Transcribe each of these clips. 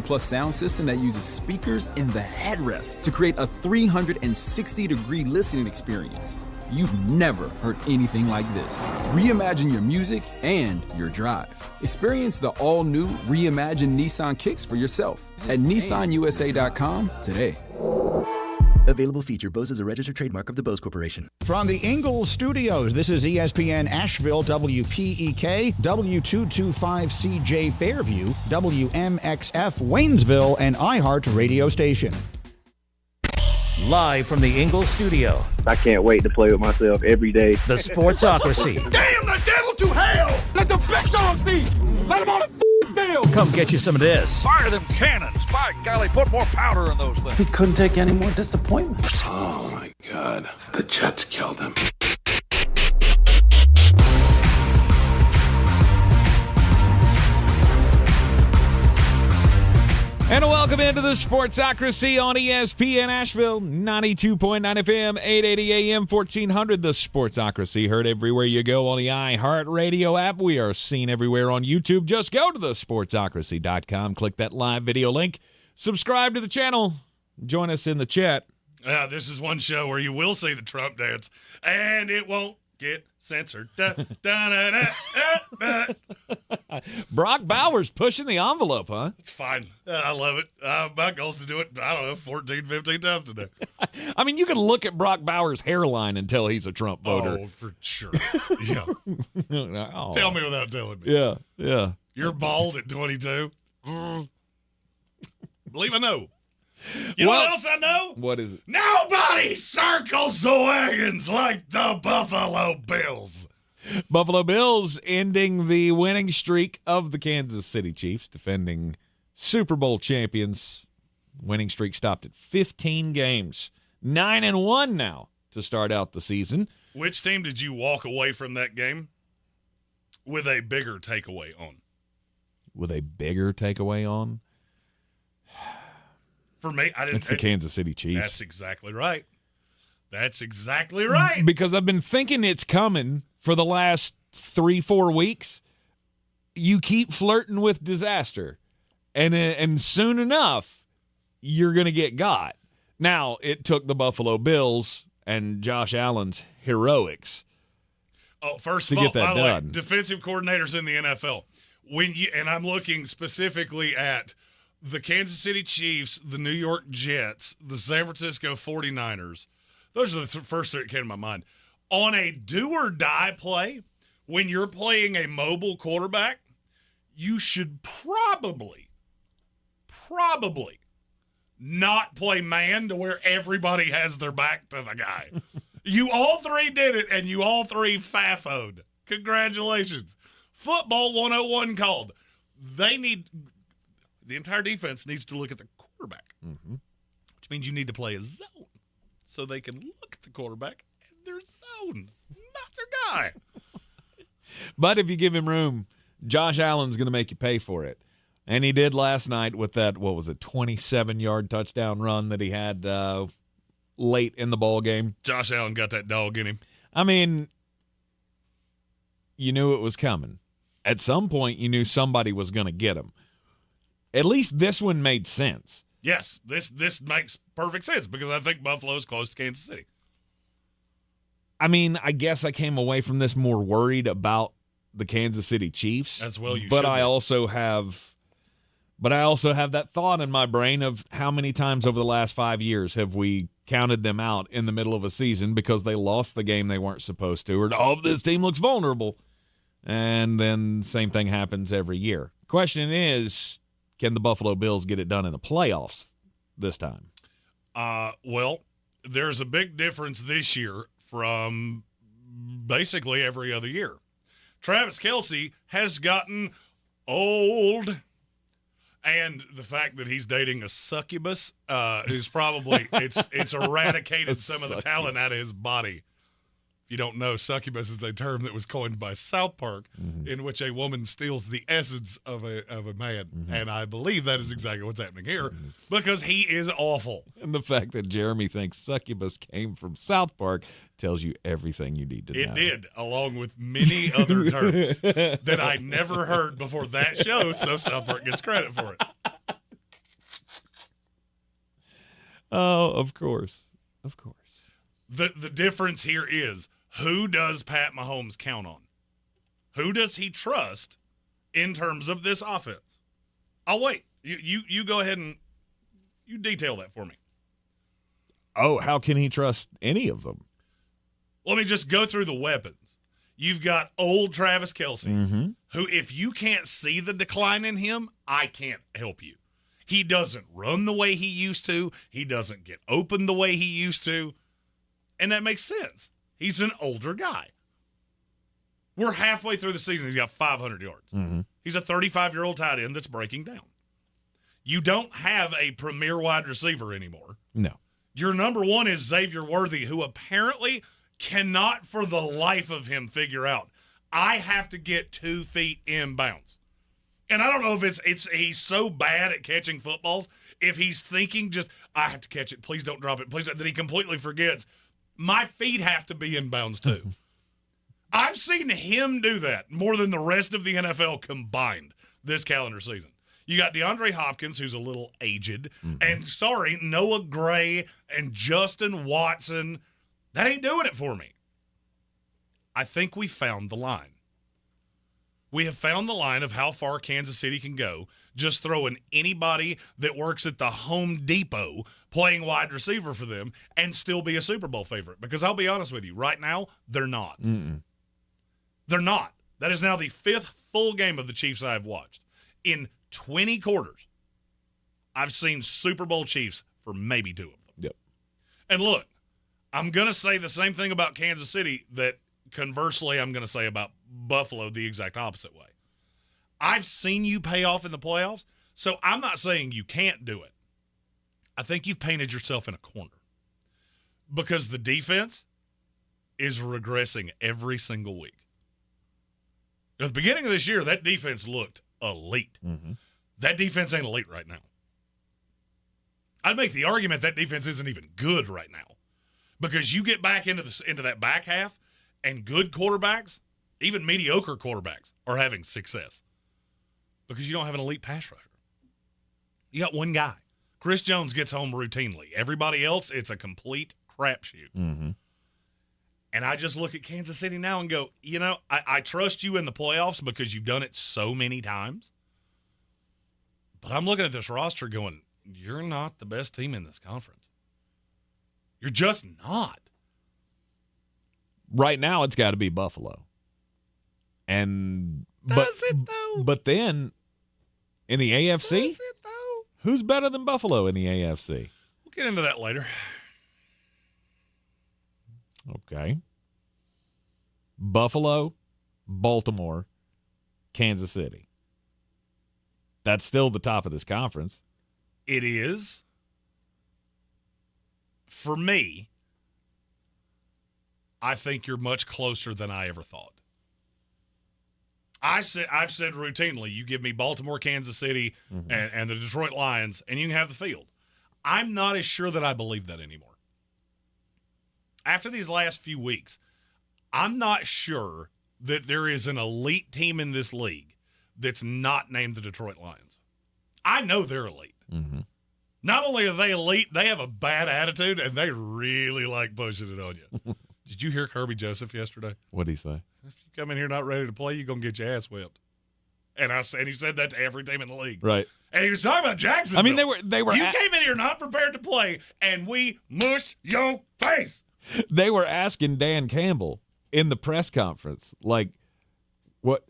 Plus sound system that uses speakers in the headrest to create a 360-degree listening experience. You've never heard anything like this. Reimagine your music and your drive. Experience the all-new reimagined Nissan Kicks for yourself at nissanusa.com today. Available feature. Bose is a registered trademark of the Bose Corporation. From the Ingalls Studios, this is ESPN Asheville, WPEK, W225CJ Fairview, WMXF Waynesville, and iHeart radio station. Live from the Ingalls Studio. I can't wait to play with myself every day. The Sportsocracy. Damn the devil to hell! Let the big dogs eat! Let them on the field! Come get you some of this. Fire them cannons! By golly, put more powder in those things. He couldn't take any more disappointment. Oh my God, the Jets killed him. And welcome into the Sportsocracy on ESPN Asheville, 92.9 FM, 880 AM, 1400. The Sportsocracy heard everywhere you go on the iHeart Radio app. We are seen everywhere on YouTube. Just go to thesportsocracy.com, click that live video link, subscribe to the channel, join us in the chat. This is one show where you will see the Trump dance, and it won't get censored. Brock Bowers pushing the envelope, huh? It's fine. I love it. My goal is to do it, 14, 15 times today. I mean, you can look at Brock Bowers' hairline and tell he's a Trump voter. Oh, for sure. Yeah. Oh. Tell me without telling me. Yeah. You're bald at 22? Believe I know. You know what else I know? What is it? Nobody circles the wagons like the Buffalo Bills. Buffalo Bills ending the winning streak of the Kansas City Chiefs, defending Super Bowl champions. Winning streak stopped at 15 games. 9-1 now to start out the season. Which team did you walk away from that game with a bigger takeaway on? With a bigger takeaway on? For me, it's the Kansas City Chiefs. That's exactly right. Because I've been thinking it's coming for the last 3-4 weeks. You keep flirting with disaster, and soon enough, you're going to get got. Now, it took the Buffalo Bills and Josh Allen's heroics first to of all, get that by the way, done. defensive coordinators in the NFL. And I'm looking specifically at the Kansas City Chiefs, the New York Jets, the San Francisco 49ers. Those are the first three that came to my mind. On a do-or-die play, when you're playing a mobile quarterback, you should probably not play man to where everybody has their back to the guy. You all three did it, and you all three fafoed. Congratulations. Football 101 called. The entire defense needs to look at the quarterback, which means you need to play a zone so they can look at the quarterback and their zone, not their guy. But if you give him room, Josh Allen's going to make you pay for it. And he did last night with that, 27-yard touchdown run that he had late in the ball game. Josh Allen got that dog in him. I mean, you knew it was coming. At some point, you knew somebody was going to get him. At least this one made sense. Yes, this makes perfect sense because I think Buffalo is close to Kansas City. I mean, I guess I came away from this more worried about the Kansas City Chiefs. As well, you but should. I also have that thought in my brain of how many times over the last 5 years have we counted them out in the middle of a season because they lost the game they weren't supposed to, or this team looks vulnerable, and then same thing happens every year. Question is, can the Buffalo Bills get it done in the playoffs this time? Well, there's a big difference this year from basically every other year. Travis Kelce has gotten old, and the fact that he's dating a succubus is probably it's eradicated some of the talent out of his body. If you don't know, succubus is a term that was coined by South Park, in which a woman steals the essence of a man. And I believe that is exactly what's happening here because he is awful. And the fact that Jeremy thinks succubus came from South Park tells you everything you need to know. It did, along with many other terms that I never heard before that show, so South Park gets credit for it. Oh, of course. Of course. The difference here is, who does Pat Mahomes count on? Who does he trust in terms of this offense? I'll wait. You go ahead and you detail that for me. Oh, how can he trust any of them? Let me just go through the weapons. You've got old Travis Kelce, who, if you can't see the decline in him, I can't help you. He doesn't run the way he used to. He doesn't get open the way he used to. And that makes sense. He's an older guy. We're halfway through the season. He's got 500 yards. He's a 35-year-old tight end that's breaking down. You don't have a premier wide receiver anymore. No. Your number one is Xavier Worthy, who apparently cannot for the life of him figure out, I have to get 2 feet in bounds. And I don't know if it's he's so bad at catching footballs, if he's thinking just, I have to catch it, please don't drop it, please don't, that he completely forgets, my feet have to be in bounds too. I've seen him do that more than the rest of the NFL combined this calendar season. You got DeAndre Hopkins, who's a little aged, and Noah Gray and Justin Watson. That ain't doing it for me. I think we found the line. We have found the line of how far Kansas City can go just throwing anybody that works at the Home Depot playing wide receiver for them and still be a Super Bowl favorite. Because I'll be honest with you, right now, they're not. They're not. That is now the 5th full game of the Chiefs I have watched. In 20 quarters, I've seen Super Bowl Chiefs for maybe 2 of them. Yep. And look, I'm going to say the same thing about Kansas City that conversely I'm going to say about Buffalo the exact opposite way. I've seen you pay off in the playoffs, so I'm not saying you can't do it. I think you've painted yourself in a corner because the defense is regressing every single week. At the beginning of this year, that defense looked elite. That defense ain't elite right now. I'd make the argument that defense isn't even good right now because you get back into that back half and good quarterbacks, even mediocre quarterbacks, are having success because you don't have an elite pass rusher. You got one guy. Chris Jones gets home routinely. Everybody else, it's a complete crapshoot. And I just look at Kansas City now and go, I trust you in the playoffs because you've done it so many times. But I'm looking at this roster going, you're not the best team in this conference. You're just not. Right now, it's got to be Buffalo. Does it, though? But then, in the AFC, Does it, though? Who's better than Buffalo in the AFC? We'll get into that later. Okay. Buffalo, Baltimore, Kansas City. That's still the top of this conference. It is. For me, I think you're much closer than I ever thought. I've said routinely, you give me Baltimore, Kansas City, and the Detroit Lions, and you can have the field. I'm not as sure that I believe that anymore. After these last few weeks, I'm not sure that there is an elite team in this league that's not named the Detroit Lions. I know they're elite. Not only are they elite, they have a bad attitude, and they really like pushing it on you. Did you hear Kirby Joseph yesterday? What'd he say? If you come in here not ready to play, you're going to get your ass whipped. And he said that to every team in the league. Right. And he was talking about Jacksonville. I mean, they were. You came in here not prepared to play, and we mushed your face. They were asking Dan Campbell in the press conference, like, what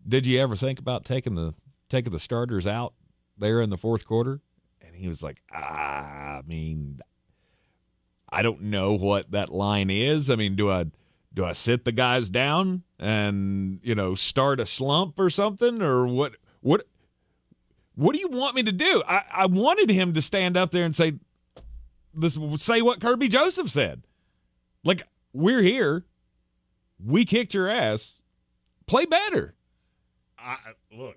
did you ever think about taking the starters out there in the fourth quarter? And he was like, I mean, I don't know what that line is. I mean, do I sit the guys down and, start a slump or something, or what do you want me to do? I wanted him to stand up there and say what Kirby Joseph said. Like, we're here. We kicked your ass. Play better. Look,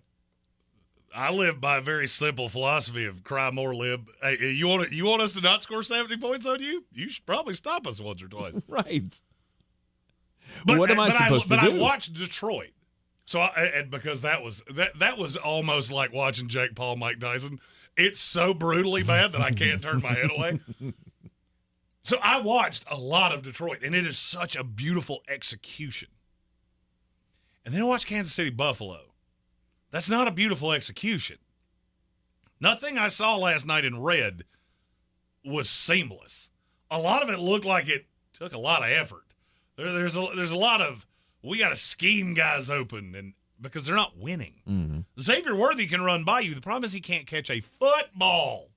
I live by a very simple philosophy of cry more, lib. Hey, you want us to not score 70 points on you? You should probably stop us once or twice. Right. But what am I supposed to do? But I watched Detroit. So because that was almost like watching Jake Paul, Mike Tyson. It's so brutally bad that I can't turn my head away. So I watched a lot of Detroit, and it is such a beautiful execution. And then I watched Kansas City Buffalo. That's not a beautiful execution. Nothing I saw last night in red was seamless. A lot of it looked like it took a lot of effort. There's a lot of, we got to scheme guys open, and because they're not winning. Mm-hmm. Xavier Worthy can run by you. The problem is he can't catch a football.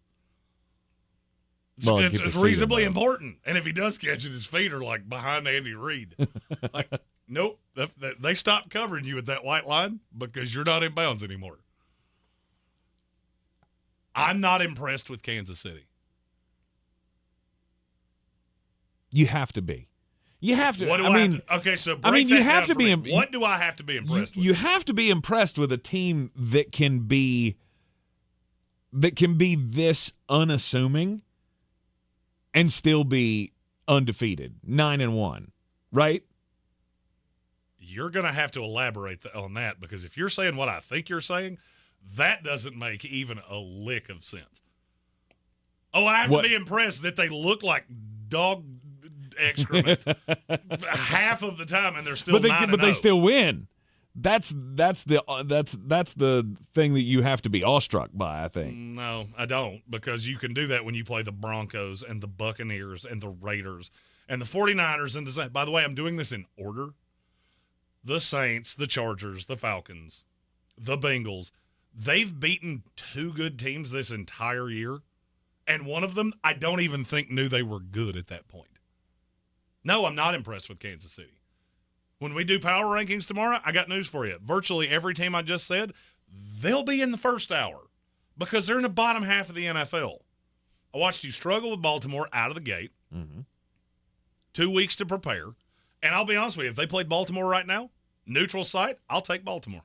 Well, it's reasonably important. And if he does catch it, his feet are like behind Andy Reid. Like, nope. They stopped covering you at that white line because you're not in bounds anymore. I'm not impressed with Kansas City. You have to be. You have to. What do I mean, have to, okay, so break you that have down to be. for me. What do I have to be impressed with? You have to be impressed with a team that can be this unassuming and still be undefeated, 9-1, right? You're going to have to elaborate on that, because if you're saying what I think you're saying, that doesn't make even a lick of sense. Oh, I have to be impressed that they look like dog excrement half of the time, and they're still 9-0. But they still win. That's the thing that you have to be awestruck by, I think. No, I don't, because you can do that when you play the Broncos and the Buccaneers and the Raiders and the 49ers and the. By the way, I'm doing this in order. The Saints, the Chargers, the Falcons, the Bengals. They've beaten two good teams this entire year, and one of them I don't even think knew they were good at that point. No, I'm not impressed with Kansas City. When we do power rankings tomorrow, I got news for you. Virtually every team I just said, they'll be in the first hour because they're in the bottom half of the NFL. I watched you struggle with Baltimore out of the gate. Mm-hmm. 2 weeks to prepare. And I'll be honest with you, if they played Baltimore right now, neutral site, I'll take Baltimore.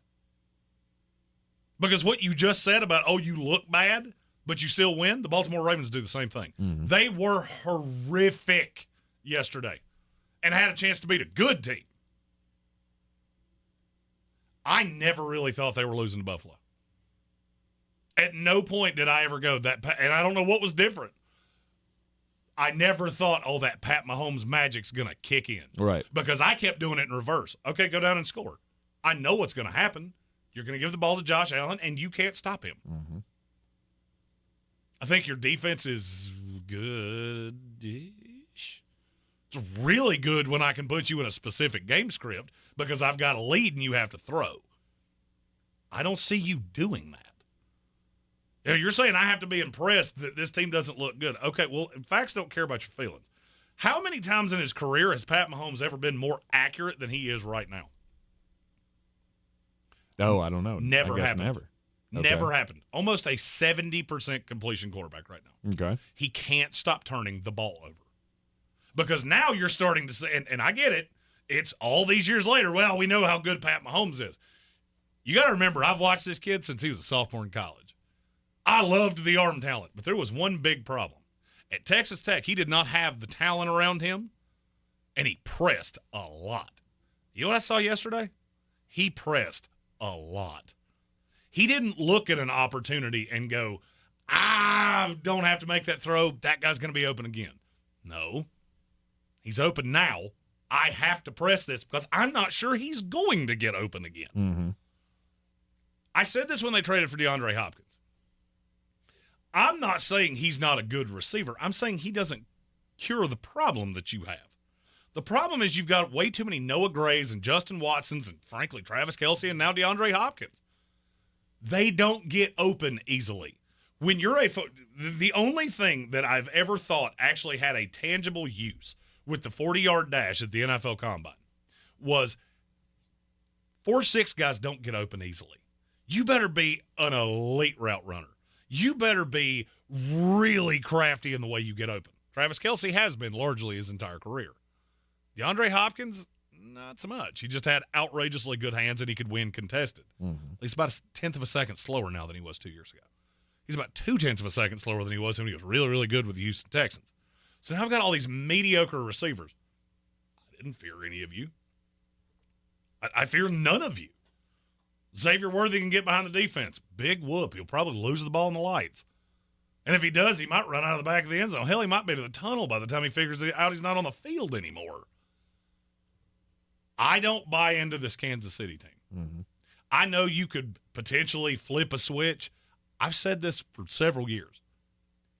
Because what you just said about, you look bad, but you still win, the Baltimore Ravens do the same thing. Mm-hmm. They were horrific yesterday and had a chance to beat a good team. I never really thought they were losing to Buffalo. At no point did I ever go that, and I don't know what was different. I never thought, that Pat Mahomes magic's going to kick in. Right. Because I kept doing it in reverse. Okay, go down and score. I know what's going to happen. You're going to give the ball to Josh Allen, and you can't stop him. Mm-hmm. I think your defense is good-ish. It's really good when I can put you in a specific game script because I've got a lead and you have to throw. I don't see you doing that. You're saying I have to be impressed that this team doesn't look good. Okay, well, facts don't care about your feelings. How many times in his career has Pat Mahomes ever been more accurate than he is right now? Oh, I don't know. Never happened. Never. Never happened. Almost a 70% completion quarterback right now. Okay. He can't stop turning the ball over. Because now you're starting to say, and I get it, it's all these years later, well, we know how good Pat Mahomes is. You got to remember, I've watched this kid since he was a sophomore in college. I loved the arm talent, but there was one big problem. At Texas Tech, he did not have the talent around him, and he pressed a lot. You know what I saw yesterday? He pressed a lot. He didn't look at an opportunity and go, I don't have to make that throw. That guy's going to be open again. No. He's open now. I have to press this because I'm not sure he's going to get open again. Mm-hmm. I said this when they traded for DeAndre Hopkins. I'm not saying he's not a good receiver. I'm saying he doesn't cure the problem that you have. The problem is you've got way too many Noah Grays and Justin Watsons and, frankly, Travis Kelce and now DeAndre Hopkins. They don't get open easily. When you're the only thing that I've ever thought actually had a tangible use with the 40-yard dash at the NFL Combine was 4.6 guys don't get open easily. You better be an elite route runner. You better be really crafty in the way you get open. Travis Kelce has been largely his entire career. DeAndre Hopkins, not so much. He just had outrageously good hands and he could win contested. Mm-hmm. He's about a tenth of a second slower now than he was 2 years ago. He's about 0.2 of a second slower than he was when he was really, really good with the Houston Texans. So now I've got all these mediocre receivers. I didn't fear any of you. I fear none of you. Xavier Worthy can get behind the defense. Big whoop. He'll probably lose the ball in the lights. And if he does, he might run out of the back of the end zone. Hell, he might be to the tunnel by the time he figures out he's not on the field anymore. I don't buy into this Kansas City team. Mm-hmm. I know you could potentially flip a switch. I've said this for several years.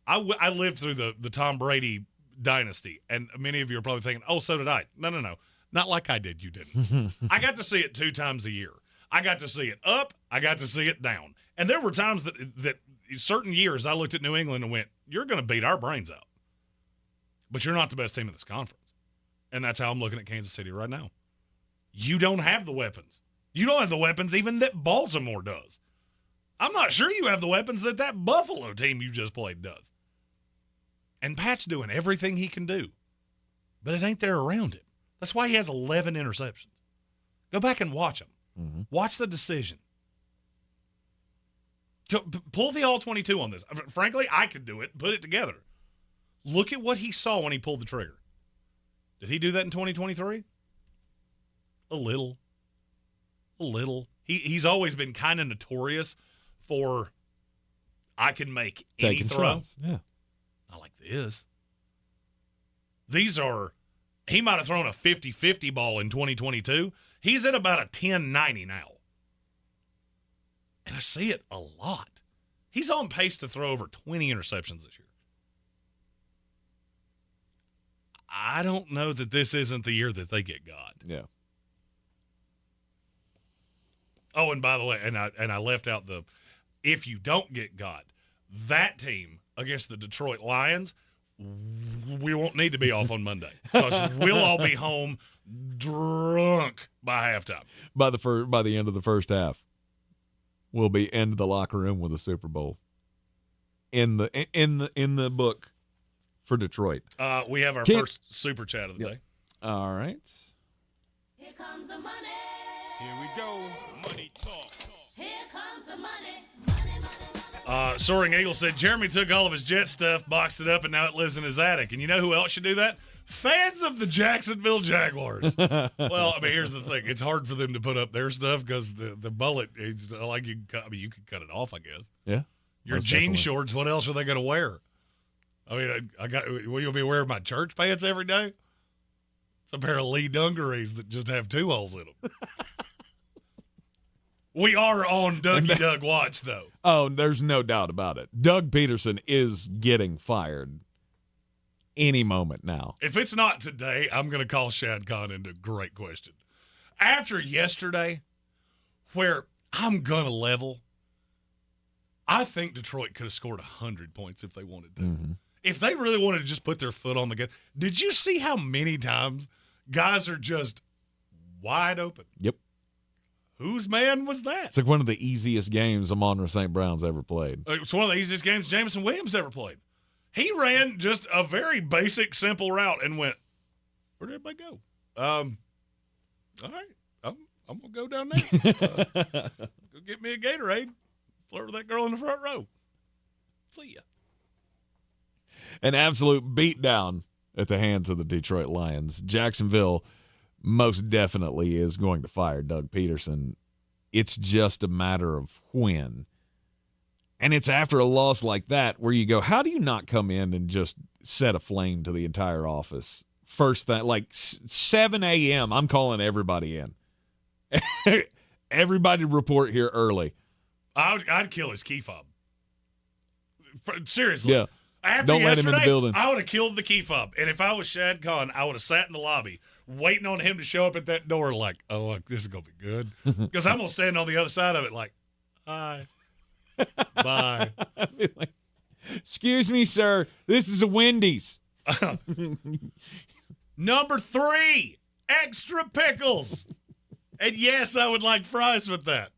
I lived through the Tom Brady dynasty, and many of you are probably thinking, oh, so did I. No. Not like I did. You didn't. I got to see it 2 times a year. I got to see it up. I got to see it down. And there were times that certain years I looked at New England and went, you're going to beat our brains out. But you're not the best team in this conference. And that's how I'm looking at Kansas City right now. You don't have the weapons. You don't have the weapons even that Baltimore does. I'm not sure you have the weapons that Buffalo team you just played does. And Pat's doing everything he can do. But it ain't there around him. That's why he has 11 interceptions. Go back and watch them. Mm-hmm. Watch the decision. Pull the all-22 on this. Frankly, I could do it. Put it together. Look at what he saw when he pulled the trigger. Did he do that in 2023? A little. He's always been kind of notorious for I can make any Taking throw. shots. Yeah. Not like this. These are – he might have thrown a 50-50 ball in 2022. He's at about a 10-90 now. And I see it a lot. He's on pace to throw over 20 interceptions this year. I don't know that this isn't the year that they get God. Yeah. Oh, and by the way, and I left out the if you don't get God, that team against the Detroit Lions, we won't need to be off on Monday because we'll all be home drunk by halftime. By the end of the first half, we'll be in the locker room with a Super Bowl in the book for Detroit. We have our first super chat of the day. All right. Here comes the money. Here we go. Money talk. Here comes the money. Soaring Eagle said Jeremy took all of his Jet stuff, boxed it up, and now it lives in his attic. And you know who else should do that? Fans of the Jacksonville Jaguars. Well, I mean, here's the thing. It's hard for them to put up their stuff because the bullet, it's like you could cut it off, I guess. Yeah. Your jean shorts, what else are they going to wear? I mean, will you be wearing my church pants every day? It's a pair of Lee dungarees that just have 2 holes in them. We are on Dougie Doug watch, though. Oh, there's no doubt about it. Doug Pederson is getting fired any moment now. If it's not today, I'm going to call Shad Khan into great question. After yesterday, where I'm going to level, I think Detroit could have scored 100 points if they wanted to. Mm-hmm. If they really wanted to just put their foot on the gas. Did you see how many times guys are just wide open? Yep. Whose man was that? It's like one of the easiest games Amon-Ra St. Brown's ever played. It's one of the easiest games Jameson Williams ever played. He ran just a very basic, simple route and went, where did everybody go? All right, I'm going to go down there. Go get me a Gatorade. Flirt with that girl in the front row. See ya. An absolute beatdown at the hands of the Detroit Lions. Jacksonville most definitely is going to fire Doug Pederson. It's just a matter of when. And it's after a loss like that where you go, how do you not come in and just set a flame to the entire office? First thing, like 7 a.m., I'm calling everybody in. Everybody report here early. I'd kill his key fob. Seriously. Yeah. After Don't let him in the building. I would have killed the key fob. And if I was Shad Khan, I would have sat in the lobby waiting on him to show up at that door like, oh, look, this is going to be good. Because I'm going to stand on the other side of it like, hi, bye. Like, excuse me, sir. This is a Wendy's. Number 3, extra pickles. And yes, I would like fries with that.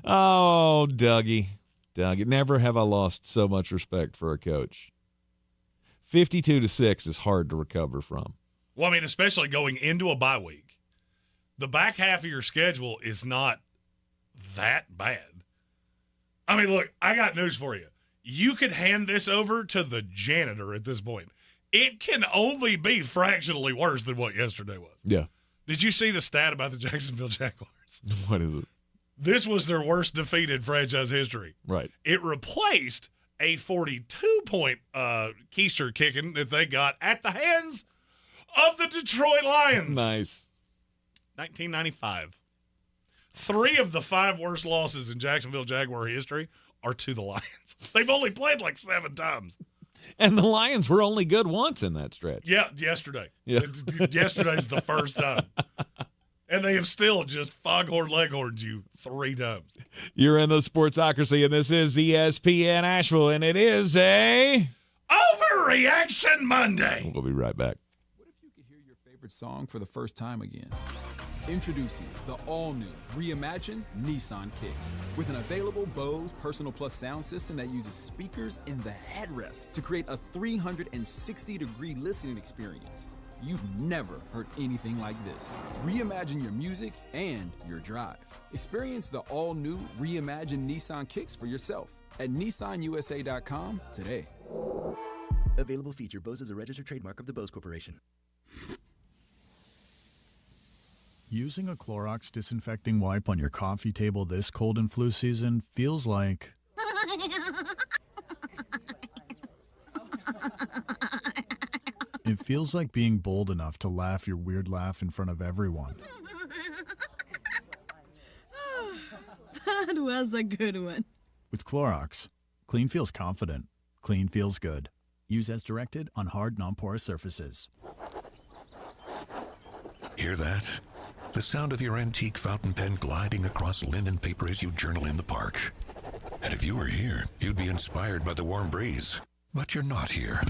Oh, Dougie. Never have I lost so much respect for a coach. 52-6 is hard to recover from. Well, I mean, especially going into a bye week. The back half of your schedule is not that bad. I mean, look, I got news for you. You could hand this over to the janitor at this point. It can only be fractionally worse than what yesterday was. Yeah. Did you see the stat about the Jacksonville Jaguars? What is it? This was their worst defeat in franchise history. Right. It replaced a 42-point keister kicking that they got at the hands of the Detroit Lions. Nice. 1995. 3 of the 5 worst losses in Jacksonville Jaguar history are to the Lions. They've only played like 7 times. And the Lions were only good once in that stretch. Yeah, yesterday. Yeah. Yesterday's the first time. And they have still just foghorn leghorned you 3 times. You're in the Sportsocracy, and this is ESPN Asheville, and it is a Overreaction Monday. We'll be right back. What if you could hear your favorite song for the first time again? Introducing the all-new reimagined Nissan Kicks with an available Bose Personal Plus sound system that uses speakers in the headrest to create a 360-degree listening experience. You've never heard anything like this. Reimagine your music and your drive. Experience the all-new reimagined Nissan Kicks for yourself at nissanusa.com today. Available feature. Bose is a registered trademark of the Bose Corporation. Using a Clorox disinfecting wipe on your coffee table this cold and flu season feels like... It feels like being bold enough to laugh your weird laugh in front of everyone. That was a good one. With Clorox, clean feels confident. Clean feels good. Use as directed on hard, non-porous surfaces. Hear that? The sound of your antique fountain pen gliding across linen paper as you journal in the park. And if you were here, you'd be inspired by the warm breeze. But you're not here.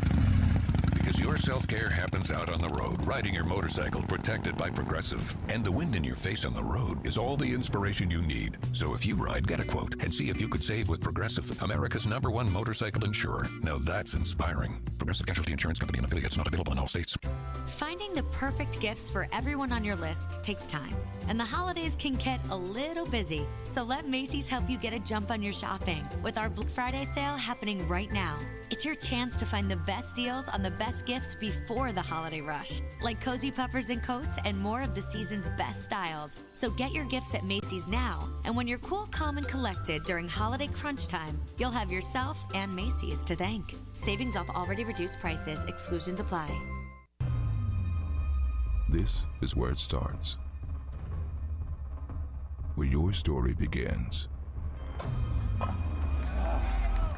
Because your self-care happens out on the road, riding your motorcycle protected by Progressive. And the wind in your face on the road is all the inspiration you need. So if you ride, get a quote and see if you could save with Progressive, America's #1 motorcycle insurer. Now that's inspiring. Progressive Casualty Insurance Company and affiliates, not available in all states. Finding the perfect gifts for everyone on your list takes time, and the holidays can get a little busy. So let Macy's help you get a jump on your shopping with our Black Friday sale happening right now. It's your chance to find the best deals on the best gifts before the holiday rush, like cozy puffers and coats and more of the season's best styles. So get your gifts at Macy's now, and when you're cool, calm, and collected during holiday crunch time, you'll have yourself and Macy's to thank. Savings off already reduced prices. Exclusions apply. This is where it starts. Where your story begins.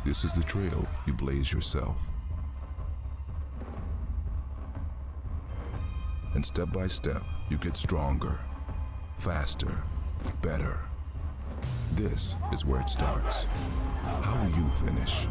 This is the trail you blaze yourself. And step by step, you get stronger, faster, better. This is where it starts. How will you finish?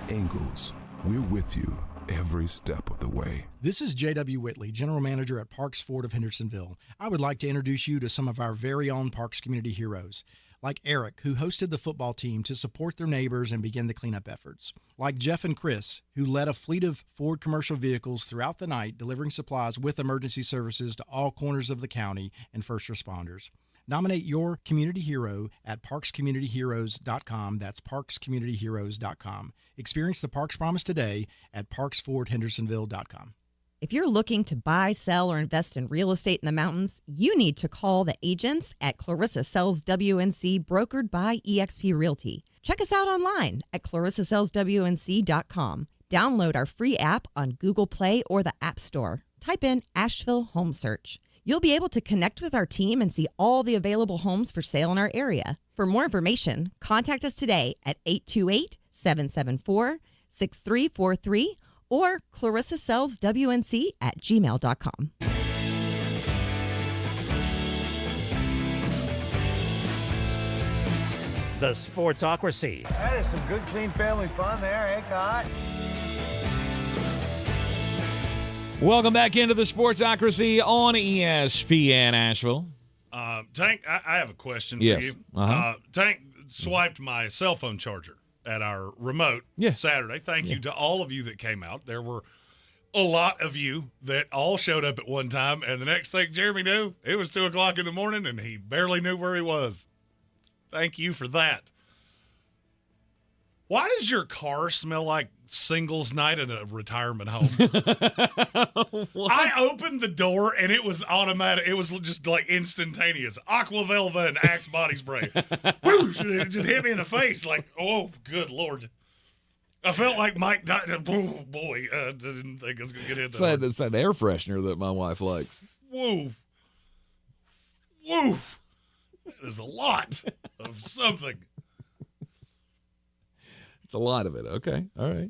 Ingalls, we're with you every step of the way. This is J.W. Whitley, General Manager at Parks Ford of Hendersonville. I would like to introduce you to some of our very own Parks community heroes, like Eric, who hosted the football team to support their neighbors and begin the cleanup efforts, like Jeff and Chris, who led a fleet of Ford commercial vehicles throughout the night, delivering supplies with emergency services to all corners of the county and first responders. Nominate your community hero at parkscommunityheroes.com. That's parkscommunityheroes.com. Experience the Parks Promise today at parksfordhendersonville.com. If you're looking to buy, sell, or invest in real estate in the mountains, you need to call the agents at Clarissa Sells WNC, brokered by eXp Realty. Check us out online at clarissasellswnc.com. Download our free app on Google Play or the App Store. Type in Asheville Home Search. You'll be able to connect with our team and see all the available homes for sale in our area. For more information, contact us today at 828-774-6343 or clarissasellswnc@gmail.com. The Sportsocracy. That is some good, clean family fun there, eh, Cot? Welcome back into the Sportsocracy on ESPN Asheville. Tank, I have a question for Yes. you. Uh-huh. Tank swiped my cell phone charger at our remote Saturday. Thank you to all of you that came out. There were a lot of you that all showed up at one time, and the next thing Jeremy knew, it was 2 o'clock in the morning, and he barely knew where he was. Thank you for that. Why does your car smell like singles night at a retirement home? I opened the door and it was automatic. It was just like instantaneous. Aqua Velva and Axe body spray. Whoosh, it just hit me in the face like, oh, good Lord. I felt like Mike Tyson. Oh, boy. Didn't think I was going to get hit It's that air freshener that my wife likes. Whoa. Woo! That is a lot of something. It's a lot of it. Okay. All right.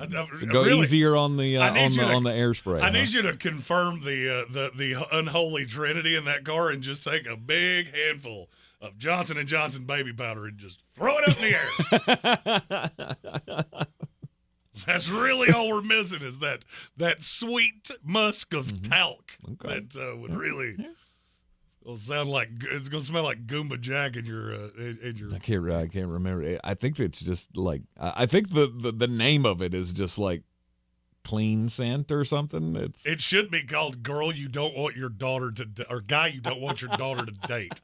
So go really, easier on the on the air spray. I need you to confirm the unholy trinity in that car and just take a big handful of Johnson & Johnson baby powder and just throw it up in the air. That's really all we're missing is that sweet musk of talc that would really. It'll sound like it's gonna smell like Goomba Jack in your. I can't remember. I think it's just like I think the name of it is just like clean scent or something. It should be called "Girl You Don't Want Your Daughter to" or "Guy You Don't Want Your Daughter to Date."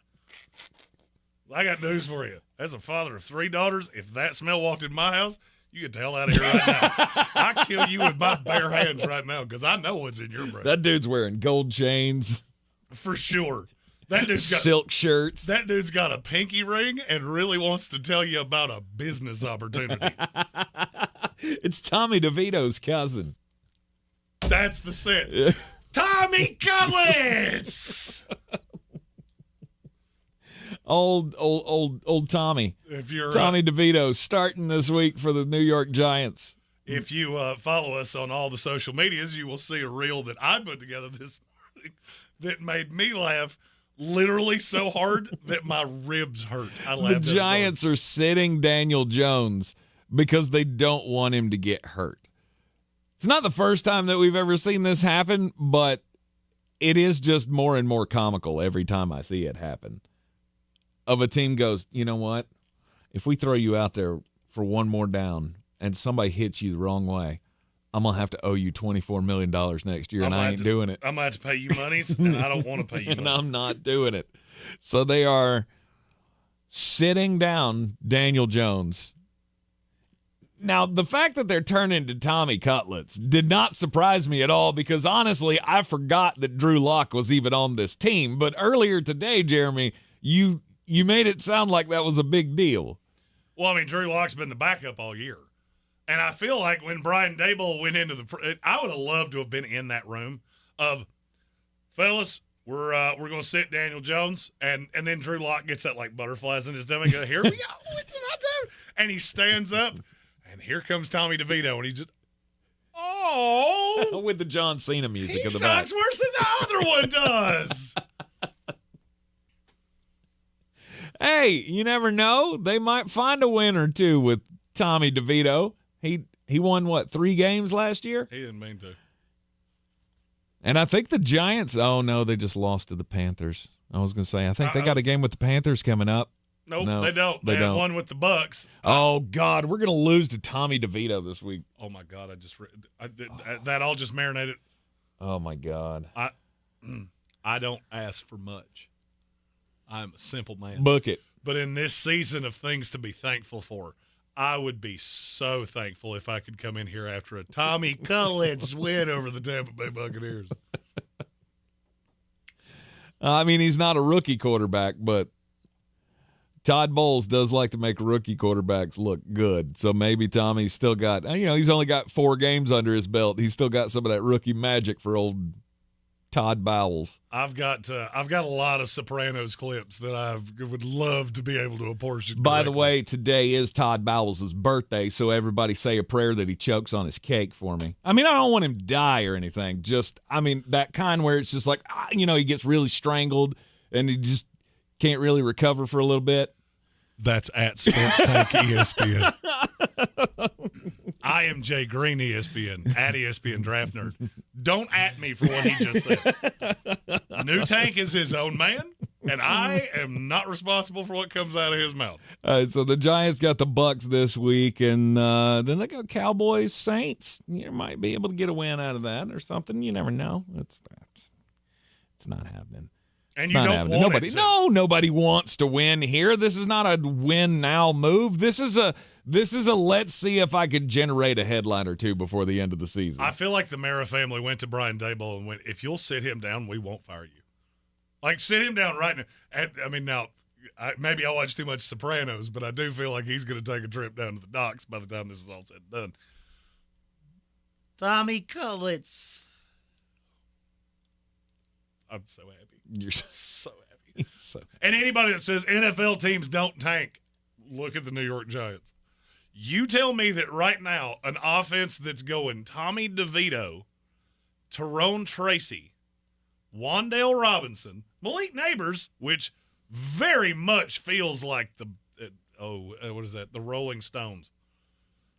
I got news for you. As a father of 3 daughters, if that smell walked in my house, you get the hell out of here right now. I kill you with my bare hands right now because I know what's in your brain. That dude's wearing gold chains for sure. That dude's got silk shirts. That dude's got a pinky ring and really wants to tell you about a business opportunity. It's Tommy DeVito's cousin. That's the set. Tommy Cutlets. Old Tommy. If you're Tommy DeVito starting this week for the New York Giants. If you follow us on all the social medias, you will see a reel that I put together this morning that made me laugh literally so hard that my ribs hurt. I laughed. The Giants are sitting Daniel Jones because they don't want him to get hurt. It's not the first time that we've ever seen this happen, but it is just more and more comical every time I see it happen. Of a team goes, you know what? If we throw you out there for one more down and somebody hits you the wrong way, I'm going to have to owe you $24 million next year, and I ain't doing it. I'm going to have to pay you monies, and I don't want to pay you and monies. I'm not doing it. So they are sitting down Daniel Jones. Now, the fact that they're turning to Tommy Cutlets did not surprise me at all because, honestly, I forgot that Drew Lock was even on this team. But earlier today, Jeremy, you made it sound like that was a big deal. Well, I mean, Drew Lock's been the backup all year. And I feel like when Brian Daboll went into I would have loved to have been in that room of, fellas, we're going to sit Daniel Jones. And then Drew Lock gets that like butterflies in his stomach. Here we go. And he stands up. And here comes Tommy DeVito. And he just, with the John Cena music in the back. He sucks worse than the other one does. Hey, you never know. They might find a win or two with Tommy DeVito. He won, what, 3 games last year? He didn't mean to. And I think the Giants, they just lost to the Panthers. I was going to say, I think they got a game with the Panthers coming up. Nope, no, they don't. They have one with the Bucks. Oh, God, we're going to lose to Tommy DeVito this week. Oh, my God, that all just marinated. Oh, my God. I don't ask for much. I'm a simple man. Book it. But in this season of things to be thankful for, I would be so thankful if I could come in here after a Tommy Cutlets win over the Tampa Bay Buccaneers. I mean, he's not a rookie quarterback, but Todd Bowles does like to make rookie quarterbacks look good. So maybe Tommy's still got, he's only got 4 games under his belt. He's still got some of that rookie magic for old Todd Bowles. I've got a lot of Sopranos clips that I would love to be able to apportion. By the way, today is Todd Bowles' birthday, so everybody say a prayer that he chokes on his cake for me. I mean, I don't want him to die or anything. Just, that kind where it's just like, he gets really strangled and he just can't really recover for a little bit. That's at Sports Tank ESPN. I am Jay Green, ESPN, at ESPN Draft Nerd. Don't at me for what he just said. New Tank is his own man, and I am not responsible for what comes out of his mouth. All right, so the Giants got the Bucks this week, and then they got Cowboys, Saints. You might be able to get a win out of that or something. You never know. It's not happening. And it's you not don't happening. want Nobody, it to. Nobody wants to win here. This is not a win now move. This is a let's see if I could generate a headline or two before the end of the season. I feel like the Mara family went to Brian Daboll and went, if you'll sit him down, we won't fire you. Like, sit him down right now. And, now, maybe I watch too much Sopranos, but I do feel like he's going to take a trip down to the docks by the time this is all said and done. Tommy Cullits. I'm so happy. You're so happy. And anybody that says NFL teams don't tank, look at the New York Giants. You tell me that right now, an offense that's going Tommy DeVito, Tyrone Tracy, Wan'Dale Robinson, Malik Neighbors, which very much feels like what is that? The Rolling Stones.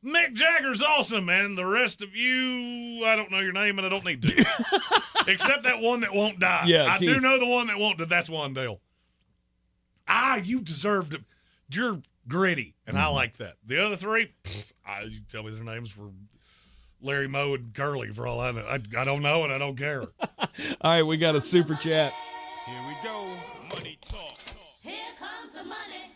Mick Jagger's awesome, man. The rest of you, I don't know your name, and I don't need to. Except that one that won't die. Yeah, I Keith. do know the one that won't die. That's Wan'Dale. You deserved it. You're gritty, and I like that. The other three, you tell me their names were Larry, Moe, and Curly for all I know. I don't know, and I don't care. All right, we got a super chat. Here we go. Money talk. Here comes the money.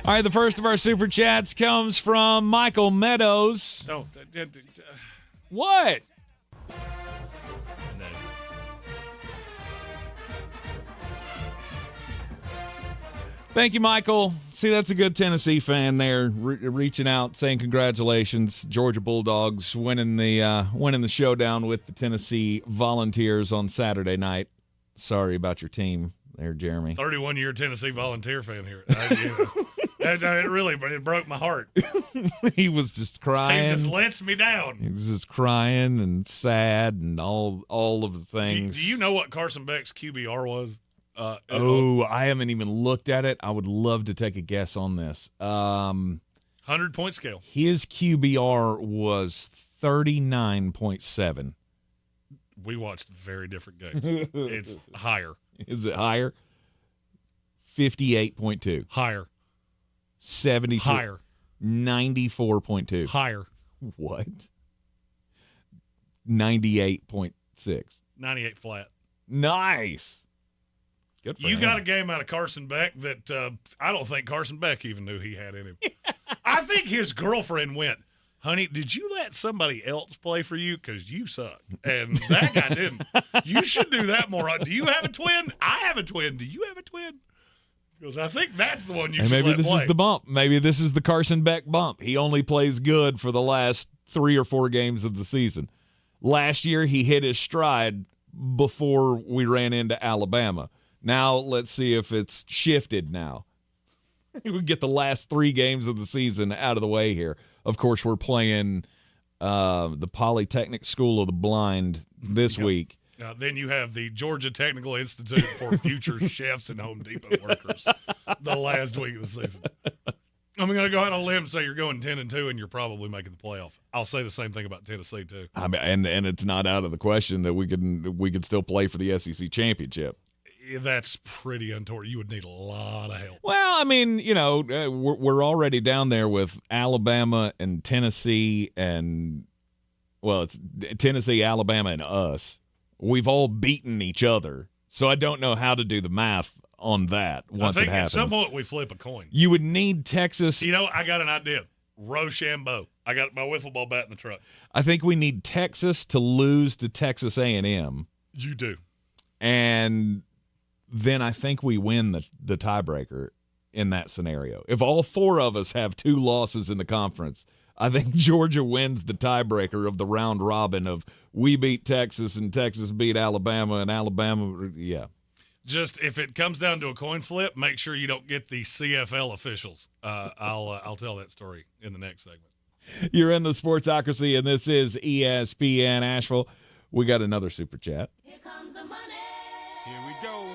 All right, the first of our super chats comes from Michael Meadows. Oh, What? No. Thank you, Michael. See, that's a good Tennessee fan there, reaching out, saying congratulations, Georgia Bulldogs winning the showdown with the Tennessee Volunteers on Saturday night. Sorry about your team there, Jeremy. 31-year Tennessee Volunteer fan here. It broke my heart. He was just crying. This team just lets me down. He was just crying and sad and all of the things. Do you know what Carson Beck's QBR was? I haven't even looked at it. I would love to take a guess on this. 100-point scale. His QBR was 39.7. We watched very different games. It's higher. Is it higher? 58.2. Higher. 72. Higher. 94.2. Higher. What? 98.6. 98 flat. Nice. Good for You him. got a game out of Carson Beck that I don't think Carson Beck even knew he had in him. I think his girlfriend went, honey, did you let somebody else play for you? Because you suck. And that guy didn't. You should do that more. Do you have a twin? I have a twin. Do you have a twin? Because I think that's the one you should maybe let this play. is the bump. Maybe this is the Carson Beck bump. He only plays good for the last 3 or 4 games of the season. Last year, he hit his stride before we ran into Alabama. Now, let's see if it's shifted now. We get the last 3 games of the season out of the way here. Of course, we're playing the Polytechnic School of the Blind this week. Then you have the Georgia Technical Institute for Future Chefs and Home Depot Workers the last week of the season. I'm going to go out on a limb and say you're going 10-2 and you're probably making the playoff. I'll say the same thing about Tennessee, too. I mean, and it's not out of the question that we could still play for the SEC championship. That's pretty untoward. You would need a lot of help. Well, I mean, we're already down there with Alabama and Tennessee it's Tennessee, Alabama, and us. We've all beaten each other. So I don't know how to do the math on that once it happens. At some point we flip a coin. You would need Texas. I got an idea. Rochambeau. I got my wiffle ball bat in the truck. I think we need Texas to lose to Texas A&M. You do. And then I think we win the tiebreaker in that scenario. If all 4 of us have 2 losses in the conference, I think Georgia wins the tiebreaker of the round robin of we beat Texas and Texas beat Alabama and Alabama, yeah. Just if it comes down to a coin flip, make sure you don't get the CFL officials. I'll tell that story in the next segment. You're in the Sportsocracy, and this is ESPN Asheville. We got another super chat. Here comes the money. Here we go.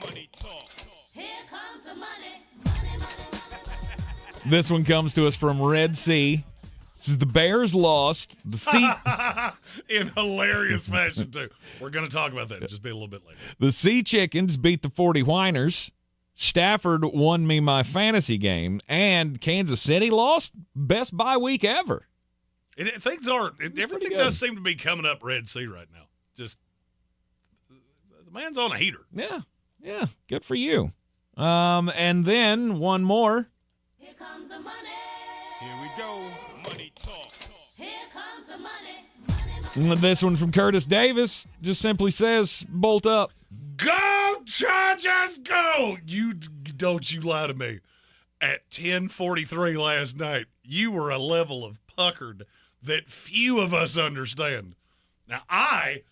Money talk. Here comes the money. This one comes to us from Red Sea. This is the Bears lost. The Sea in hilarious fashion, too. We're going to talk about that. Just be a little bit later. The Sea Chickens beat the 40 Whiners. Stafford won me my fantasy game. And Kansas City lost. Best bye week ever. Everything does seem to be coming up Red Sea right now. Just, the man's on a heater. Yeah. Good for you. And then one more. Here comes the money. Here we go. Money talk. Here comes the money. This one from Curtis Davis just simply says, bolt up. Go, Chargers, go! You don't you lie to me. At 10:43 last night, you were a level of puckered that few of us understand. Now, I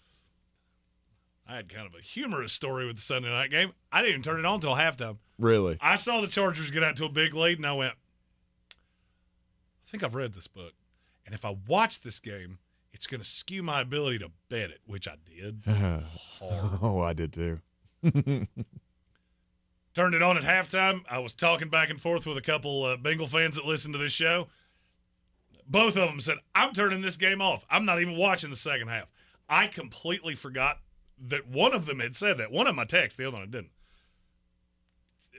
had kind of a humorous story with the Sunday night game. I didn't even turn it on until halftime. Really? I saw the Chargers get out to a big lead, and I went, I think I've read this book. And if I watch this game, it's going to skew my ability to bet it, which I did. Oh, I did too. Turned it on at halftime. I was talking back and forth with a couple Bengal fans that listen to this show. Both of them said, I'm turning this game off. I'm not even watching the second half. I completely forgot that one of them had said that. One of my texts, the other one didn't.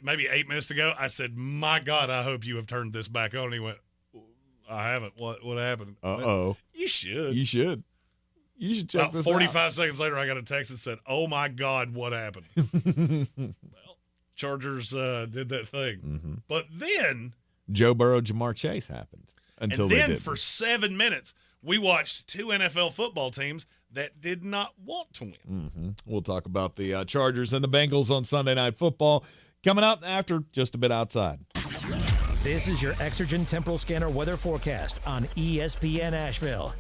Maybe 8 minutes ago, I said, my God, I hope you have turned this back on. And he went, I haven't. What happened? Uh-oh. You should. You should check this 45 out. seconds later, I got a text that said, oh, my God, what happened? Well, Chargers did that thing. Mm-hmm. But then Joe Burrow, Jamar Chase happened until and they then didn't. for 7 minutes, we watched two NFL football teams that did not want to win. Mm-hmm. We'll talk about the Chargers and the Bengals on Sunday Night Football coming up after just a bit outside. This is your Exergen Temporal Scanner weather forecast on ESPN Asheville.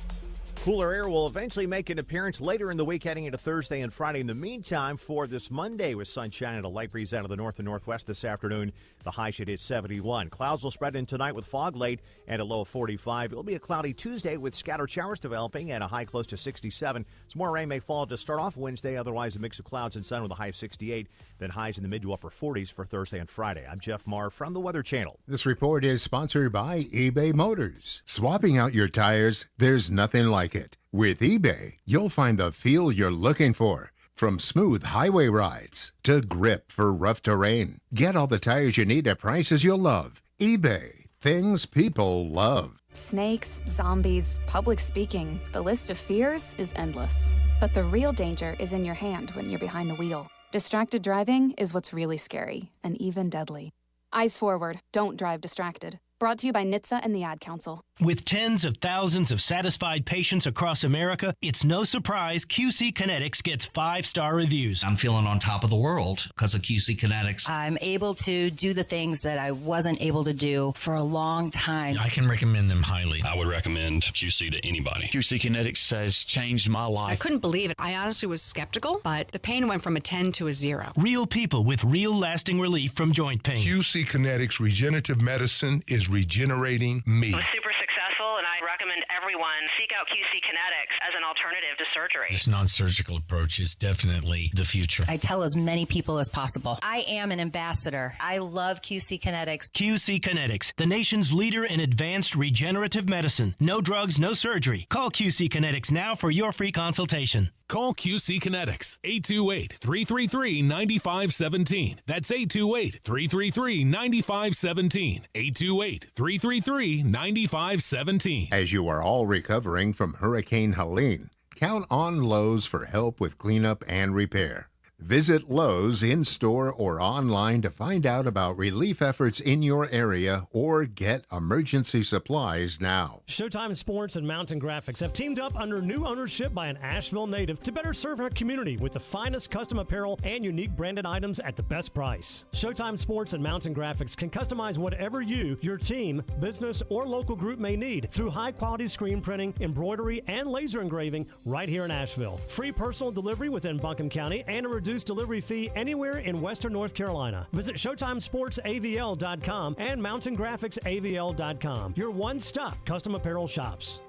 Cooler air will eventually make an appearance later in the week, heading into Thursday and Friday. In the meantime, for this Monday, with sunshine and a light breeze out of the north and northwest this afternoon, the high should hit 71. Clouds will spread in tonight with fog late and a low of 45. It will be a cloudy Tuesday with scattered showers developing and a high close to 67. Some more rain may fall to start off Wednesday, otherwise a mix of clouds and sun with a high of 68. Then highs in the mid to upper 40s for Thursday and Friday. I'm Jeff Marr from the Weather Channel. This report is sponsored by eBay Motors. Swapping out your tires, there's nothing like it. With eBay, you'll find the feel you're looking for. From smooth highway rides to grip for rough terrain. Get all the tires you need at prices you'll love. eBay, things people love. Snakes, zombies, public speaking. The list of fears is endless. But the real danger is in your hand when you're behind the wheel. Distracted driving is what's really scary and even deadly. Eyes forward, don't drive distracted. Brought to you by NHTSA and the Ad Council. With tens of thousands of satisfied patients across America, it's no surprise QC Kinetics gets 5-star reviews. I'm feeling on top of the world because of QC Kinetics. I'm able to do the things that I wasn't able to do for a long time. I can recommend them highly. I would recommend QC to anybody. QC Kinetics has changed my life. I couldn't believe it. I honestly was skeptical, but the pain went from a 10 to a 0. Real people with real lasting relief from joint pain. QC Kinetics Regenerative Medicine is regenerating me. It was super successful, and I recommend everyone seek out QC Kinetics as an alternative to surgery. This non-surgical approach is definitely the future. I tell as many people as possible. I am an ambassador. I love QC Kinetics. QC Kinetics, the nation's leader in advanced regenerative medicine. No drugs, no surgery. Call QC Kinetics now for your free consultation. Call QC Kinetics, 828-333-9517. That's 828-333-9517. 828-333-9517. As you are all recovering from Hurricane Helene, count on Lowe's for help with cleanup and repair. Visit Lowe's in-store or online to find out about relief efforts in your area or get emergency supplies now. Showtime Sports and Mountain Graphics have teamed up under new ownership by an Asheville native to better serve our community with the finest custom apparel and unique branded items at the best price. Showtime Sports and Mountain Graphics can customize whatever you, your team, business, or local group may need through high-quality screen printing, embroidery, and laser engraving right here in Asheville. Free personal delivery within Buncombe County and a reduced delivery fee anywhere in Western North Carolina. Visit ShowtimeSportsAVL.com and MountainGraphicsAVL.com. Your one-stop custom apparel shops.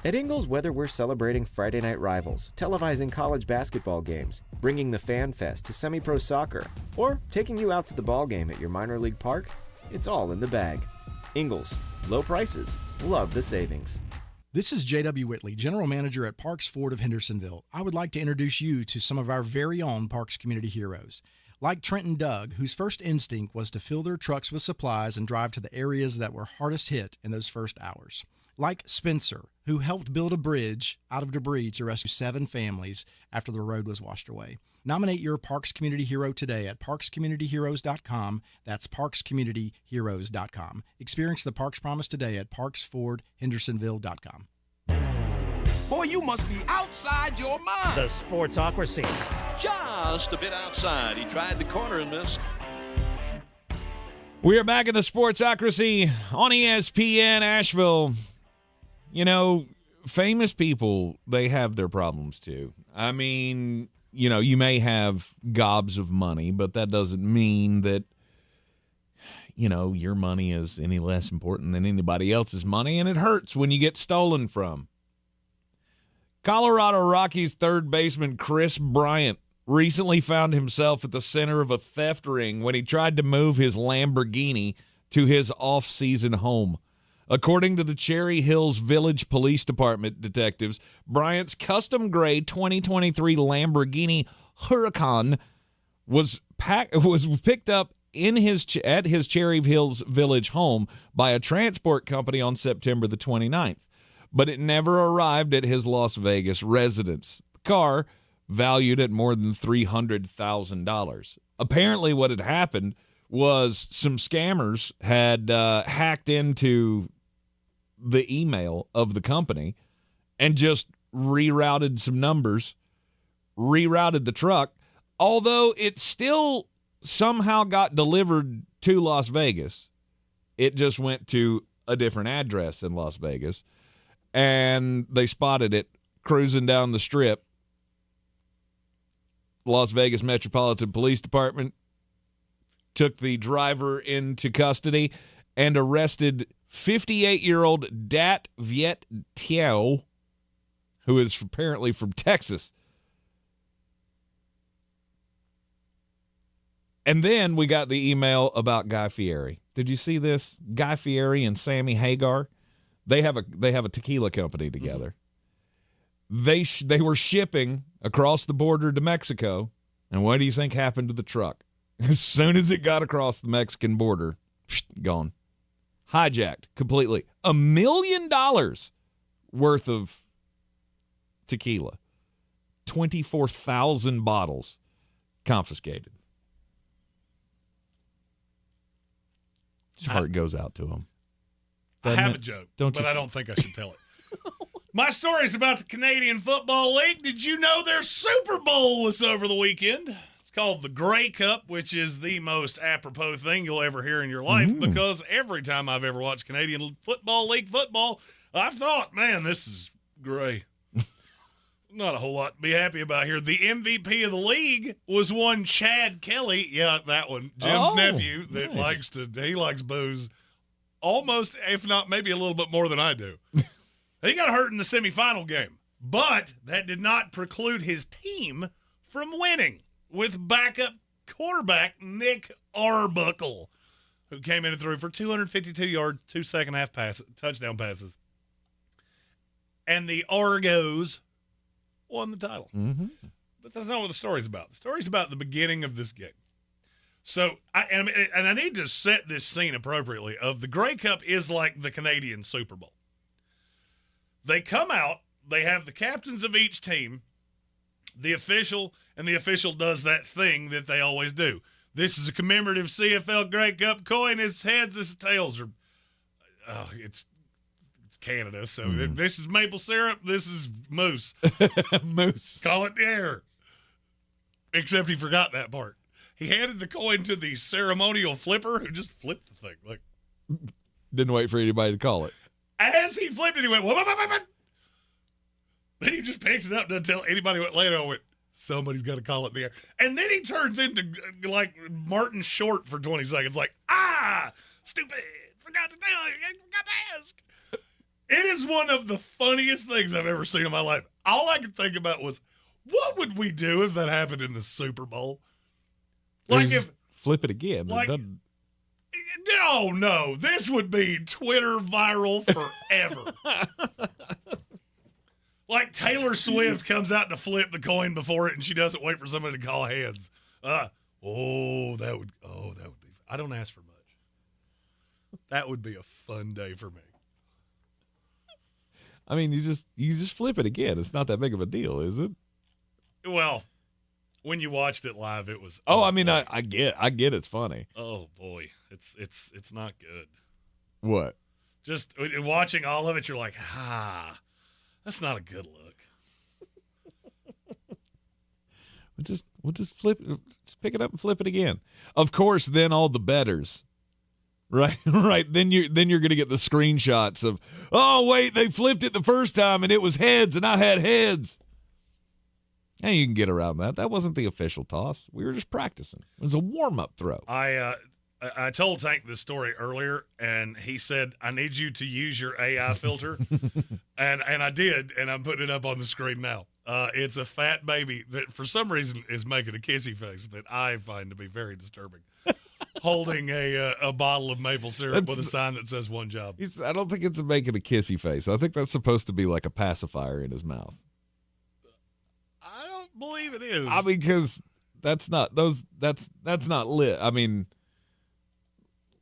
At Ingles, whether we're celebrating Friday night rivals, televising college basketball games, bringing the Fan Fest to semi-pro soccer, or taking you out to the ball game at your minor league park, it's all in the bag. Ingles, low prices, love the savings. This is J.W. Whitley, General Manager at Parks Ford of Hendersonville. I would like to introduce you to some of our very own Parks community heroes. Like Trent and Doug, whose first instinct was to fill their trucks with supplies and drive to the areas that were hardest hit in those first hours. Like Spencer, who helped build a bridge out of debris to rescue 7 families after the road was washed away. Nominate your Parks Community Hero today at parkscommunityheroes.com. That's parkscommunityheroes.com. Experience the Parks Promise today at parksfordhendersonville.com. Boy, you must be outside your mind. The Sportsocracy. Just a bit outside. He tried the corner and missed. We are back in the Sportsocracy on ESPN Asheville. You know, famous people, they have their problems too. I mean, you know, you may have gobs of money, but that doesn't mean that, you know, your money is any less important than anybody else's money, and it hurts when you get stolen from. Colorado Rockies third baseman Chris Bryant recently found himself at the center of a theft ring when he tried to move his Lamborghini to his off-season home. According to the Cherry Hills Village Police Department detectives, Bryant's custom-gray 2023 Lamborghini Huracan was picked up at his Cherry Hills Village home by a transport company on September the 29th, but it never arrived at his Las Vegas residence. The car, valued at more than $300,000. Apparently what had happened was some scammers had hacked into the email of the company and just rerouted some numbers, rerouted the truck, although it still somehow got delivered to Las Vegas. It just went to a different address in Las Vegas, and they spotted it cruising down the strip. Las Vegas Metropolitan Police Department took the driver into custody and arrested 58-year-old Dat Viet Tiao, who is apparently from Texas. And then we got the email about Guy Fieri. Did you see this? Guy Fieri and Sammy Hagar, they have a tequila company together. They were shipping across the border to Mexico, and what do you think happened to the truck? As soon as it got across the Mexican border, gone. Hijacked completely. $1 million worth of tequila. 24,000 bottles confiscated. His heart goes out to him. I have a joke, but I don't think I should tell it. My story is about the Canadian Football League. Did you know their Super Bowl was over the weekend? It's called the Grey Cup, which is the most apropos thing you'll ever hear in your life, because every time I've ever watched Canadian Football League football, I've thought, man, this is gray. Not a whole lot to be happy about here. The MVP of the league was one Chad Kelly. Yeah, that one. Jim's nephew that likes booze almost, if not maybe a little bit more than I do. He got hurt in the semifinal game, but that did not preclude his team from winning with backup quarterback Nick Arbuckle, who came in and threw for 252 yards, 2 second-half touchdown passes. And the Argos won the title. But that's not what the story's about. The story's about the beginning of this game. So, I need to set this scene appropriately. Of the Grey Cup is like the Canadian Super Bowl. They come out, they have the captains of each team, the official, and the official does that thing that they always do. This is a commemorative CFL Grey Cup coin. It's heads, it's tails. It's Canada, so this is maple syrup, this is moose. Moose. Call it the air. Except he forgot that part. He handed the coin to the ceremonial flipper who just flipped the thing. Like, didn't wait for anybody to call it. As he flipped it, he went, what? Then he just picks it up, doesn't tell anybody what later. I went, somebody's got to call it in the air. And then he turns into like Martin Short for 20 seconds, like, stupid, forgot to tell you, forgot to ask. It is one of the funniest things I've ever seen in my life. All I could think about was, what would we do if that happened in the Super Bowl? Like if flip it again. Like, no, this would be Twitter viral forever. Like Taylor Swift comes out to flip the coin before it, and she doesn't wait for somebody to call hands. That would be. I don't ask for much. That would be a fun day for me. I mean, you just flip it again. It's not that big of a deal, is it? Well, when you watched it live, it was. I mean, I get it's funny. Oh boy, it's not good. What? Just watching all of it, you're like, that's not a good look. We'll just flip, just pick it up and flip it again. Of course, then all the bettors Right, right. Then you're going to get the screenshots of, oh, wait, they flipped it the first time, and it was heads, and I had heads. And you can get around that. That wasn't the official toss. We were just practicing. It was a warm-up throw. I told Tank this story earlier, and he said, I need you to use your AI filter. and I did, and I'm putting it up on the screen now. It's a fat baby that, for some reason, is making a kissy face that I find to be very disturbing. Holding a bottle of maple syrup with a sign that says one job. I don't think it's making a kissy face. I think that's supposed to be like a pacifier in his mouth. I don't believe it is. I mean, because that's not lit. I mean,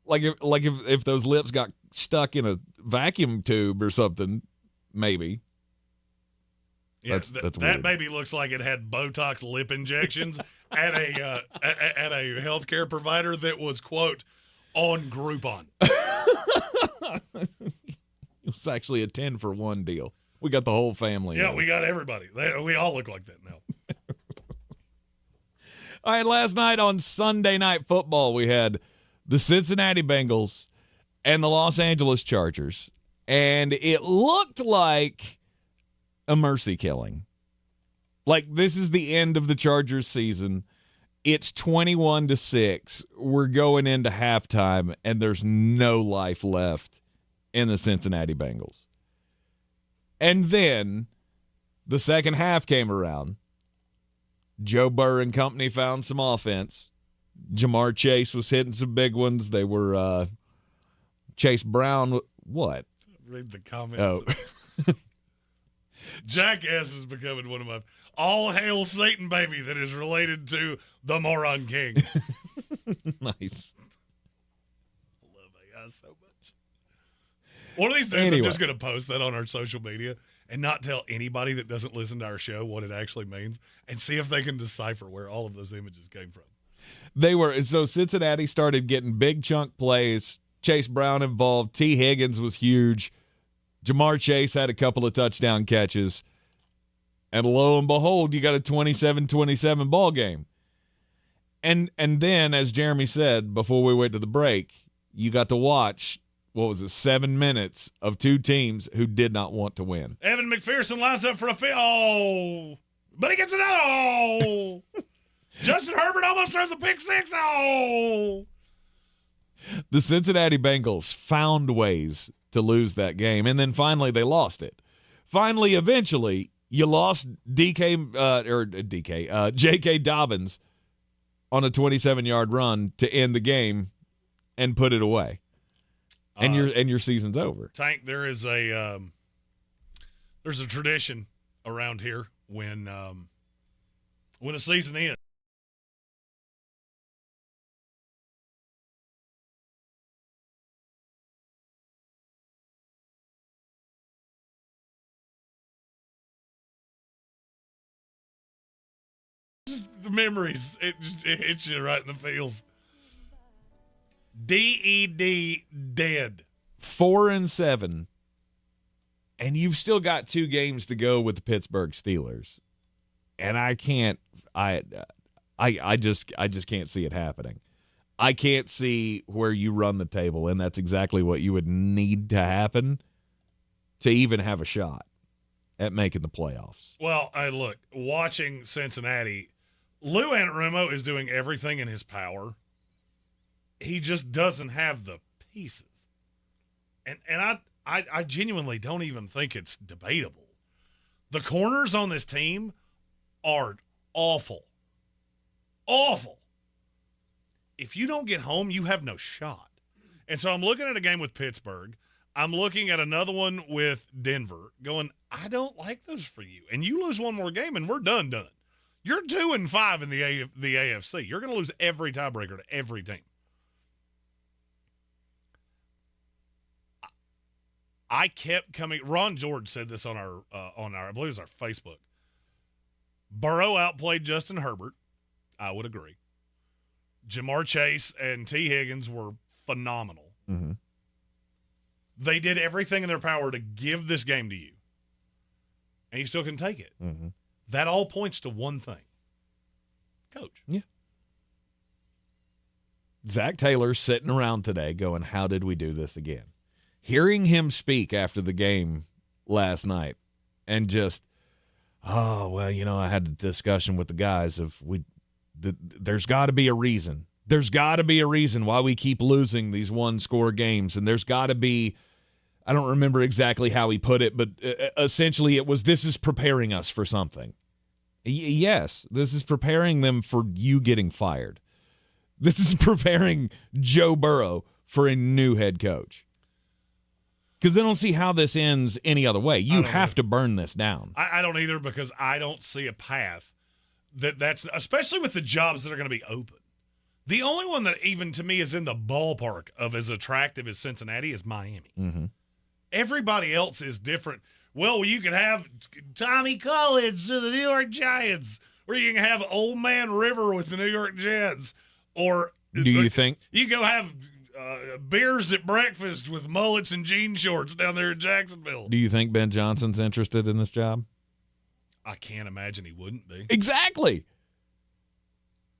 if those lips got stuck in a vacuum tube or something, maybe. Yeah, that's that weird. baby looks like it had Botox lip injections at a healthcare provider that was, quote, on Groupon. It was actually a 10-for-1 deal. We got the whole family. Yeah, we got everybody. We all look like that now. All right, last night on Sunday Night Football, we had the Cincinnati Bengals and the Los Angeles Chargers, and it looked like a mercy killing. Like, this is the end of the Chargers season. It's 21-6. We're going into halftime, and there's no life left in the Cincinnati Bengals. And then the second half came around. Joe Burrow and company found some offense. Jamar Chase was hitting some big ones. They were Chase Brown. What? Read the comments. Oh. Jackass is becoming one of my all hail Satan baby that is related to the Moron King. Nice. I love AI so much. One of these days, Anyway. I'm just going to post that on our social media and not tell anybody that doesn't listen to our show what it actually means and see if they can decipher where all of those images came from. So Cincinnati started getting big chunk plays. Chase Brown involved. T. Higgins was huge. Jamar Chase had a couple of touchdown catches. And lo and behold, you got a 27-27 ball game. And then, as Jeremy said before we went to the break, you got to watch, 7 minutes of two teams who did not want to win. Evan McPherson lines up for a field. Oh, but he gets another. Oh, Justin Herbert almost throws a pick six. Oh. The Cincinnati Bengals found ways to lose that game, and then finally they lost it. Finally, eventually, you lost J.K. Dobbins on a 27-yard run to end the game and put it away. And your season's over. Tank, there's a tradition around here when a season ends. The memories, it hits you right in the feels. DED, dead. 4-7, and you've still got 2 games to go with the Pittsburgh Steelers, and I just can't see it happening. I can't see where you run the table, and that's exactly what you would need to happen to even have a shot at making the playoffs. Well, look, watching Cincinnati, Lou Anarumo is doing everything in his power. He just doesn't have the pieces. And I genuinely don't even think it's debatable. The corners on this team are awful. Awful. If you don't get home, you have no shot. And so I'm looking at a game with Pittsburgh. I'm looking at another one with Denver going, I don't like those for you. And you lose one more game and we're done. You're 2-5 in the AFC. You're going to lose every tiebreaker to every team. I kept coming. Ron George said this on our I believe it was our Facebook. Burrow outplayed Justin Herbert. I would agree. Jamar Chase and T. Higgins were phenomenal. Mm-hmm. They did everything in their power to give this game to you, and you still can take it. Mm-hmm. That all points to one thing: coach. Yeah. Zach Taylor's sitting around today going, how did we do this again? Hearing him speak after the game last night and just, oh, well, I had a discussion with the guys of there's got to be a reason. There's got to be a reason why we keep losing these one-score games, and there's got to be, I don't remember exactly how he put it, but essentially it was, this is preparing us for something. Yes, this is preparing them for you getting fired. This is preparing Joe Burrow for a new head coach. Because they don't see how this ends any other way. You have to burn this down. I don't either, because I don't see a path that's, especially with the jobs that are going to be open. The only one that even to me is in the ballpark of as attractive as Cincinnati is Miami. Mm-hmm. Everybody else is different. Well, you could have Tommy Collins to the New York Giants, or you can have Old Man River with the New York Jets, or do you think you go have beers at breakfast with mullets and jean shorts down there in Jacksonville? Do you think Ben Johnson's interested in this job? I can't imagine he wouldn't be. Exactly.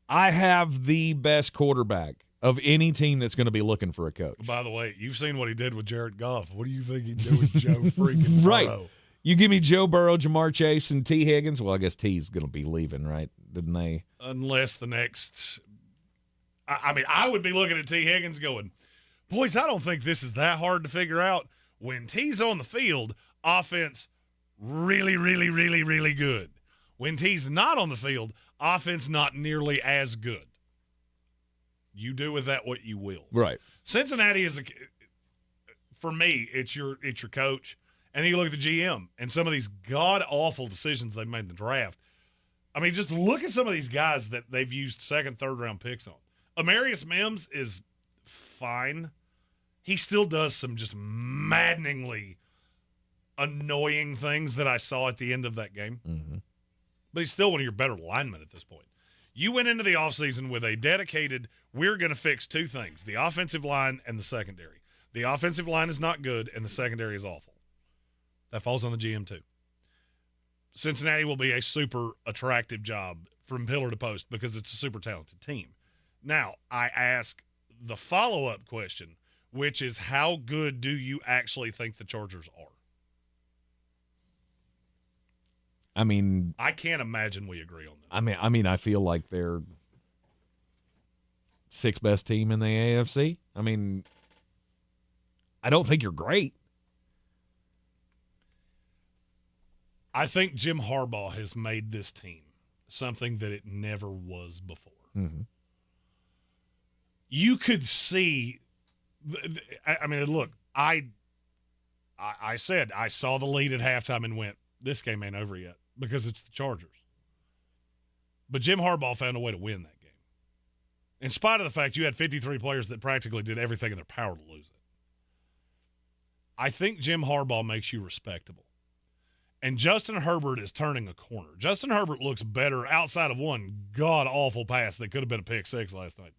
I have the best quarterback of any team that's going to be looking for a coach. By the way, you've seen what he did with Jared Goff. What do you think he'd do with Joe freaking Burrow? Right. You give me Joe Burrow, Jamar Chase, and T. Higgins. Well, I guess T's going to be leaving, right? Didn't they? Unless the next – I mean, I would be looking at T. Higgins going, boys, I don't think this is that hard to figure out. When T's on the field, offense really, really, really, really good. When T's not on the field, offense not nearly as good. You do with that what you will. Right. Cincinnati is for me, it's your coach, and then you look at the GM and some of these god awful decisions they've made in the draft. I mean, just look at some of these guys that they've used second, third round picks on. Amarius Mims is fine. He still does some just maddeningly annoying things that I saw at the end of that game. Mm-hmm. But he's still one of your better linemen at this point. You went into the offseason with a dedicated, we're going to fix two things, the offensive line and the secondary. The offensive line is not good, and the secondary is awful. That falls on the GM too. Cincinnati will be a super attractive job from pillar to post because it's a super talented team. Now, I ask the follow-up question, which is how good do you actually think the Chargers are? I mean, I can't imagine we agree on this. I mean, I feel like they're sixth best team in the AFC. I mean, I don't think you're great. I think Jim Harbaugh has made this team something that it never was before. Mm-hmm. You could see. I mean, look, I said I saw the lead at halftime and went, this game ain't over yet. Because it's the Chargers. But Jim Harbaugh found a way to win that game. In spite of the fact you had 53 players that practically did everything in their power to lose it. I think Jim Harbaugh makes you respectable. And Justin Herbert is turning a corner. Justin Herbert looks better outside of one god-awful pass that could have been a pick six last night.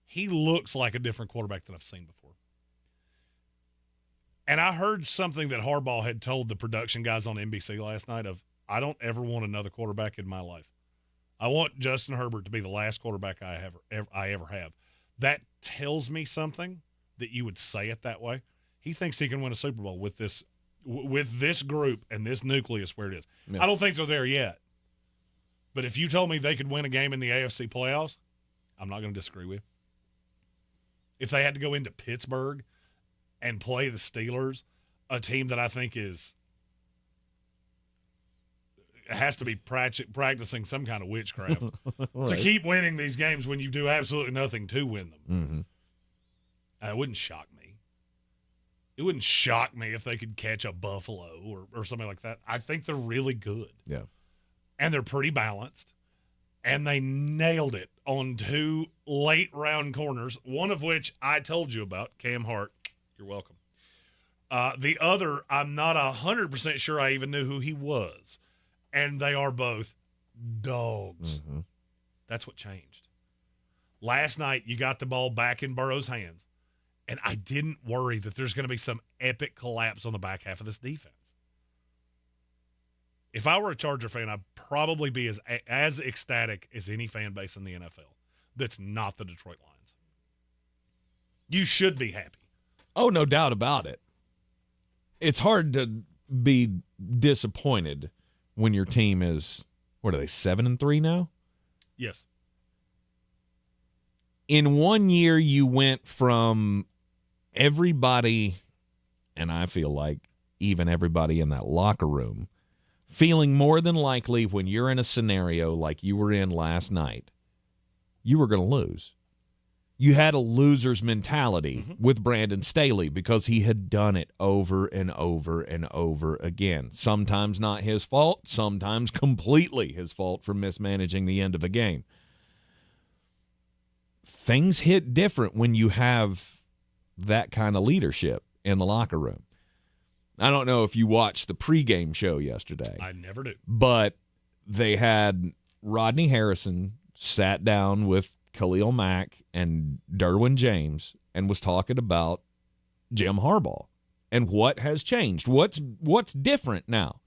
He looks like a different quarterback than I've seen before. And I heard something that Harbaugh had told the production guys on NBC last night of, I don't ever want another quarterback in my life. I want Justin Herbert to be the last quarterback I ever have. That tells me something that you would say it that way. He thinks he can win a Super Bowl with this group and this nucleus where it is. Yeah. I don't think they're there yet. But if you told me they could win a game in the AFC playoffs, I'm not going to disagree with you. If they had to go into Pittsburgh and play the Steelers, a team that I think has to be practicing some kind of witchcraft right. to keep winning these games when you do absolutely nothing to win them. Mm-hmm. It wouldn't shock me. It wouldn't shock me if they could catch a Buffalo or something like that. I think they're really good. Yeah. And they're pretty balanced. And they nailed it on two late-round corners, one of which I told you about, Cam Hart. You're welcome. The other, I'm not 100% sure I even knew who he was. And they are both dogs. Mm-hmm. That's what changed. Last night, you got the ball back in Burrow's hands, and I didn't worry that there's going to be some epic collapse on the back half of this defense. If I were a Charger fan, I'd probably be as ecstatic as any fan base in the NFL that's not the Detroit Lions. You should be happy. Oh, no doubt about it. It's hard to be disappointed when your team is, what are they, 7-3 now? Yes. In 1 year, you went from everybody, and I feel like even everybody in that locker room, feeling more than likely when you're in a scenario like you were in last night, you were going to lose. You had a loser's mentality with Brandon Staley because he had done it over and over and over again. Sometimes not his fault, sometimes completely his fault for mismanaging the end of a game. Things hit different when you have that kind of leadership in the locker room. I don't know if you watched the pregame show yesterday. I never do. But they had Rodney Harrison sat down with Khalil Mack and Derwin James and was talking about Jim Harbaugh and what has changed. What's different now?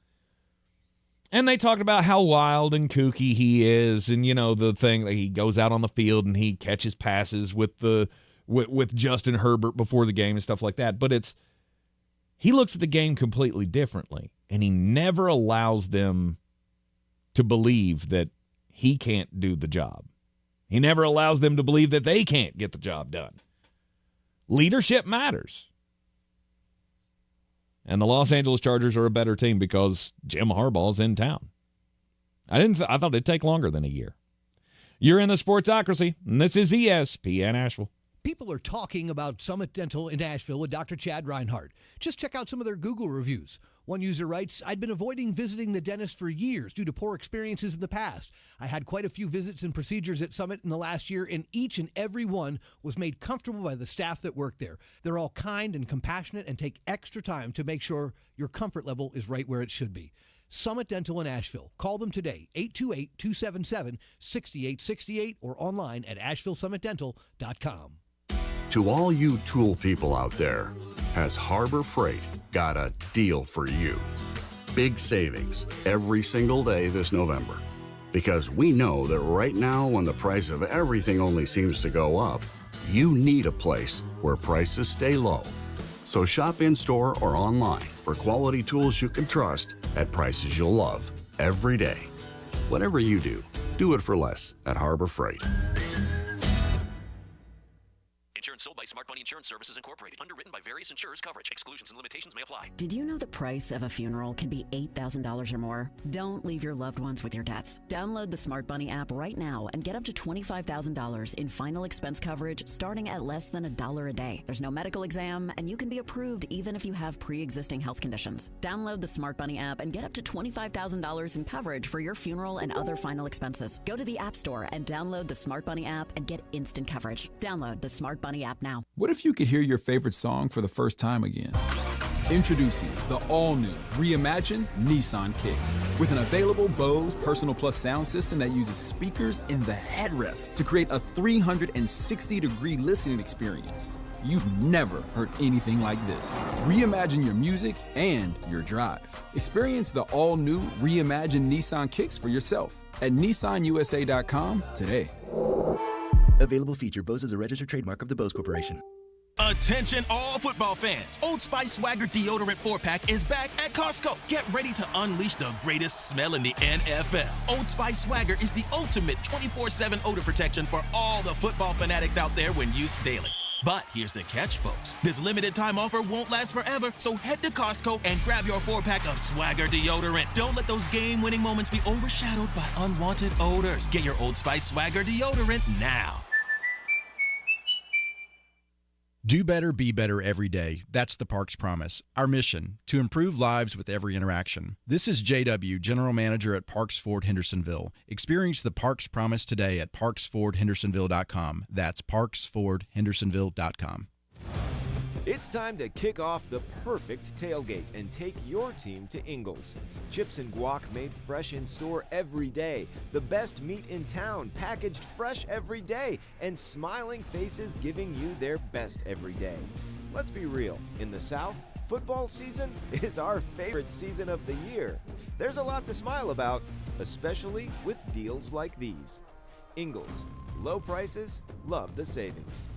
And they talked about how wild and kooky he is, and the thing that he goes out on the field and he catches passes with Justin Herbert before the game and stuff like that. But he looks at the game completely differently, and he never allows them to believe that he can't do the job. He never allows them to believe that they can't get the job done. Leadership matters. And the Los Angeles Chargers are a better team because Jim Harbaugh's in town. I thought it'd take longer than a year. You're in the Sportsocracy, and this is ESPN Asheville. People are talking about Summit Dental in Asheville with Dr. Chad Reinhardt. Just check out some of their Google reviews. One user writes, I'd been avoiding visiting the dentist for years due to poor experiences in the past. I had quite a few visits and procedures at Summit in the last year, and each and every one was made comfortable by the staff that work there. They're all kind and compassionate and take extra time to make sure your comfort level is right where it should be. Summit Dental in Asheville. Call them today, 828-277-6868 or online at AshevilleSummitDental.com. To all you tool people out there, has Harbor Freight got a deal for you? Big savings every single day this November. Because we know that right now, when the price of everything only seems to go up, you need a place where prices stay low. So shop in-store or online for quality tools you can trust at prices you'll love every day. Whatever you do, do it for less at Harbor Freight. Insurance sold by Smart Money Insurance Services Incorporated. Underwritten by various insurers. Coverage, exclusions, and limitations may apply. Did you know the price of a funeral can be $8,000 or more? Don't leave your loved ones with your debts. Download the Smart Money app right now and get up to $25,000 in final expense coverage starting at less than $1 a day. There's no medical exam, and you can be approved even if you have pre-existing health conditions. Download the Smart Money app and get up to $25,000 in coverage for your funeral and other final expenses. Go to the App Store and download the Smart Money app and get instant coverage. Download the Smart Money app now. What if you could hear your favorite song for the first time again? Introducing the all-new reimagined Nissan Kicks with an available Bose Personal Plus sound system that uses speakers in the headrest to create a 360-degree listening experience. You've never heard anything like this. Reimagine your music and your drive. Experience the all-new reimagined Nissan Kicks for yourself at nissanusa.com today. Available feature. Bose is a registered trademark of the Bose Corporation. Attention all football fans. Old Spice Swagger Deodorant 4-pack is back at Costco. Get ready to unleash the greatest smell in the NFL. Old Spice Swagger is the ultimate 24/7 odor protection for all the football fanatics out there when used daily. But here's the catch, folks. This limited time offer won't last forever, so head to Costco and grab your 4-pack of Swagger Deodorant. Don't let those game-winning moments be overshadowed by unwanted odors. Get your Old Spice Swagger Deodorant now. Do better, be better every day. That's the Parks Promise. Our mission, to improve lives with every interaction. This is JW, General Manager at Parks Ford Hendersonville. Experience the Parks Promise today at parksfordhendersonville.com. That's parksfordhendersonville.com. It's time to kick off the perfect tailgate and take your team to Ingles. Chips and guac made fresh in store every day. The best meat in town packaged fresh every day. And smiling faces giving you their best every day. Let's be real. In the South, football season is our favorite season of the year. There's a lot to smile about, especially with deals like these. Ingles. Low prices, love the savings.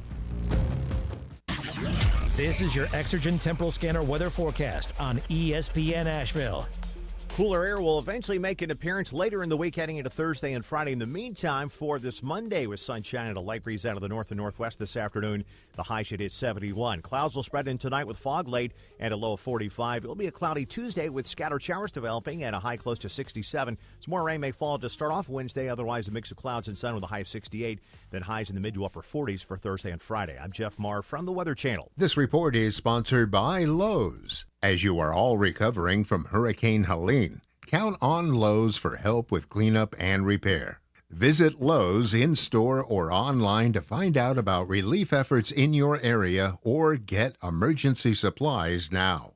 This is your Exergen Temporal Scanner weather forecast on ESPN Asheville. Cooler air will eventually make an appearance later in the week, heading into Thursday and Friday. In the meantime, for this Monday, with sunshine and a light breeze out of the north and northwest this afternoon, the high should hit 71. Clouds will spread in tonight with fog late and a low of 45. It'll be a cloudy Tuesday with scattered showers developing and a high close to 67. Some more rain may fall to start off Wednesday. Otherwise, a mix of clouds and sun with a high of 68. Then highs in the mid to upper 40s for Thursday and Friday. I'm Jeff Marr from the Weather Channel. This report is sponsored by Lowe's. As you are all recovering from Hurricane Helene, count on Lowe's for help with cleanup and repair. Visit Lowe's in-store or online to find out about relief efforts in your area or get emergency supplies now.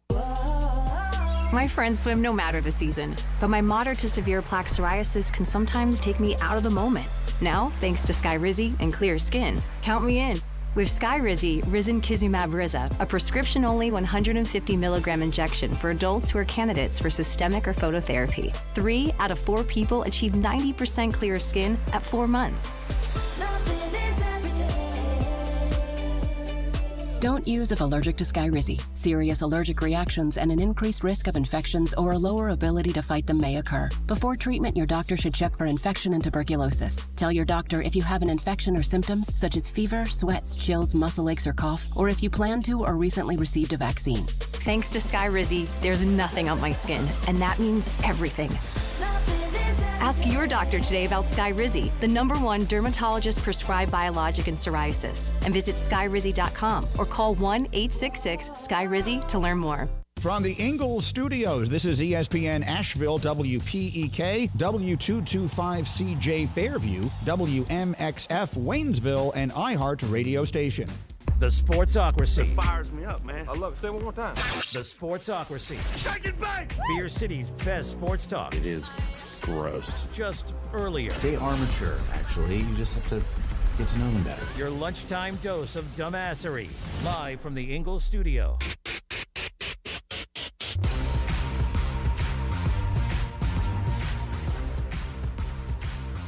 My friends swim no matter the season, but my moderate to severe plaque psoriasis can sometimes take me out of the moment. Now, thanks to Skyrizi and clear skin, count me in. With Skyrizi, Risankizumab Riza, a prescription-only 150 milligram injection for adults who are candidates for systemic or phototherapy. 3 out of 4 people achieve 90% clear skin at 4 months. Don't use if allergic to Skyrizi. Serious allergic reactions and an increased risk of infections or a lower ability to fight them may occur. Before treatment, your doctor should check for infection and tuberculosis. Tell your doctor if you have an infection or symptoms such as fever, sweats, chills, muscle aches, or cough, or if you plan to or recently received a vaccine. Thanks to Skyrizi, there's nothing on my skin, and that means everything. Ask your doctor today about Skyrizi, the #1 dermatologist-prescribed biologic in psoriasis, and visit skyrizi.com or call 1-866-SKYRIZI to learn more. From the Ingalls Studios, this is ESPN Asheville, WPEK, W225CJ Fairview, WMXF Waynesville, and iHeart radio station. The Sportsocracy. That fires me up, man. I love it. Say it one more time. The Sportsocracy. Shake it back! Beer City's best sports talk. It is gross. Just earlier. They are mature, actually. You just have to get to know them better. Your lunchtime dose of dumbassery. Live from the Ingalls Studio.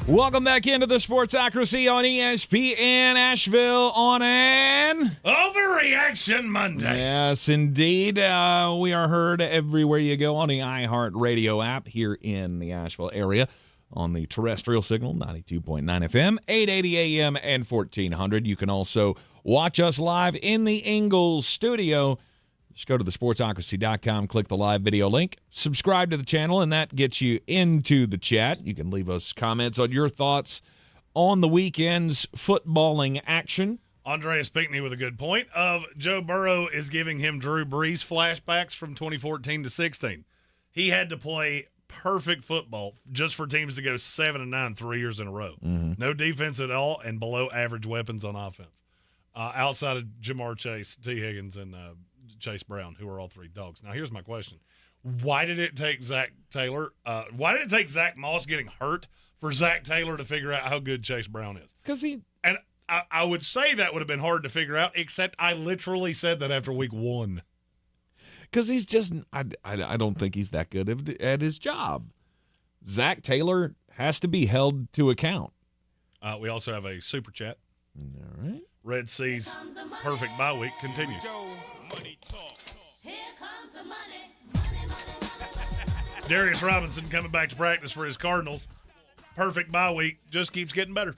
Welcome back into the Sportsocracy on ESPN Asheville on an Overreaction Monday. Yes, indeed. We are heard everywhere you go on the iHeart Radio app here in the Asheville area on the terrestrial signal, 92.9 FM, 880 AM, and 1400. You can also watch us live in the Ingalls studio. Just go to thesportsocracy.com, click the live video link, subscribe to the channel, and that gets you into the chat. You can leave us comments on your thoughts on the weekend's footballing action. Andreas Pinckney with a good point of Joe Burrow is giving him Drew Brees flashbacks from 2014 to 16. He had to play perfect football just for teams to go 7-9 3 years in a row. Mm-hmm. No defense at all and below average weapons on offense. Outside of Jamar Chase, T. Higgins, and Chase Brown, who are all three dogs. Now, here's my question. Why did it take Zach Moss getting hurt for Zach Taylor to figure out how good Chase Brown is? Because And I would say that would have been hard to figure out, except I literally said that after week 1. Because he's just – I don't think he's that good at his job. Zach Taylor has to be held to account. We also have a super chat. All right. Red C's perfect bye week continues. Darius Robinson coming back to practice for his Cardinals. Perfect bye week. Just keeps getting better.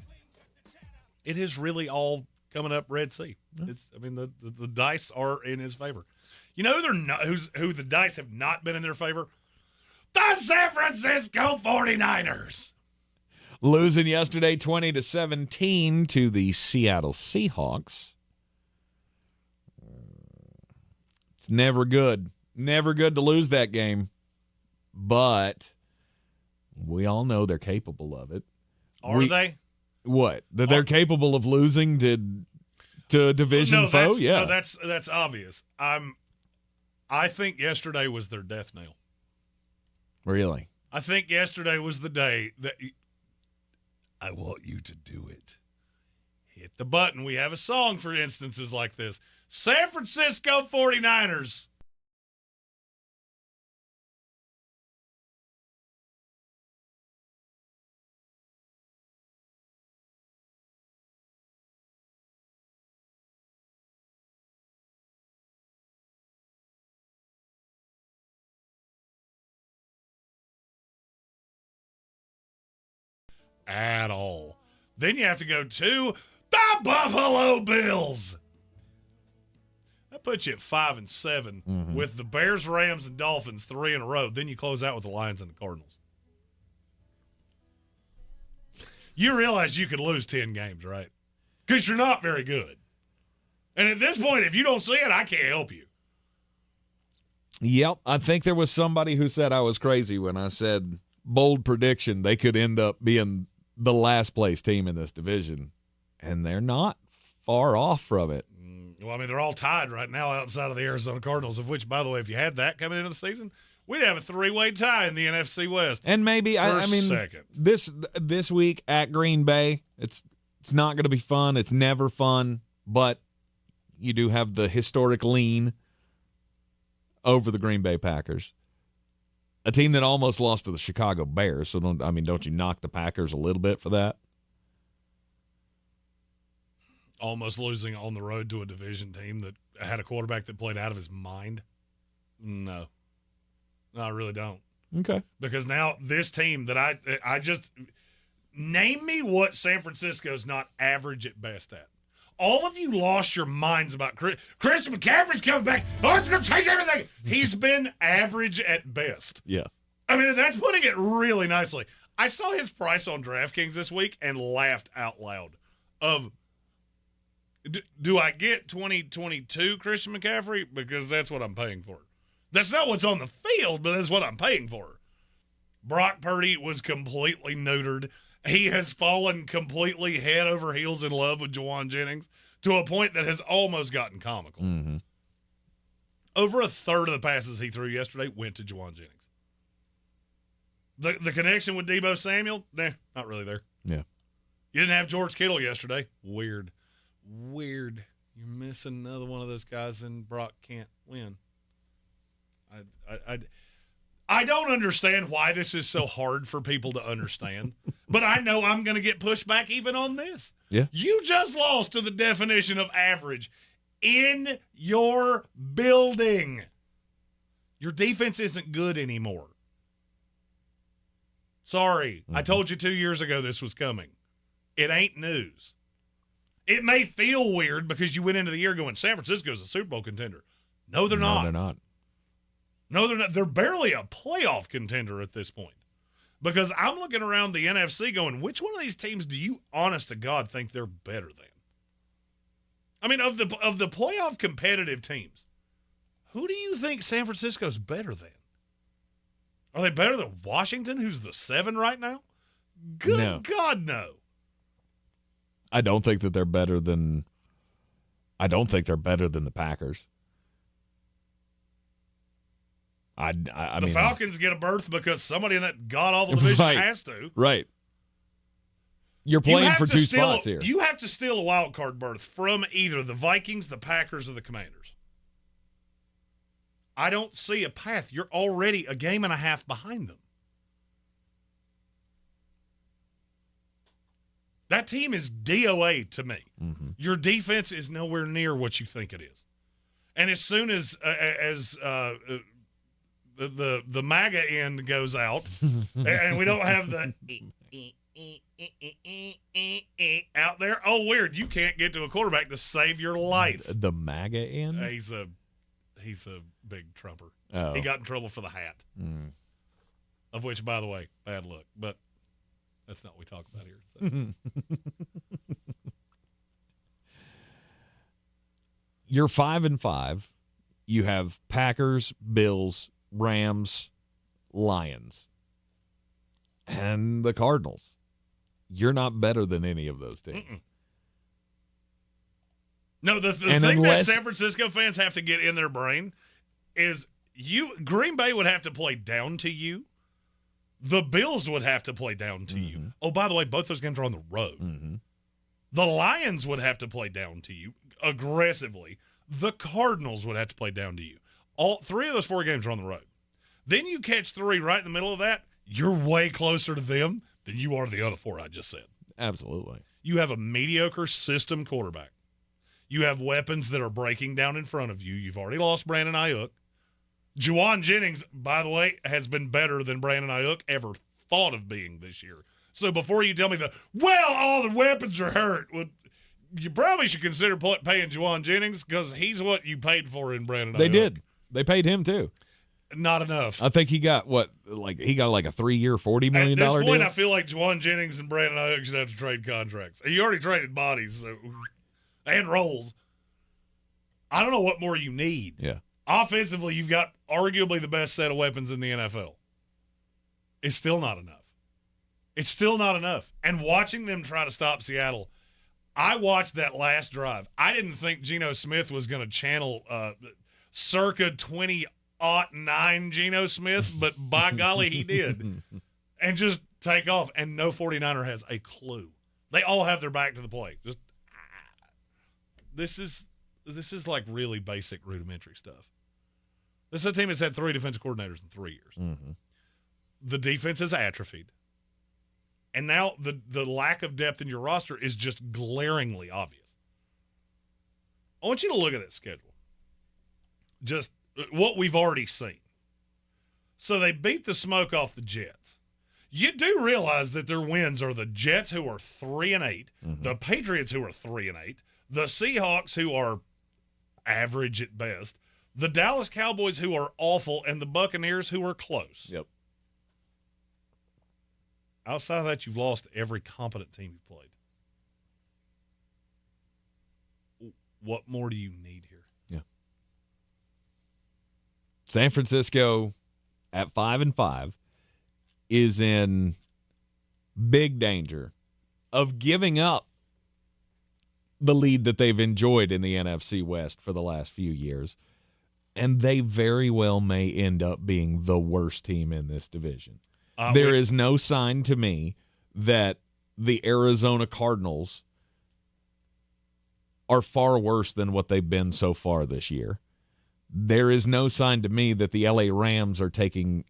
It is really all coming up Red Sea. The dice are in his favor. You know who the dice have not been in their favor? The San Francisco 49ers. Losing yesterday 20-17 to the Seattle Seahawks. It's never good. Never good to lose that game. But we all know they're capable of it. Are they? What? That they're capable of losing to a division foe? Yeah. No, that's obvious. I think yesterday was their death knell. Really? I think yesterday was the day that I want you to do it. Hit the button. We have a song for instances like this. San Francisco 49ers. at all. Then you have to go to the Buffalo Bills. That puts you at 5-7 with the Bears, Rams, and Dolphins 3 in a row. Then you close out with the Lions and the Cardinals. You realize you could lose 10 games, right? Because you're not very good. And at this point, if you don't see it, I can't help you. Yep. I think there was somebody who said I was crazy when I said bold prediction they could end up being the last place team in this division. And they're not far off from it. Well, I mean, they're all tied right now outside of the Arizona Cardinals, of which, by the way, if you had that coming into the season, we'd have a 3-way tie in the NFC West. And maybe, I mean, second. This week at Green Bay, it's not going to be fun. It's never fun, but you do have the historic lean over the Green Bay Packers, a team that almost lost to the Chicago Bears. So, don't you knock the Packers a little bit for that? Almost losing on the road to a division team that had a quarterback that played out of his mind? No, I really don't. Okay. Because now this team that I just – name me what San Francisco's not average at best at. All of you lost your minds about Christian McCaffrey's coming back. Oh, it's going to change everything. He's been average at best. Yeah. I mean, that's putting it really nicely. I saw his price on DraftKings this week and laughed out loud of – do I get 2022 Christian McCaffrey? Because that's what I'm paying for. That's not what's on the field, but that's what I'm paying for. Brock Purdy was completely neutered. He has fallen completely head over heels in love with Juwan Jennings to a point that has almost gotten comical. Mm-hmm. Over a third of the passes he threw yesterday went to Juwan Jennings. The connection with Deebo Samuel, not really there. Yeah. You didn't have George Kittle yesterday. Weird. You're missing another one of those guys, and Brock can't win. I don't understand why this is so hard for people to understand, but I know I'm going to get pushed back even on this. Yeah. You just lost to the definition of average in your building. Your defense isn't good anymore. Sorry, I told you 2 years ago this was coming. It ain't news. It may feel weird because you went into the year going, San Francisco's a Super Bowl contender. No, they're not. No, they're not. No, they're not. They're barely a playoff contender at this point. Because I'm looking around the NFC going, which one of these teams do you, honest to God, think they're better than? I mean, of the playoff competitive teams, who do you think San Francisco's better than? Are they better than Washington, who's the 7 right now? Good God, no. I don't think that they're better than the Packers. I the mean, Falcons get a berth because somebody in that god-awful division has to. Right. You're playing for two spots here. You have to steal a wild card berth from either the Vikings, the Packers, or the Commanders. I don't see a path. You're already a game and a half behind them. That team is DOA to me. Mm-hmm. Your defense is nowhere near what you think it is. And as soon as the MAGA end goes out, and we don't have the out there, oh, weird, you can't get to a quarterback to save your life. The MAGA end? He's a big Trumper. Oh. He got in trouble for the hat. Of which, by the way, bad look. But that's not what we talk about here. So. You're 5-5. You have Packers, Bills, Rams, Lions, and the Cardinals. You're not better than any of those teams. Mm-mm. No, the thing that San Francisco fans have to get in their brain is Green Bay would have to play down to you. The Bills would have to play down to you. Oh, by the way, both those games are on the road. Mm-hmm. The Lions would have to play down to you aggressively. The Cardinals would have to play down to you. All 3 of those 4 games are on the road. Then you catch 3 right in the middle of that. You're way closer to them than you are to the other 4 I just said. Absolutely. You have a mediocre system quarterback. You have weapons that are breaking down in front of you. You've already lost Brandon Ayuk. Juwan Jennings, by the way, has been better than Brandon Ayuk ever thought of being this year. So before you tell me all the weapons are hurt, well, you probably should consider paying Juwan Jennings because he's what you paid for in Brandon. They did. They paid him too. Not enough. I think he got a 3-year, $40 million deal. At this point, I feel like Juwan Jennings and Brandon Ayuk should have to trade contracts. You already traded bodies and roles. I don't know what more you need. Yeah. Offensively, you've got arguably the best set of weapons in the NFL. It's still not enough. It's still not enough. And watching them try to stop Seattle, I watched that last drive. I didn't think Geno Smith was going to channel circa 2009 Geno Smith, but by golly, he did. And just take off. And no 49er has a clue. They all have their back to the play. This is like really basic rudimentary stuff. This is a team that's had 3 defensive coordinators in 3 years. Mm-hmm. The defense is atrophied. And now the lack of depth in your roster is just glaringly obvious. I want you to look at that schedule. Just what we've already seen. So they beat the smoke off the Jets. You do realize that their wins are the Jets, who are 3-8, the Patriots, who are 3-8, the Seahawks, who are average at best, the Dallas Cowboys, who are awful, and the Buccaneers, who are close. Yep. Outside of that, you've lost every competent team you've played. What more do you need here? Yeah. San Francisco at 5-5 is in big danger of giving up the lead that they've enjoyed in the NFC West for the last few years. And they very well may end up being the worst team in this division. There is no sign to me that the Arizona Cardinals are far worse than what they've been so far this year. There is no sign to me that the LA Rams are taking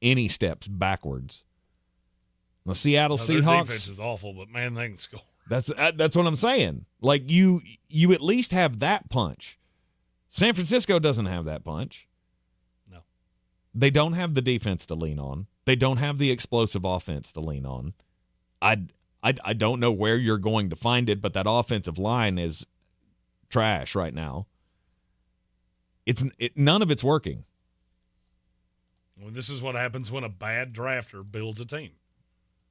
any steps backwards. The Seattle Seahawks. Their defense is awful, but man, they can score. That's what I'm saying. Like you at least have that punch. San Francisco doesn't have that punch. No. They don't have the defense to lean on. They don't have the explosive offense to lean on. I don't know where you're going to find it, but that offensive line is trash right now. None of it's working. Well, this is what happens when a bad drafter builds a team.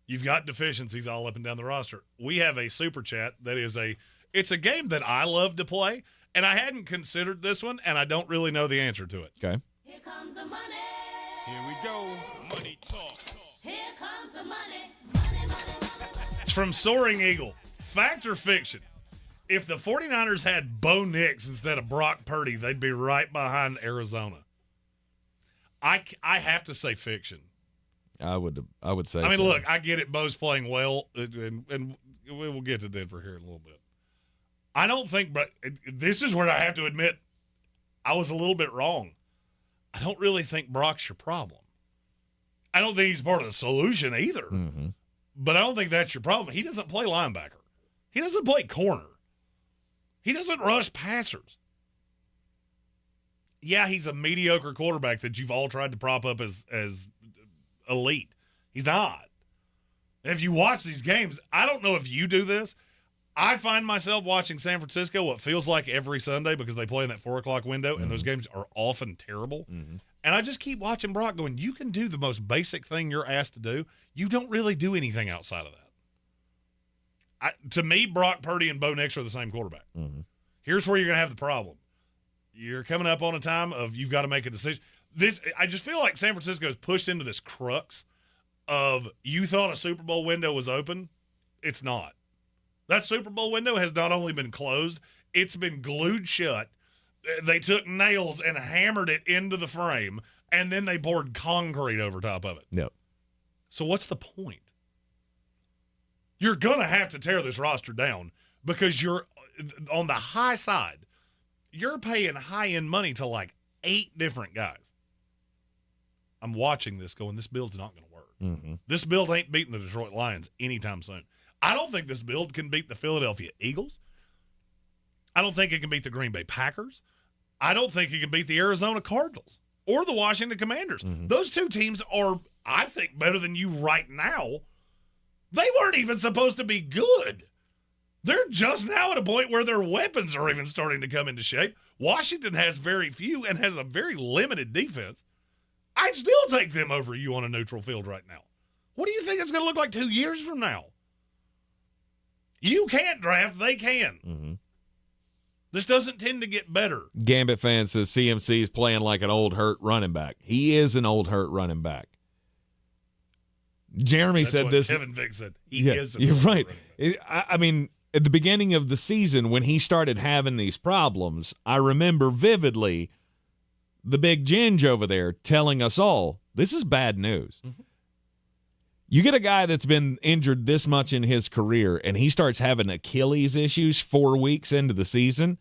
You've got deficiencies all up and down the roster. We have a super chat that is it's a game that I love to play, and I hadn't considered this one, and I don't really know the answer to it. Okay. Here comes the money. Here we go. Money talk. Here comes the money. It's from Soaring Eagle. Fact or fiction? If the 49ers had Bo Nix instead of Brock Purdy, they'd be right behind Arizona. I have to say fiction. I would say. I mean, so. Look, I get it. Bo's playing well, and we'll get to Denver here in a little bit. I don't think, but this is where I have to admit I was a little bit wrong. I don't really think Brock's your problem. I don't think he's part of the solution either. Mm-hmm. But I don't think that's your problem. He doesn't play linebacker. He doesn't play corner. He doesn't rush passers. Yeah, he's a mediocre quarterback that you've all tried to prop up as elite. He's not. If you watch these games, I don't know if you do this. I find myself watching San Francisco what feels like every Sunday because they play in that 4 o'clock window, and those games are often terrible. Mm-hmm. And I just keep watching Brock going, you can do the most basic thing you're asked to do. You don't really do anything outside of that. To me, Brock Purdy and Bo Nix are the same quarterback. Mm-hmm. Here's where you're going to have the problem. You're coming up on a time of you've got to make a decision. I just feel like San Francisco is pushed into this crux of you thought a Super Bowl window was open. It's not. That Super Bowl window has not only been closed, it's been glued shut. They took nails and hammered it into the frame, and then they poured concrete over top of it. Yep. So what's the point? You're going to have to tear this roster down because you're on the high side. You're paying high-end money to like 8 different guys. I'm watching this going, this build's not going to work. Mm-hmm. This build ain't beating the Detroit Lions anytime soon. I don't think this build can beat the Philadelphia Eagles. I don't think it can beat the Green Bay Packers. I don't think it can beat the Arizona Cardinals or the Washington Commanders. Mm-hmm. Those two teams are, I think, better than you right now. They weren't even supposed to be good. They're just now at a point where their weapons are even starting to come into shape. Washington has very few and has a very limited defense. I'd still take them over you on a neutral field right now. What do you think it's going to look like 2 years from now? You can't draft, they can. Mm-hmm. This doesn't tend to get better. Gambit fan says CMC is playing like an old hurt running back. He is an old hurt running back. Jeremy That's said what this. Kevin Vick said. He is. You're right. I mean, at the beginning of the season, when he started having these problems, I remember vividly the big Ginge over there telling us all, this is bad news. Mm-hmm. You get a guy that's been injured this much in his career, and he starts having Achilles issues 4 weeks into the season,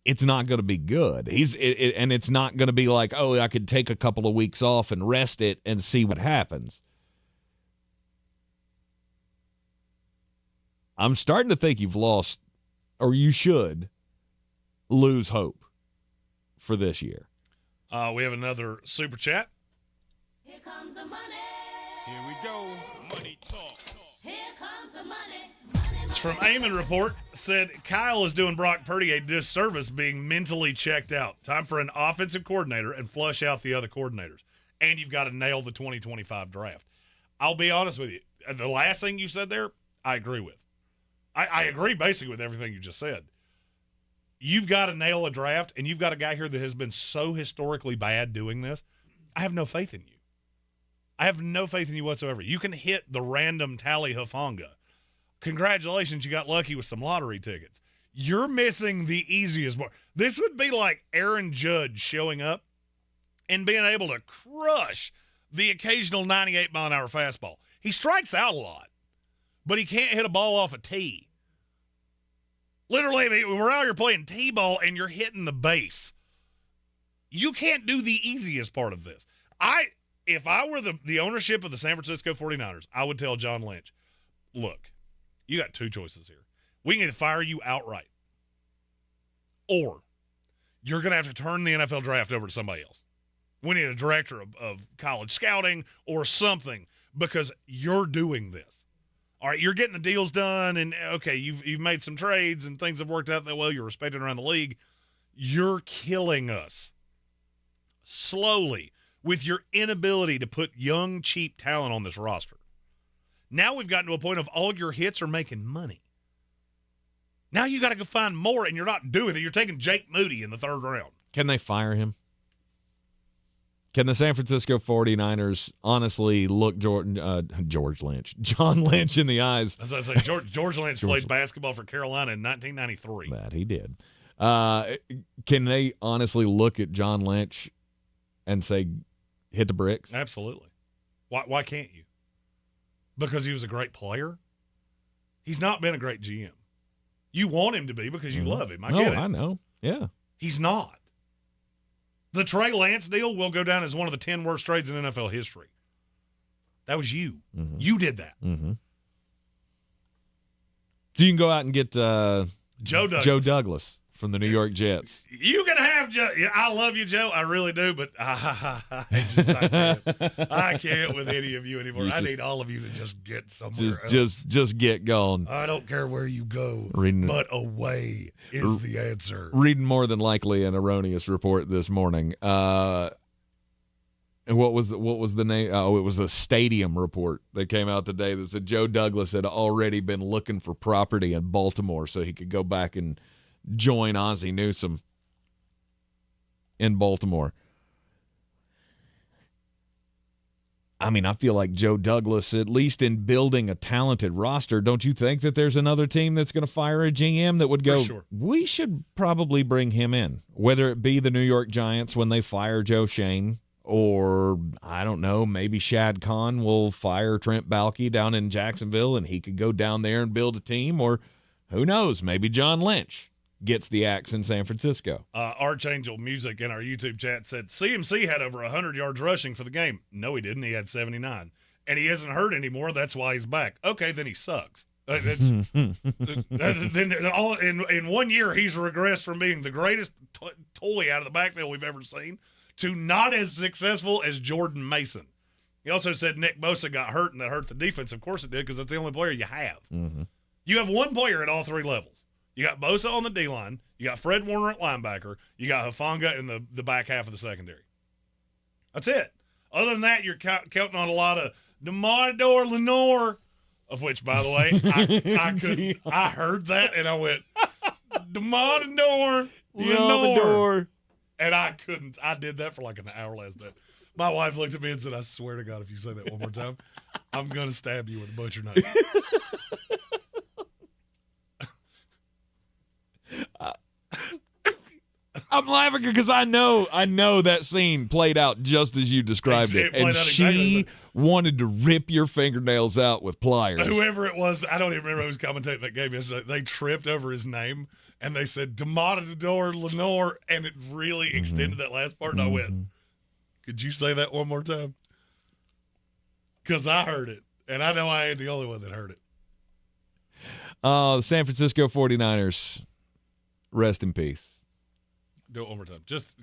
it's not going to be good. And it's not going to be like, oh, I could take a couple of weeks off and rest it and see what happens. I'm starting to think you've lost, or you should lose hope for this year. We have another super chat. Here comes the money. Here we go. Money talk. Here comes the money. It's from Eamon Report. Said Kyle is doing Brock Purdy a disservice being mentally checked out. Time for an offensive coordinator and flush out the other coordinators. And you've got to nail the 2025 draft. I'll be honest with you. The last thing you said there, I agree with. I agree basically with everything you just said. You've got to nail a draft, and you've got a guy here that has been so historically bad doing this. I have no faith in you. I have no faith in you whatsoever. You can hit the random Tally Hufanga. Congratulations, you got lucky with some lottery tickets. You're missing the easiest part. This would be like Aaron Judge showing up and being able to crush the occasional 98-mile-an-hour fastball. He strikes out a lot, but he can't hit a ball off a tee. Literally, I mean, we're out here playing T-ball, and you're hitting the base. You can't do the easiest part of this. If I were the ownership of the San Francisco 49ers, I would tell John Lynch, look, you got two choices here. We can either fire you outright, or you're going to have to turn the NFL draft over to somebody else. We need a director of college scouting or something, because you're doing this. All right, you're getting the deals done, and okay, you've made some trades, and things have worked out that well. You're respected around the league. You're killing us slowly with your inability to put young, cheap talent on this roster. Now we've gotten to a point of all your hits are making money. Now you got to go find more, and you're not doing it. You're taking Jake Moody in the third round. Can they fire him? Can the San Francisco 49ers honestly look John Lynch in the eyes? As I say, George Lynch played basketball for Carolina in 1993. That he did. Can they honestly look at John Lynch and say, hit the bricks? Absolutely. Why can't you? Because he was a great player? He's not been a great GM. You want him to be because you love him. I get it. I know. Yeah. He's not. The Trey Lance deal will go down as one of the 10 worst trades in NFL history. That was you. Mm-hmm. You did that. Mm-hmm. So you can go out and get Joe Douglas from the New York Jets. You can have Joe. I love you, Joe. I really do, but I can't with any of you anymore. I need all of you to just get somewhere else. Just get going. I don't care where you go, but away is the answer. Reading more than likely an erroneous report this morning. And what was the name? Oh, it was a Stadium report that came out today that said Joe Douglas had already been looking for property in Baltimore so he could go back and join Ozzie Newsome in Baltimore. I mean, I feel like Joe Douglas, at least in building a talented roster, don't you think that there's another team that's going to fire a GM that would go, sure, we should probably bring him in, whether it be the New York Giants when they fire Joe Shane, or, I don't know, maybe Shad Khan will fire Trent Baalke down in Jacksonville and he could go down there and build a team, or who knows, maybe John Lynch gets the axe in San Francisco. Archangel Music in our YouTube chat said CMC had over 100 yards rushing for the game. No, he didn't. He had 79. And he isn't hurt anymore. That's why he's back. Okay, then he sucks. Then in 1 year, he's regressed from being the greatest toy out of the backfield we've ever seen to not as successful as Jordan Mason. He also said Nick Bosa got hurt, and that hurt the defense. Of course it did, because that's the only player you have. Mm-hmm. You have one player at all three levels. You got Bosa on the D-line. You got Fred Warner at linebacker. You got Hufanga in the back half of the secondary. That's it. Other than that, you're counting on a lot of DeMarcador Lenore, of which, by the way, I heard that, and I went, DeMarcador Lenore. And I couldn't. I did that for like an hour last night. My wife looked at me and said, I swear to God, if you say that one more time, I'm going to stab you with a butcher knife. I'm laughing because I know that scene played out just as you described it. And she wanted to rip your fingernails out with pliers. Whoever it was, I don't even remember who was commentating that game yesterday. They tripped over his name, and they said, DeMarcador Lenore, and it really extended that last part, and I went, could you say that one more time? Because I heard it, and I know I ain't the only one that heard it. The San Francisco 49ers, rest in peace. Do it one more time. Just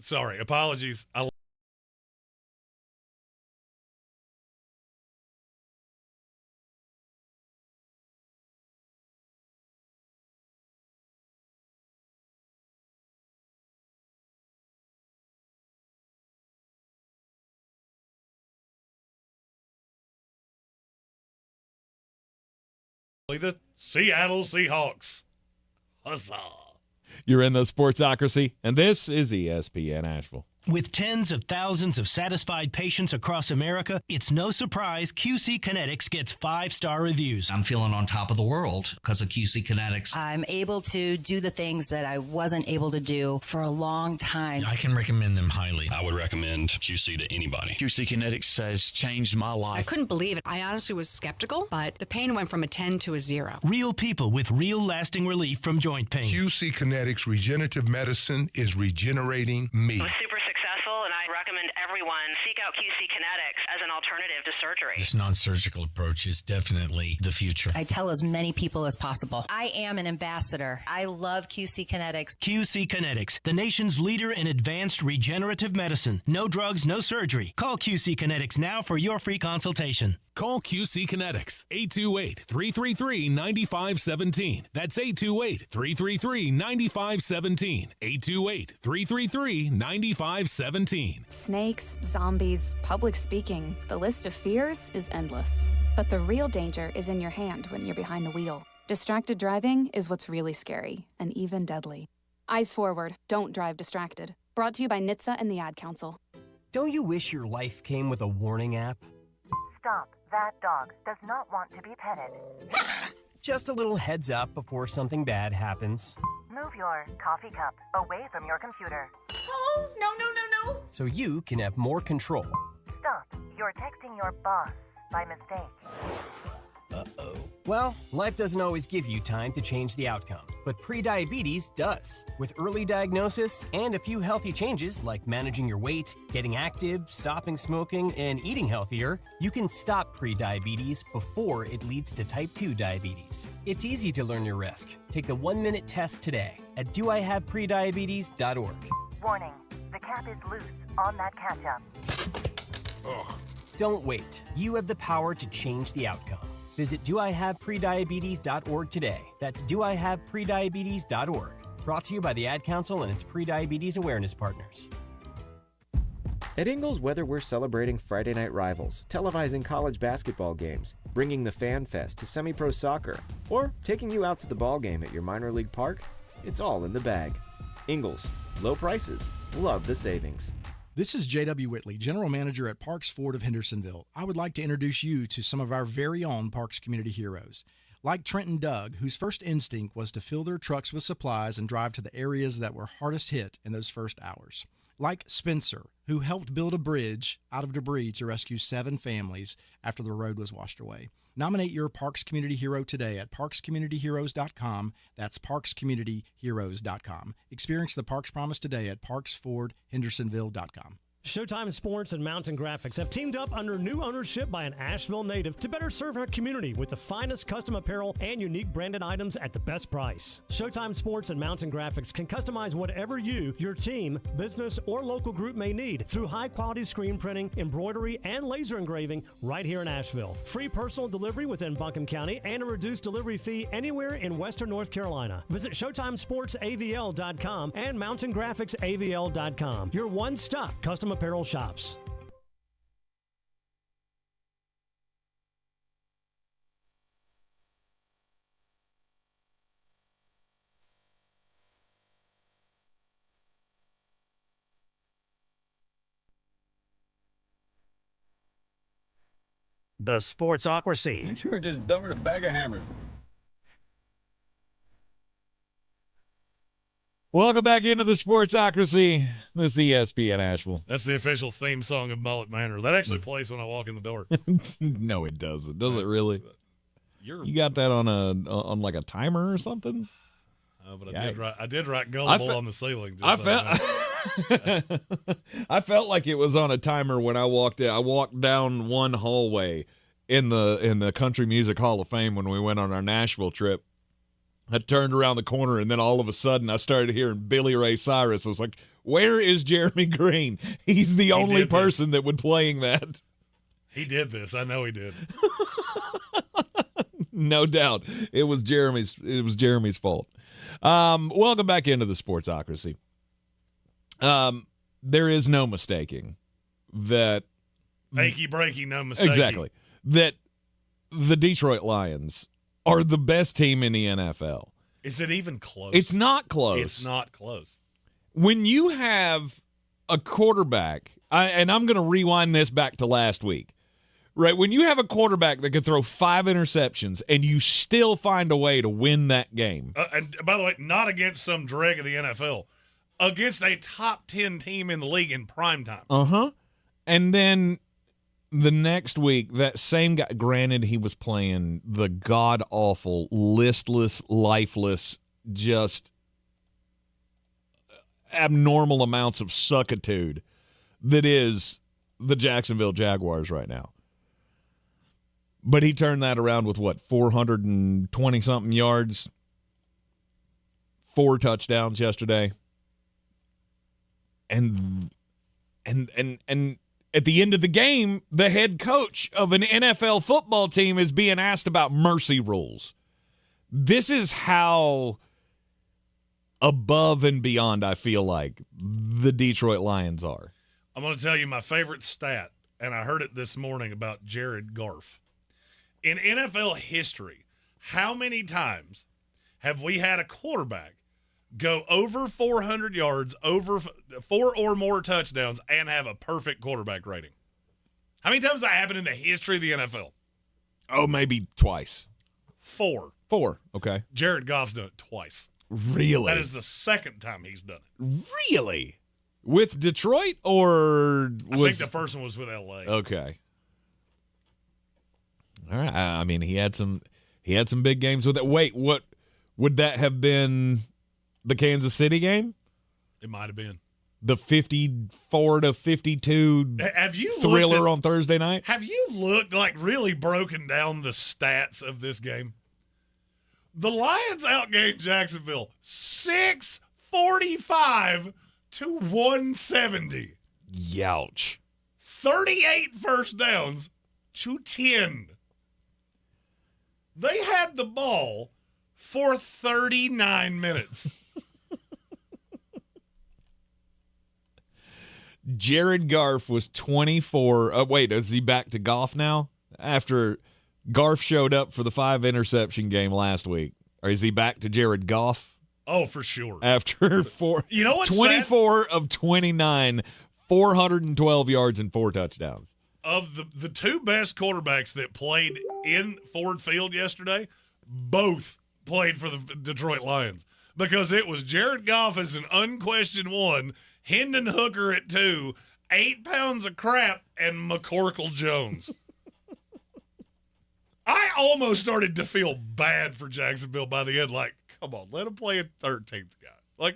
sorry, apologies. The Seattle Seahawks. Huzzah. You're in the Sportsocracy, and this is ESPN Asheville. With tens of thousands of satisfied patients across America, it's no surprise QC Kinetics gets 5-star reviews. I'm feeling on top of the world because of QC Kinetics. I'm able to do the things that I wasn't able to do for a long time. I can recommend them highly. I would recommend QC to anybody. QC Kinetics has changed my life. I couldn't believe it. I honestly was skeptical, but the pain went from a 10 to a 0. Real people with real lasting relief from joint pain. QC Kinetics Regenerative Medicine is regenerating me. And I recommend everyone seek out QC Kinetics as an alternative to surgery. This non-surgical approach is definitely the future. I tell as many people as possible. I am an ambassador. I love QC Kinetics. QC Kinetics, the nation's leader in advanced regenerative medicine. No drugs, no surgery. Call QC Kinetics now for your free consultation. Call QC Kinetics, 828-333-9517. That's 828-333-9517. 828-333-9517. Snakes, zombies, public speaking. The list of fears is endless. But the real danger is in your hand when you're behind the wheel. Distracted driving is what's really scary and even deadly. Eyes forward, don't drive distracted. Brought to you by NHTSA and the Ad Council. Don't you wish your life came with a warning app? Stop. That dog does not want to be petted. Just a little heads up before something bad happens. Move your coffee cup away from your computer. Oh, no. So you can have more control. Stop. You're texting your boss by mistake. Uh-oh. Well, life doesn't always give you time to change the outcome, but prediabetes does. With early diagnosis and a few healthy changes like managing your weight, getting active, stopping smoking, and eating healthier, you can stop prediabetes before it leads to type 2 diabetes. It's easy to learn your risk. Take the 1-minute test today at doihaveprediabetes.org. Warning, the cap is loose on that catch-up. Ugh. Don't wait. You have the power to change the outcome. Visit doihaveprediabetes.org today. That's doihaveprediabetes.org. Brought to you by the Ad Council and its prediabetes awareness partners. At Ingles, whether we're celebrating Friday night rivals, televising college basketball games, bringing the Fan Fest to semi-pro soccer, or taking you out to the ball game at your minor league park, it's all in the bag. Ingles, low prices, love the savings. This is J.W. Whitley, General Manager at Parks Ford of Hendersonville. I would like to introduce you to some of our very own Parks community heroes. Like Trent and Doug, whose first instinct was to fill their trucks with supplies and drive to the areas that were hardest hit in those first hours. Like Spencer, who helped build a bridge out of debris to rescue 7 families after the road was washed away. Nominate your Parks Community Hero today at parkscommunityheroes.com. That's parkscommunityheroes.com. Experience the Parks Promise today at parksfordhendersonville.com. Showtime Sports and Mountain Graphics have teamed up under new ownership by an Asheville native to better serve our community with the finest custom apparel and unique branded items at the best price. Showtime Sports and Mountain Graphics can customize whatever you, your team, business, or local group may need through high-quality screen printing, embroidery, and laser engraving right here in Asheville. Free personal delivery within Buncombe County and a reduced delivery fee anywhere in Western North Carolina. Visit ShowtimeSportsAVL.com and MountainGraphicsAVL.com. Your one-stop custom apparel shops. The Sportsocracy. You were just dumber than a bag of hammers. Welcome back into the Sportsocracy. This is ESPN Asheville. That's the official theme song of Mullet Manor. That actually plays when I walk in the door. No, it doesn't. Does it really? You got that on like a timer or something? But I did write gullible on the ceiling. I felt like it was on a timer when I walked in. I walked down one hallway in the Country Music Hall of Fame when we went on our Nashville trip. I turned around the corner, and then all of a sudden I started hearing Billy Ray Cyrus. I was like, where is Jeremy Green? He's the only person that would playing that. He did this. I know he did. No doubt. It was Jeremy's fault. Welcome back into the Sportsocracy. There is no mistaking that achy breaky, no mistaking. Exactly. That the Detroit Lions are the best team in the NFL. Is it even close? It's not close. It's not close. When you have a quarterback, and I'm going to rewind this back to last week, right? When you have a quarterback that can throw 5 interceptions and you still find a way to win that game. And by the way, not against some dreg of the NFL, against a top 10 team in the league in prime time. Uh-huh. And then the next week, that same guy, granted, he was playing the god-awful, listless, lifeless, just abnormal amounts of suckitude that is the Jacksonville Jaguars right now. But he turned that around with, 420-something yards, 4 touchdowns yesterday. And at the end of the game, the head coach of an NFL football team is being asked about mercy rules. This is how above and beyond I feel like the Detroit Lions are. I'm going to tell you my favorite stat, and I heard it this morning about Jared Goff. In NFL history, how many times have we had a quarterback go over 400 yards, over 4 or more touchdowns, and have a perfect quarterback rating? How many times has that happened in the history of the NFL? Oh, maybe twice. 4. 4, okay. Jared Goff's done it twice. Really? That is the second time he's done it. Really? With Detroit or I think the first one was with L.A. Okay. All right. I mean, he had some big games with it. Wait, what would that have been? The Kansas City game? It might have been. The 54-52 thriller on Thursday night? Have you looked, really broken down the stats of this game? The Lions outgained Jacksonville 645 to 170. Youch. 38 first downs to 10. They had the ball for 39 minutes. Jared Goff was 24. Oh, wait, is he back to Goff now? After Goff showed up for the 5 interception game last week. Or is he back to Jared Goff? Oh, for sure. After 24 sad? of 29, 412 yards and 4 touchdowns. Of the 2 best quarterbacks that played in Ford Field yesterday, both played for the Detroit Lions. Because it was Jared Goff as an unquestioned 1, Hendon Hooker at 2, 8 pounds of crap, and McCorkle Jones. I almost started to feel bad for Jacksonville by the end. Come on, let him play a 13th guy.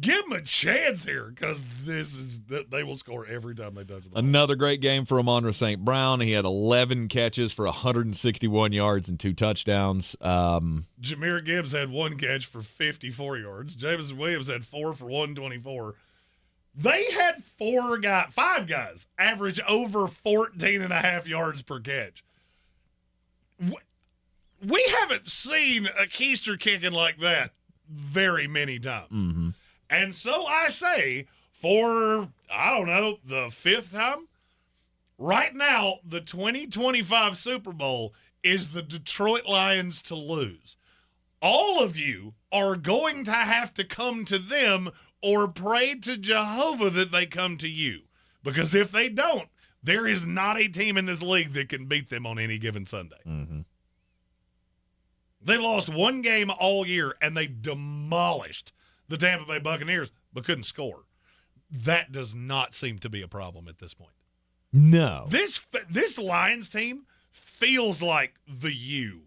give them a chance here because they will score every time they touch the ball. Another great game for Amon-Ra St. Brown. He had 11 catches for 161 yards and 2 touchdowns. Jahmyr Gibbs had 1 catch for 54 yards. Jameson Williams had 4 for 124. They had 5 guys average over 14.5 yards per catch. We haven't seen a keister kicking like that very many times. Mm-hmm. And so I say, for, I don't know, the 5th time, right now, the 2025 Super Bowl is the Detroit Lions to lose. All of you are going to have to come to them or pray to Jehovah that they come to you. Because if they don't, there is not a team in this league that can beat them on any given Sunday. Mm-hmm. They lost 1 game all year, and they demolished the Tampa Bay Buccaneers, but couldn't score. That does not seem to be a problem at this point. No. This Lions team feels like the U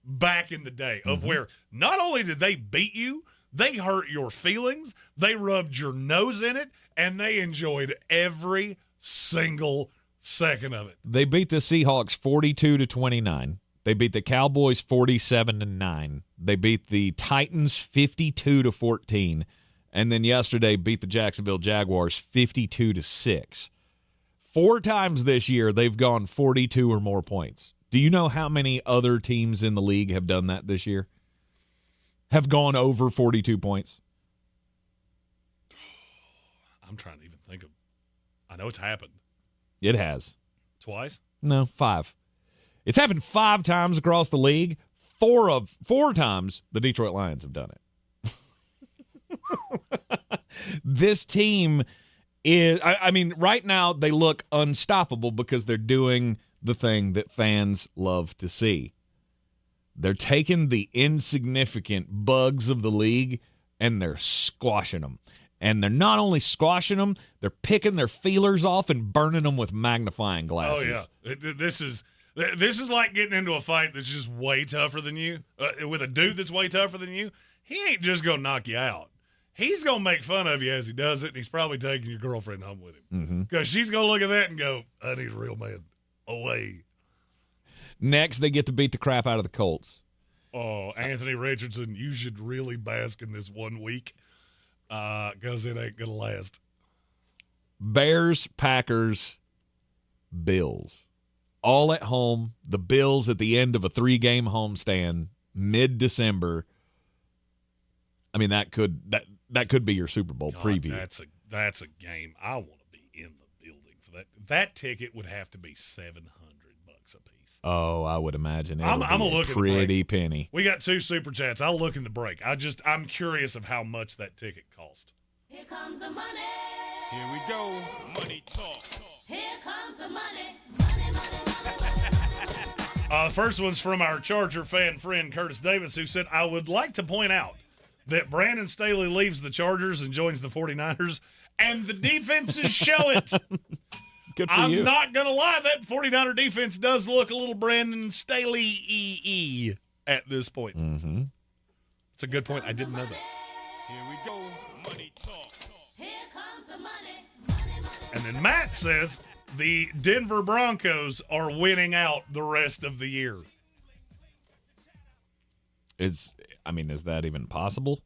back in the day of where not only did they beat you, they hurt your feelings, they rubbed your nose in it, and they enjoyed every single second of it. They beat the Seahawks 42-29. They beat the Cowboys 47-9. They beat the Titans 52-14. And then yesterday beat the Jacksonville Jaguars 52-6. 4 times this year they've gone 42 or more points. Do you know how many other teams in the league have done that this year? Have gone over 42 points? I'm trying to even think of. I know it's happened. It has. Twice? No, 5. It's happened 5 times across the league. 4 times the Detroit Lions have done it. This team is, I mean, right now they look unstoppable because they're doing the thing that fans love to see. They're taking the insignificant bugs of the league and they're squashing them. And they're not only squashing them, they're picking their feelers off and burning them with magnifying glasses. Oh, yeah. This is like getting into a fight that's just way tougher than you. With a dude that's way tougher than you, he ain't just going to knock you out. He's going to make fun of you as he does it, and he's probably taking your girlfriend home with him. Because she's going to look at that and go, I need a real man. Away. Next, they get to beat the crap out of the Colts. Oh, Anthony Richardson, you should really bask in this 1 week because it ain't going to last. Bears, Packers, Bills. All at home. The Bills at the end of a 3-game homestand, mid-December. I mean, that could be your Super Bowl preview. That's a game. I want to be in the building for that. That ticket would have to be $700 a piece. Oh, I would imagine I'm gonna look a pretty at the break. penny. We got 2 super chats. I'll look in the break. I'm curious of how much that ticket cost. Here comes the money. Here we go. Money talk. Here comes the money. The first one's from our Charger fan friend Curtis Davis, who said, I would like to point out that Brandon Staley leaves the Chargers and joins the 49ers, and the defenses show it. Good for you. I'm not going to lie, that 49er defense does look a little Brandon Staley at this point. Mm-hmm. It's a good point. I didn't know that. Here we go. Money talk. Here comes the money. And then Matt says the Denver Broncos are winning out the rest of the year. Is that even possible?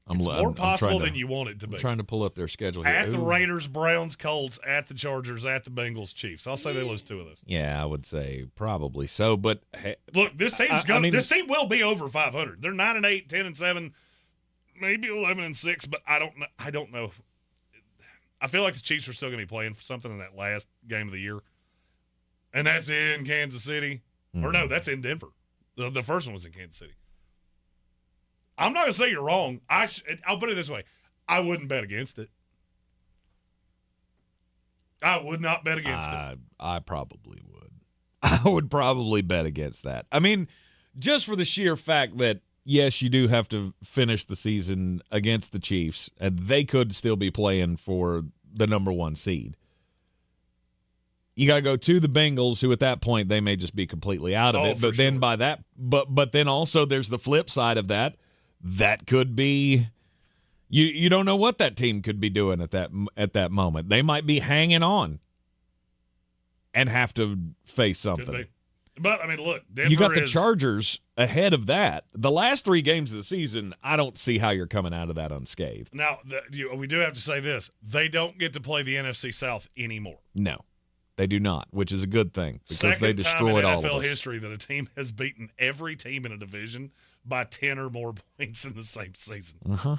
It's more possible than you want it to be. I'm trying to pull up their schedule here. At the Raiders, Browns, Colts, at the Chargers, at the Bengals, Chiefs. I'll say they lose 2 of those. Yeah, I would say probably so. But hey, look, this team's this team will be over 500. They're 9-8, 10-7, maybe 11-6, but I don't know. I feel like the Chiefs are still going to be playing for something in that last game of the year, and that's in Kansas City. Or no, that's in Denver. The first one was in Kansas City. I'm not going to say you're wrong. I'll put it this way. I wouldn't bet against it. I would not bet against it. I probably would. I would probably bet against that. I mean, just for the sheer fact that, yes, you do have to finish the season against the Chiefs, and they could still be playing for the number 1 seed. You got to go to the Bengals, who at that point they may just be completely out of it. But then but then also there's the flip side of that. That could be, You don't know what that team could be doing at that moment. They might be hanging on and have to face something. But, I mean, look, Denver you got the Chargers ahead of that. The last 3 games of the season, I don't see how you're coming out of that unscathed. Now, we do have to say this. They don't get to play the NFC South anymore. No, they do not, which is a good thing because Second they destroyed time all in of NFL us. history that a team has beaten every team in a division by 10 or more points in the same season. Uh-huh.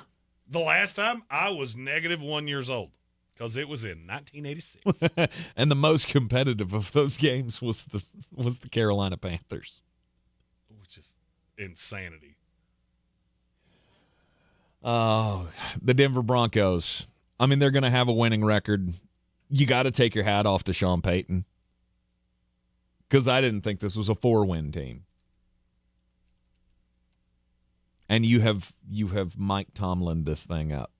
The last time, I was -1 years old. Because it was in 1986. And the most competitive of those games was the Carolina Panthers. Which is insanity. Oh, the Denver Broncos. I mean, they're going to have a winning record. You got to take your hat off to Sean Payton. Because I didn't think this was a 4-win team. And you have Mike Tomlin this thing up.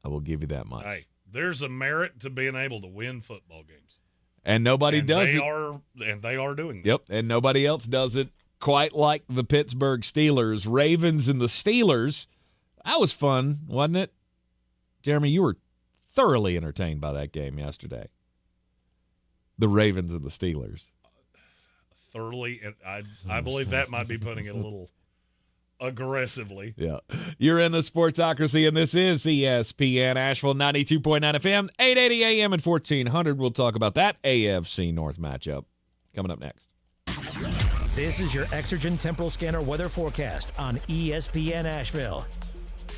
I will give you that much. Hey, there's a merit to being able to win football games. And nobody does it. And they are doing that. Yep, and nobody else does it quite like the Pittsburgh Steelers. Ravens and the Steelers. That was fun, wasn't it? Jeremy, you were thoroughly entertained by that game yesterday. The Ravens and the Steelers. Thoroughly. I believe that might be putting it a little aggressively. Yeah. You're in the Sportsocracy, and this is ESPN Asheville 92.9 FM, 880 AM and 1400. We'll talk about that AFC North matchup coming up next. This is your Exergen Temporal Scanner weather forecast on ESPN Asheville.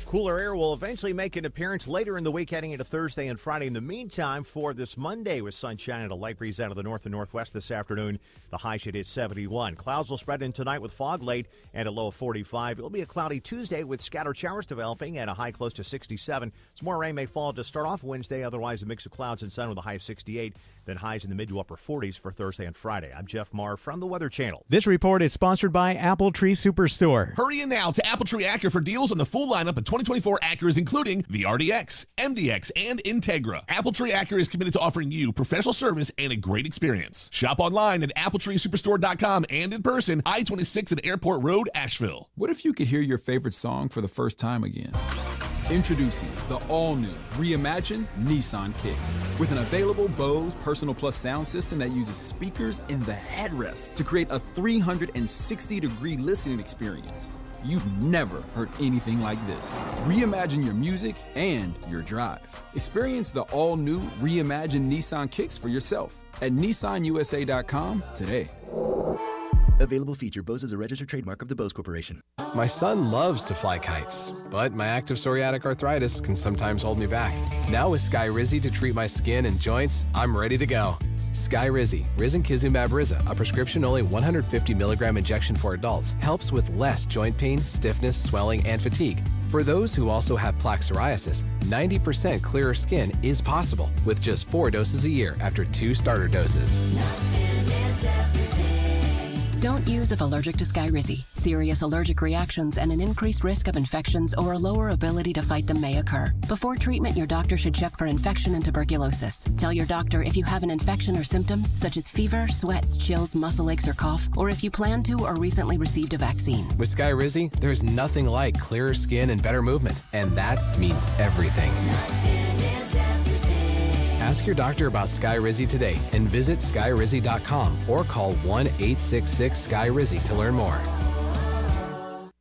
Cooler air will eventually make an appearance later in the week, heading into Thursday and Friday. In the meantime, for this Monday, with sunshine and a light breeze out of the north and northwest this afternoon, the high should hit 71. Clouds will spread in tonight with fog late and a low of 45. It'll be a cloudy Tuesday with scattered showers developing and a high close to 67. Some more rain may fall to start off Wednesday, otherwise a mix of clouds and sun with a high of 68. Then highs in the mid to upper 40s for Thursday and Friday. I'm Jeff Marr from the Weather Channel. This report is sponsored by Apple Tree Superstore. Hurry in now to Apple Tree Acura for deals on the full lineup of 2024 Acuras, including the RDX, MDX, and Integra. Apple Tree Acura is committed to offering you professional service and a great experience. Shop online at AppleTreeSuperstore.com and in person, I-26 at Airport Road, Asheville. What if you could hear your favorite song for the first time again? Introducing the all-new, reimagined Nissan Kicks. With an available Bose Personal Plus sound system that uses speakers in the headrest to create a 360-degree listening experience. You've never heard anything like this. Reimagine your music and your drive. Experience the all-new, reimagined Nissan Kicks for yourself at NissanUSA.com today. Available feature. Bose is a registered trademark of the Bose Corporation. My son loves to fly kites, but my active psoriatic arthritis can sometimes hold me back. Now with Skyrizi to treat my skin and joints, I'm ready to go. Skyrizi, risankizumab Riza, a prescription-only 150 milligram injection for adults, helps with less joint pain, stiffness, swelling, and fatigue. For those who also have plaque psoriasis, 90% clearer skin is possible with just 4 doses a year after 2 starter doses. Don't use if allergic to Skyrizi. Serious allergic reactions and an increased risk of infections or a lower ability to fight them may occur. Before treatment, your doctor should check for infection and tuberculosis. Tell your doctor if you have an infection or symptoms such as fever, sweats, chills, muscle aches, or cough, or if you plan to or recently received a vaccine. With Skyrizi, there's nothing like clearer skin and better movement, and that means everything. Ask your doctor about Skyrizi today and visit Skyrizi.com or call 1-866-SKYRIZI to learn more.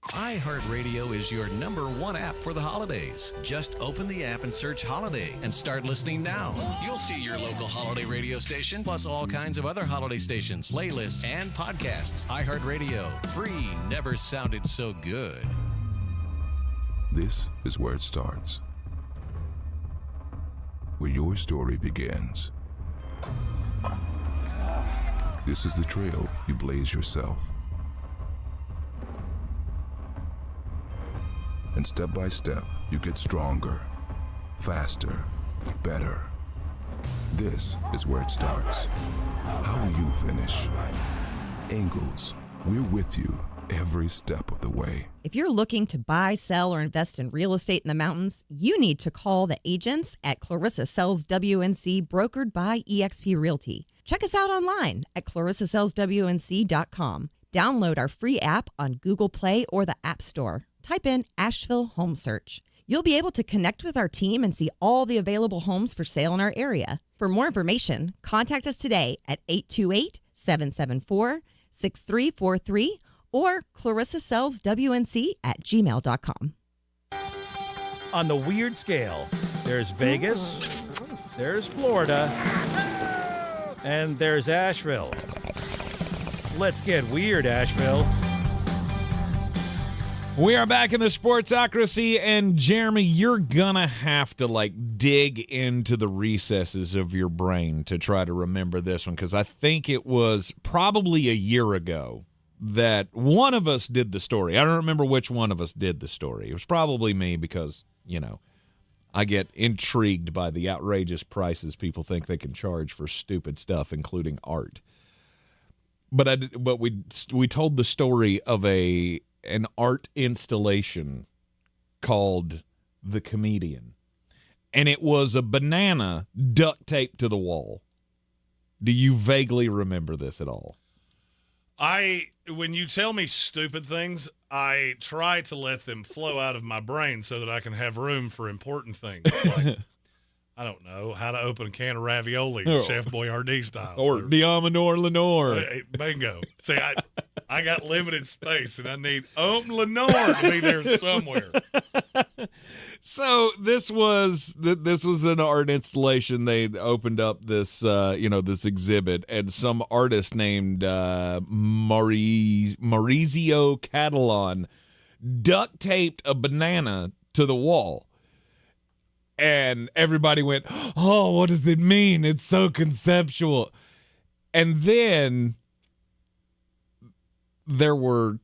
iHeartRadio is your #1 app for the holidays. Just open the app and search Holiday and start listening now. You'll see your local holiday radio station, plus all kinds of other holiday stations, playlists, and podcasts. iHeartRadio. Free never sounded so good. This is where it starts. Where your story begins. This is the trail you blaze yourself. And step by step, you get stronger, faster, better. This is where it starts. How will you finish? Ingalls, we're with you every step of the way. If you're looking to buy, sell, or invest in real estate in the mountains, you need to call the agents at Clarissa Sells WNC, brokered by eXp Realty. Check us out online at ClarissaSellsWNC.com. Download our free app on Google Play or the App Store. Type in Asheville Home Search. You'll be able to connect with our team and see all the available homes for sale in our area. For more information, contact us today at 828-774-6343 or clarissasellswnc@gmail.com. On the weird scale, there's Vegas, there's Florida, and there's Asheville. Let's get weird, Asheville. We are back in the Sportsocracy, and Jeremy, you're gonna have to dig into the recesses of your brain to try to remember this one, because I think it was probably a year ago that one of us did the story. I don't remember which one of us did the story. It was probably me because, I get intrigued by the outrageous prices people think they can charge for stupid stuff, including art. But we told the story of an art installation called The Comedian. And it was a banana duct taped to the wall. Do you vaguely remember this at all? When you tell me stupid things, I try to let them flow out of my brain so that I can have room for important things. Like, I don't know, how to open a can of ravioli, Chef Boyardee style. Or Diamondor Lenore. Bingo. See, I got limited space, and I need Lenore to be there somewhere. So this was an art installation. They opened up this this exhibit, and some artist named Maurizio Catalan duct taped a banana to the wall. And everybody went, "Oh, what does it mean? It's so conceptual." And then there were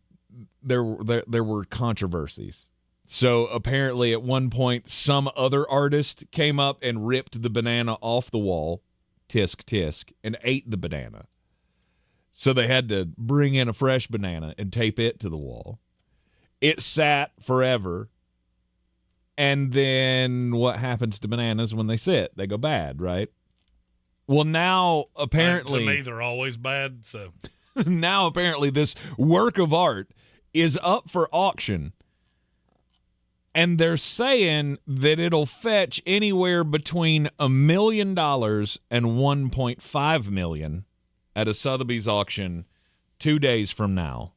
controversies. So apparently at one point some other artist came up and ripped the banana off the wall, tisk tisk, and ate the banana. So they had to bring in a fresh banana and tape it to the wall. It sat forever. And then what happens to bananas when they sit? They go bad, right? Well, now apparently... To me, they're always bad, so... Now apparently this work of art is up for auction. And they're saying that it'll fetch anywhere between $1 million and $1.5 million at a Sotheby's auction 2 days from now.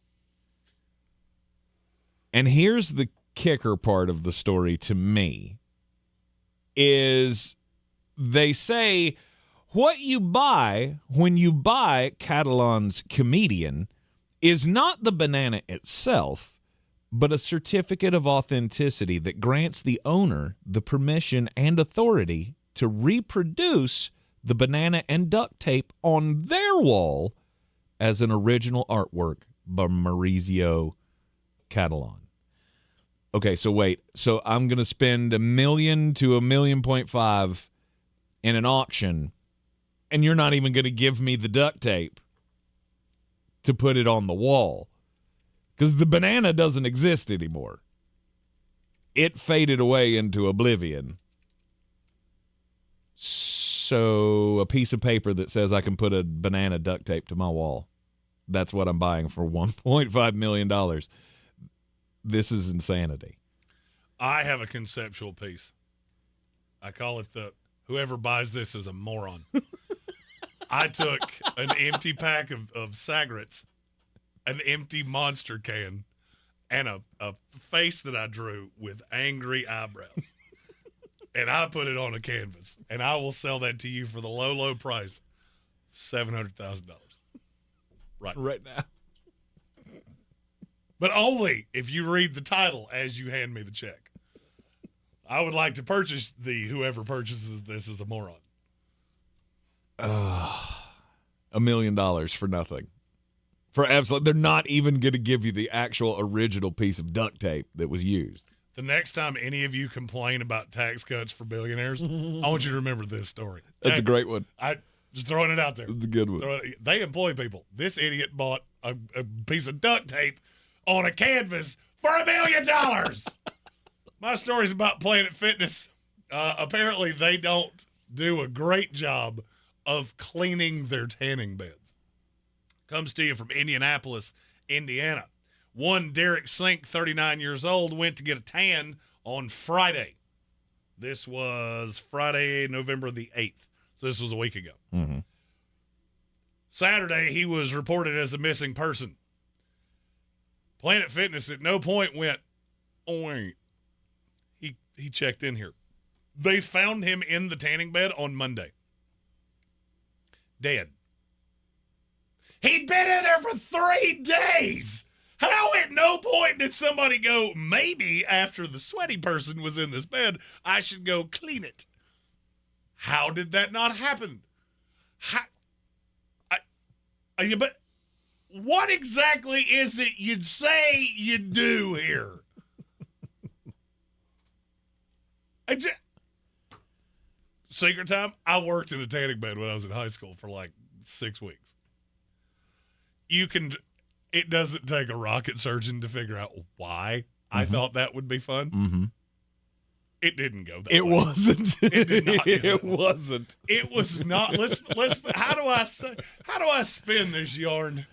And here's the kicker part of the story to me is they say what you buy when you buy Catalan's Comedian is not the banana itself, but a certificate of authenticity that grants the owner the permission and authority to reproduce the banana and duct tape on their wall as an original artwork by Maurizio Catalan. Okay, so wait. So I'm going to spend $1 million to $1.5 million in an auction, and you're not even going to give me the duct tape to put it on the wall. Because the banana doesn't exist anymore. It faded away into oblivion. So a piece of paper that says I can put a banana duct tape to my wall. That's what I'm buying for $1.5 million. This is insanity. I have a conceptual piece. I call it whoever buys this is a moron. I took an empty pack of cigarettes, an empty Monster can, and a face that I drew with angry eyebrows. And I put it on a canvas. And I will sell that to you for the low, low price of $700,000. Right now. But only if you read the title as you hand me the check. I would like to purchase whoever purchases this is a moron. $1 million for nothing. For absolute, they're not even going to give you the actual original piece of duct tape that was used. The next time any of you complain about tax cuts for billionaires, I want you to remember this story. That's a great one. I just throwing it out there. It's a good one. They employ people. This idiot bought a piece of duct tape on a canvas for $1 million. My story's about Planet Fitness. Apparently, they don't do a great job of cleaning their tanning beds. Comes to you from Indianapolis, Indiana. One Derek Sink, 39 years old, went to get a tan on Friday. This was Friday, November the 8th. So this was a week ago. Mm-hmm. Saturday, he was reported as a missing person. Planet Fitness at no point went, oh, wait. He checked in here. They found him in the tanning bed on Monday. Dead. He'd been in there for 3 days. How at no point did somebody go, maybe after the sweaty person was in this bed, I should go clean it? How did that not happen? But what exactly is it you'd say you do here? Secret time, I worked in a tanning bed when I was in high school for like 6 weeks. It doesn't take a rocket surgeon to figure out why I thought that would be fun. Mm-hmm. It didn't go that It way. wasn't. It did not. It wasn't. It was not. Let's. How do I spin this yarn?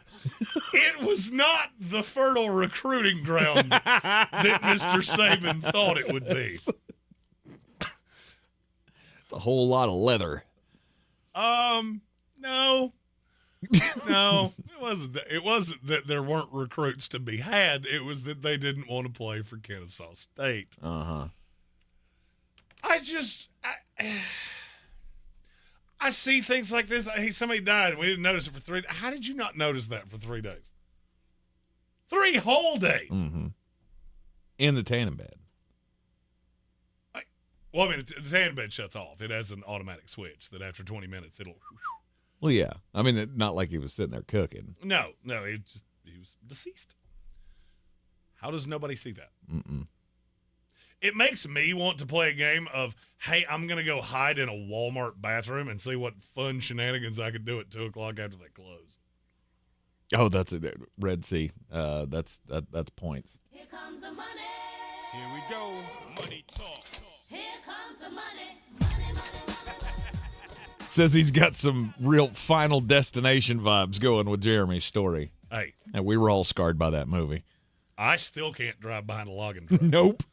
It was not the fertile recruiting ground that Mr. Saban thought it would be. It's a whole lot of leather. No, it wasn't that there weren't recruits to be had. It was that they didn't want to play for Kennesaw State. Uh-huh. I see things like this. Hey, somebody died and we didn't notice it for 3 days. How did you not notice that for 3 days? 3 whole days. Mm-hmm. In the tanning bed. Well, I mean, the tanning bed shuts off. It has an automatic switch that after 20 minutes it'll. Well, yeah. I mean, not like he was sitting there cooking. No, he was deceased. How does nobody see that? Mm-mm. It makes me want to play a game of, hey, I'm going to go hide in a Walmart bathroom and see what fun shenanigans I could do at 2 o'clock after they close. Oh, that's it. Red Sea. That's points. Here comes the money. Here we go. Money talk. Here comes the money. Money, money. Says he's got some real Final Destination vibes going with Jeremy's story. Hey. And we were all scarred by that movie. I still can't drive behind a logging truck. Nope.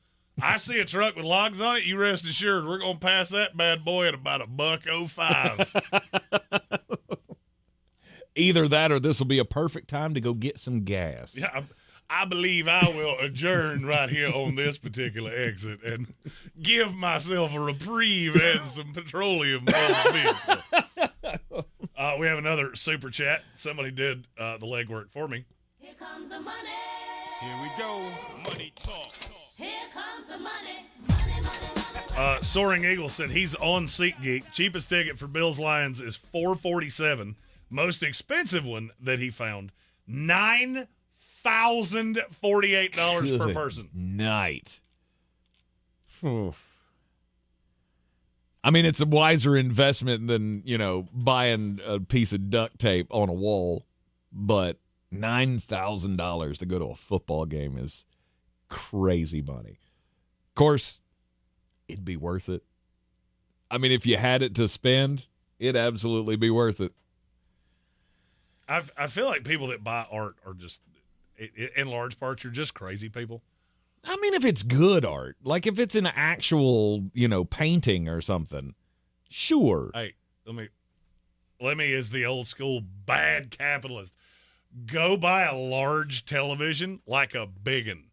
I see a truck with logs on it, you rest assured we're going to pass that bad boy at about $1.05. Either that or this will be a perfect time to go get some gas. Yeah, I believe I will adjourn right here on this particular exit and give myself a reprieve and some petroleum on the vehicle. We have another super chat. Somebody did the legwork for me. Here comes the money. Here we go. Money talk. Here comes the money. Money, money. Soaring Eagle said he's on SeatGeek. Cheapest ticket for Bills Lions is $447. Most expensive one that he found, $9,048 per person. Night. I mean, it's a wiser investment than, buying a piece of duct tape on a wall, but $9,000 to go to a football game is crazy money. Of course, it'd be worth it. I mean, if you had it to spend, it'd absolutely be worth it. I feel like people that buy art are just, in large part, you're just crazy people. I mean, if it's good art, like if it's an actual, painting or something, sure. Hey, let me as the old school bad capitalist, go buy a large television like a biggin,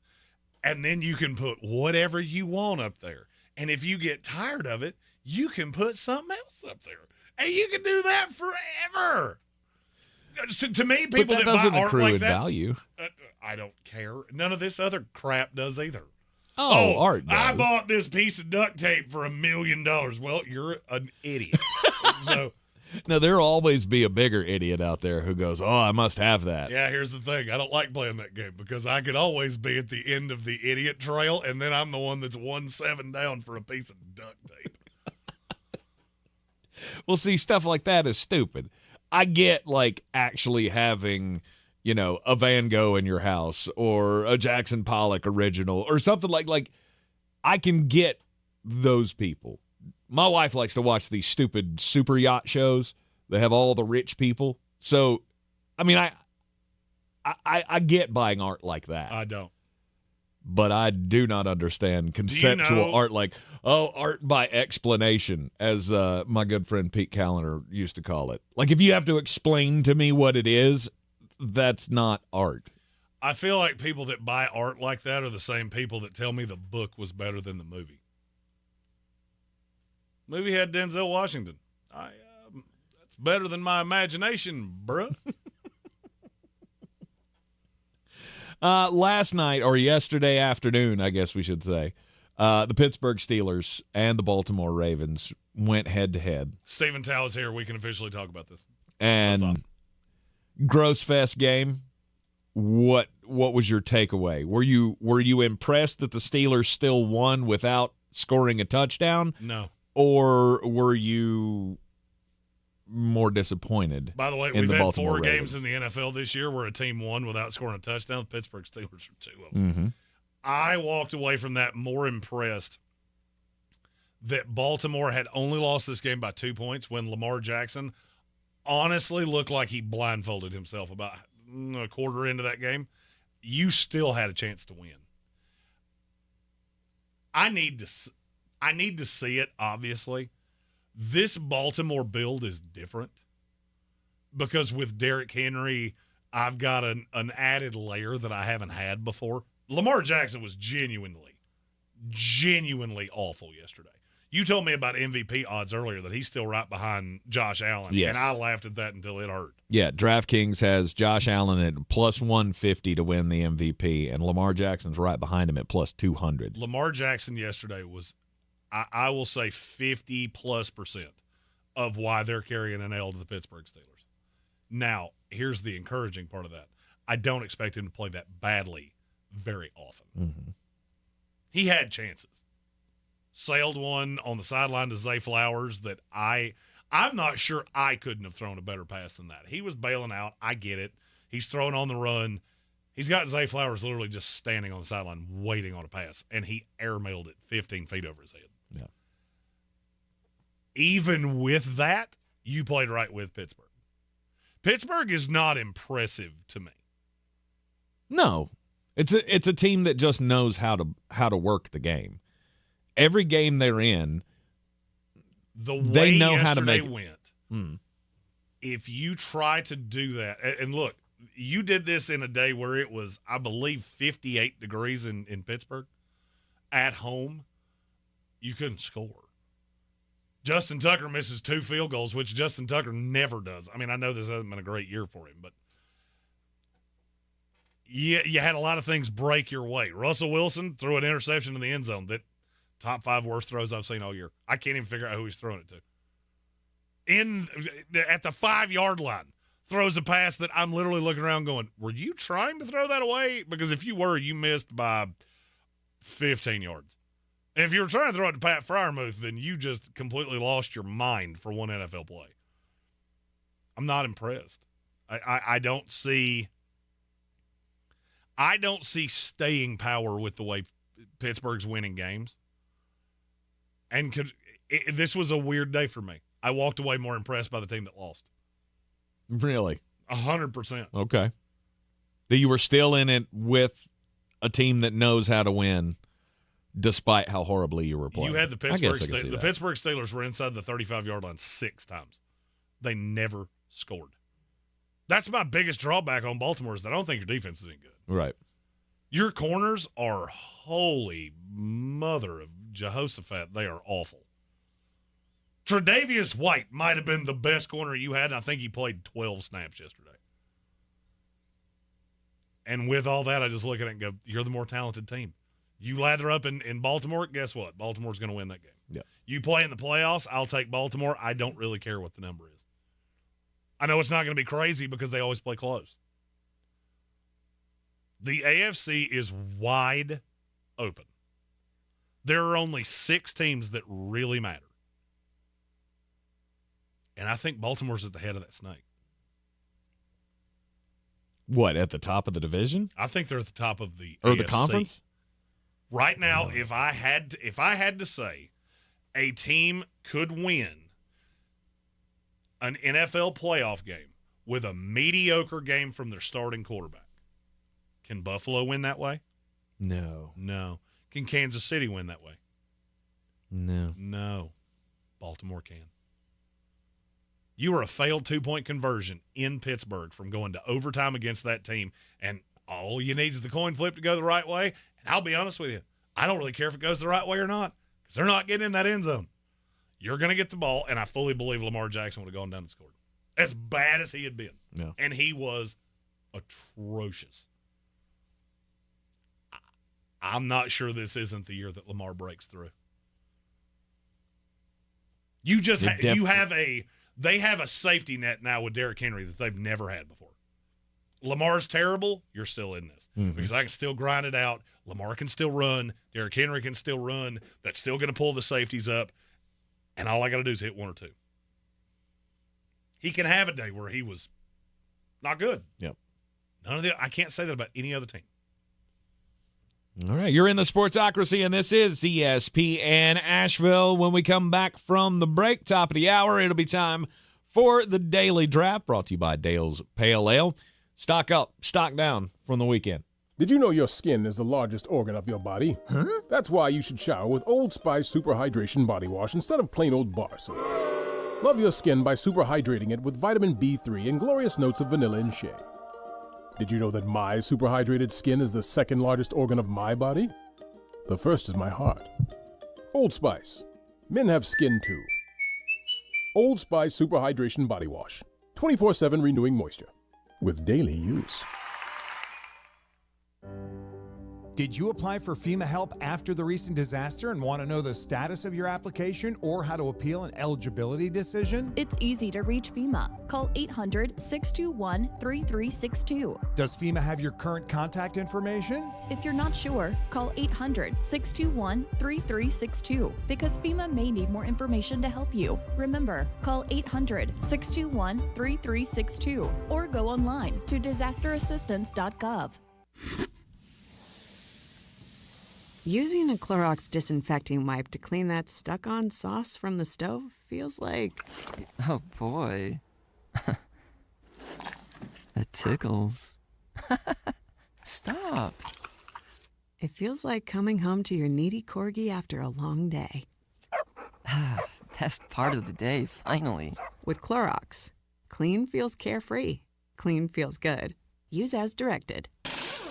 and then you can put whatever you want up there. And if you get tired of it, you can put something else up there. And you can do that forever. To me, people that that doesn't buy art accrue like in that, value. I don't care. None of this other crap does either. Oh, art does. I bought this piece of duct tape for $1 million. Well, you're an idiot. So, no, there'll always be a bigger idiot out there who goes, "Oh, I must have that." yeah, here's the thing. I don't like playing that game because I could always be at the end of the idiot trail, and then I'm the one that's 1-7 down for a piece of duct tape. Well, see, stuff like that is stupid. I get, actually having, a Van Gogh in your house or a Jackson Pollock original or something like I can get those people. My wife likes to watch these stupid super yacht shows. They have all the rich people. So, I mean, I get buying art like that. I don't. but I do not understand conceptual art like, art by explanation, as my good friend Pete Callender used to call it. Like, if you have to explain to me what it is, that's not art. I feel like people that buy art like that are the same people that tell me the book was better than the movie. Movie had Denzel Washington. That's better than my imagination, bruh. Last night, or yesterday afternoon, I guess we should say, the Pittsburgh Steelers and the Baltimore Ravens went head-to-head. Stephen Tao is here. We can officially talk about this. And gross fest game. What was your takeaway? Were you impressed that the Steelers still won without scoring a touchdown? No. Or were you more disappointed? By the way, we've had 4 games in the NFL this year where a team won without scoring a touchdown. The Pittsburgh Steelers are 2 of them. Mm-hmm. I walked away from that more impressed that Baltimore had only lost this game by 2 points when Lamar Jackson honestly looked like he blindfolded himself about a quarter into that game. You still had a chance to win. I need to see it, obviously. This Baltimore build is different because with Derrick Henry, I've got an added layer that I haven't had before. Lamar Jackson was genuinely awful yesterday. You told me about MVP odds earlier that he's still right behind Josh Allen, yes. And I laughed at that until it hurt. Yeah, DraftKings has Josh Allen at plus 150 to win the MVP, and Lamar Jackson's right behind him at plus 200. Lamar Jackson yesterday was, I will say, 50+% of why they're carrying an L to the Pittsburgh Steelers. Now, here's the encouraging part of that. I don't expect him to play that badly very often. Mm-hmm. He had chances. Sailed one on the sideline to Zay Flowers that I'm not sure I couldn't have thrown a better pass than that. He was bailing out. I get it. He's throwing on the run. He's got Zay Flowers literally just standing on the sideline waiting on a pass, and he airmailed it 15 feet over his head. Yeah. Even with that, you played right with Pittsburgh. Pittsburgh is not impressive to me. No. It's a team that just knows how to work the game. Every game they're in, they know how to make it. Went. If you try to do that, and look, you did this in a day where it was, I believe, 58 degrees in Pittsburgh at home, you couldn't score. Justin Tucker misses 2 field goals, which Justin Tucker never does. I mean, I know this hasn't been a great year for him, but you had a lot of things break your way. Russell Wilson threw an interception in the end zone that top 5 worst throws I've seen all year. I can't even figure out who he's throwing it to. At the 5-yard line, throws a pass that I'm literally looking around going, were you trying to throw that away? Because if you were, you missed by 15 yards. And if you were trying to throw it to Pat Freiermuth, then you just completely lost your mind for one NFL play. I'm not impressed. I don't see staying power with the way Pittsburgh's winning games. And this was a weird day for me. I walked away more impressed by the team that lost. Really? 100%. Okay. That you were still in it with a team that knows how to win, despite how horribly you were playing. You had the Pittsburgh Steelers were inside the 35-yard line 6 times. They never scored. That's my biggest drawback on Baltimore is that I don't think your defense is any good. Right. Your corners are holy mother of Jehoshaphat. They are awful. Tre'Davious White might have been the best corner you had, and I think he played 12 snaps yesterday. And with all that, I just look at it and go, you're the more talented team. You lather up in Baltimore, guess what? Baltimore's going to win that game. Yeah. You play in the playoffs, I'll take Baltimore. I don't really care what the number is. I know it's not going to be crazy because they always play close. The AFC is wide open. There are only 6 teams that really matter. And I think Baltimore's at the head of that snake. What, at the top of the division? I think they're at the top of the or AFC. The conference? Right now, if I had to say a team could win an NFL playoff game with a mediocre game from their starting quarterback, can Buffalo win that way? No. No. Can Kansas City win that way? No. No. Baltimore can. You were a failed 2-point conversion in Pittsburgh from going to overtime against that team, and all you need is the coin flip to go the right way. And I'll be honest with you, I don't really care if it goes the right way or not, because they're not getting in that end zone. You're going to get the ball, and I fully believe Lamar Jackson would have gone down and scored. As bad as he had been. Yeah. And he was atrocious. I'm not sure this isn't the year that Lamar breaks through. You just they have a safety net now with Derrick Henry that they've never had before. Lamar's terrible, you're still in this. Because I can still grind it out. Lamar can still run. Derrick Henry can still run. That's still going to pull the safeties up. And all I got to do is hit one or two. He can have a day where he was not good. Yep. I can't say that about any other team. All right, you're in the Sportsocracy, and this is ESPN Asheville. When we come back from the break, top of the hour, it'll be time for the Daily Draft, brought to you by Dale's Pale Ale. Stock up, stock down from the weekend. Did you know your skin is the largest organ of your body? Huh? That's why you should shower with Old Spice Super Hydration Body Wash instead of plain old bar soap. Love your skin by super hydrating it with vitamin B3 and glorious notes of vanilla and shea. Did you know that my super hydrated skin is the second largest organ of my body? The first is my heart. Old Spice. Men have skin too. Old Spice Super Hydration Body Wash. 24/7 renewing moisture. With daily use. Did you apply for FEMA help after the recent disaster and want to know the status of your application or how to appeal an eligibility decision? It's easy to reach FEMA. Call 800-621-3362. Does FEMA have your current contact information? If you're not sure, call 800-621-3362 because FEMA may need more information to help you. Remember, call 800-621-3362 or go online to disasterassistance.gov. Using a Clorox disinfecting wipe to clean that stuck-on sauce from the stove feels like... Oh, boy. That tickles. Stop. It feels like coming home to your needy corgi after a long day. Best part of the day, finally. With Clorox, clean feels carefree. Clean feels good. Use as directed.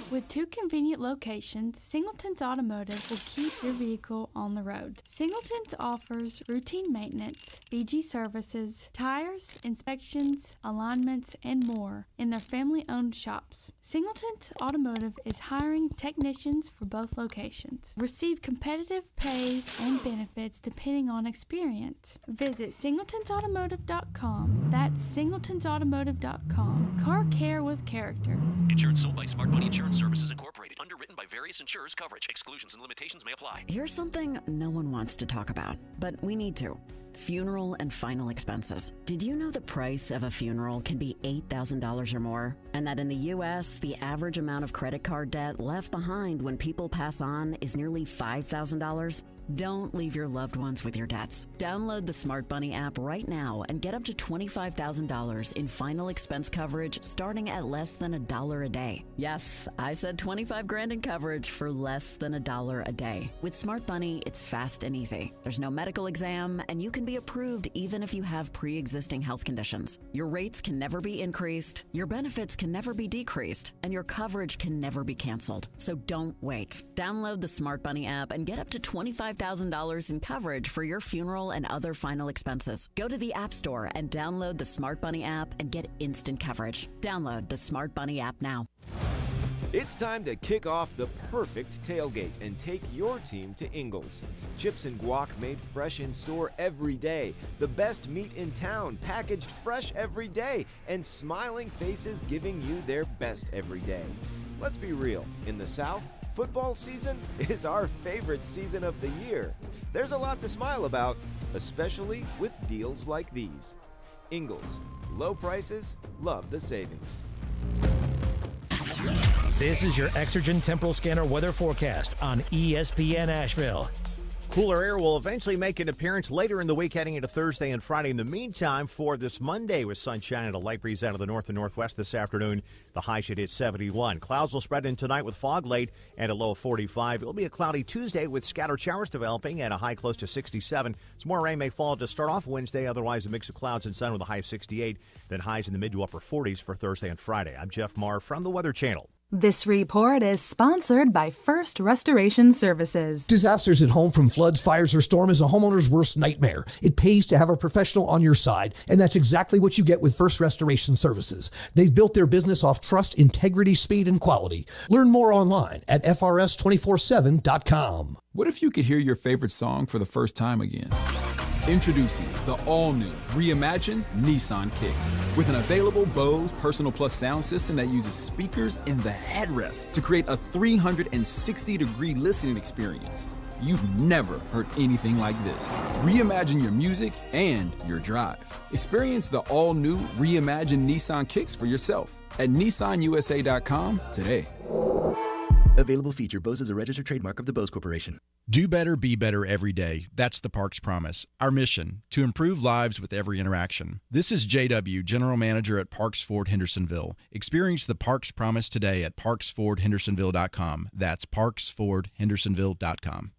With 2 convenient locations, Singleton's Automotive will keep your vehicle on the road. Singleton's offers routine maintenance, BG services, tires, inspections, alignments, and more in their family-owned shops. Singleton's Automotive is hiring technicians for both locations. Receive competitive pay and benefits depending on experience. Visit singletonsautomotive.com. That's singletonsautomotive.com. Car care with character. Insurance sold by Smart Money Insurance Services Incorporated. Underwritten by various insurers. Coverage exclusions and limitations may apply. Here's something no one wants to talk about, but we need to. Funeral and final expenses. Did you know the price of a funeral can be $8,000 or more? And that in the U.S., the average amount of credit card debt left behind when people pass on is nearly $5,000? Don't leave your loved ones with your debts. Download the Smart Bunny app right now and get up to $25,000 in final expense coverage starting at less than $1 a day. Yes, I said $25,000 in coverage for less than $1 a day. With Smart Bunny, it's fast and easy. There's no medical exam, and you can be approved even if you have pre-existing health conditions. Your rates can never be increased, your benefits can never be decreased, and your coverage can never be canceled. So don't wait. Download the Smart Bunny app and get up to $25,000 in coverage for your funeral and other final expenses. Go to the App Store and download the Smart Bunny app and get instant coverage. Download the Smart Bunny app now. It's time to kick off the perfect tailgate and take your team to Ingles. Chips and guac made fresh in store every day. The best meat in town packaged fresh every day. And smiling faces giving you their best every day. Let's be real. In the South, football season is our favorite season of the year. There's a lot to smile about, especially with deals like these. Ingles. Low prices, love the savings. This is your Exergen Temporal Scanner weather forecast on ESPN Asheville. Cooler air will eventually make an appearance later in the week, heading into Thursday and Friday. In the meantime, for this Monday with sunshine and a light breeze out of the north and northwest this afternoon, the high should hit 71. Clouds will spread in tonight with fog late and a low of 45. It will be a cloudy Tuesday with scattered showers developing and a high close to 67. Some more rain may fall to start off Wednesday, otherwise a mix of clouds and sun with a high of 68. Then highs in the mid to upper 40s for Thursday and Friday. I'm Jeff Marr from the Weather Channel. This report is sponsored by First Restoration Services. Disasters at home from floods, fires, or storm is a homeowner's worst nightmare. It pays to have a professional on your side, and that's exactly what you get with First Restoration Services. They've built their business off trust, integrity, speed, and quality. Learn more online at FRS247.com. What if you could hear your favorite song for the first time again? Introducing the all-new, reimagined Nissan Kicks. With an available Bose Personal Plus sound system that uses speakers in the headrest to create a 360-degree listening experience. You've never heard anything like this. Reimagine your music and your drive. Experience the all-new, reimagined Nissan Kicks for yourself at nissanusa.com today. Available feature. Bose is a registered trademark of the Bose Corporation. Do better, be better every day. That's the Parks Promise. Our mission, to improve lives with every interaction. This is JW, General Manager at Parks Ford Hendersonville. Experience the Parks Promise today at parksfordhendersonville.com. That's parksfordhendersonville.com.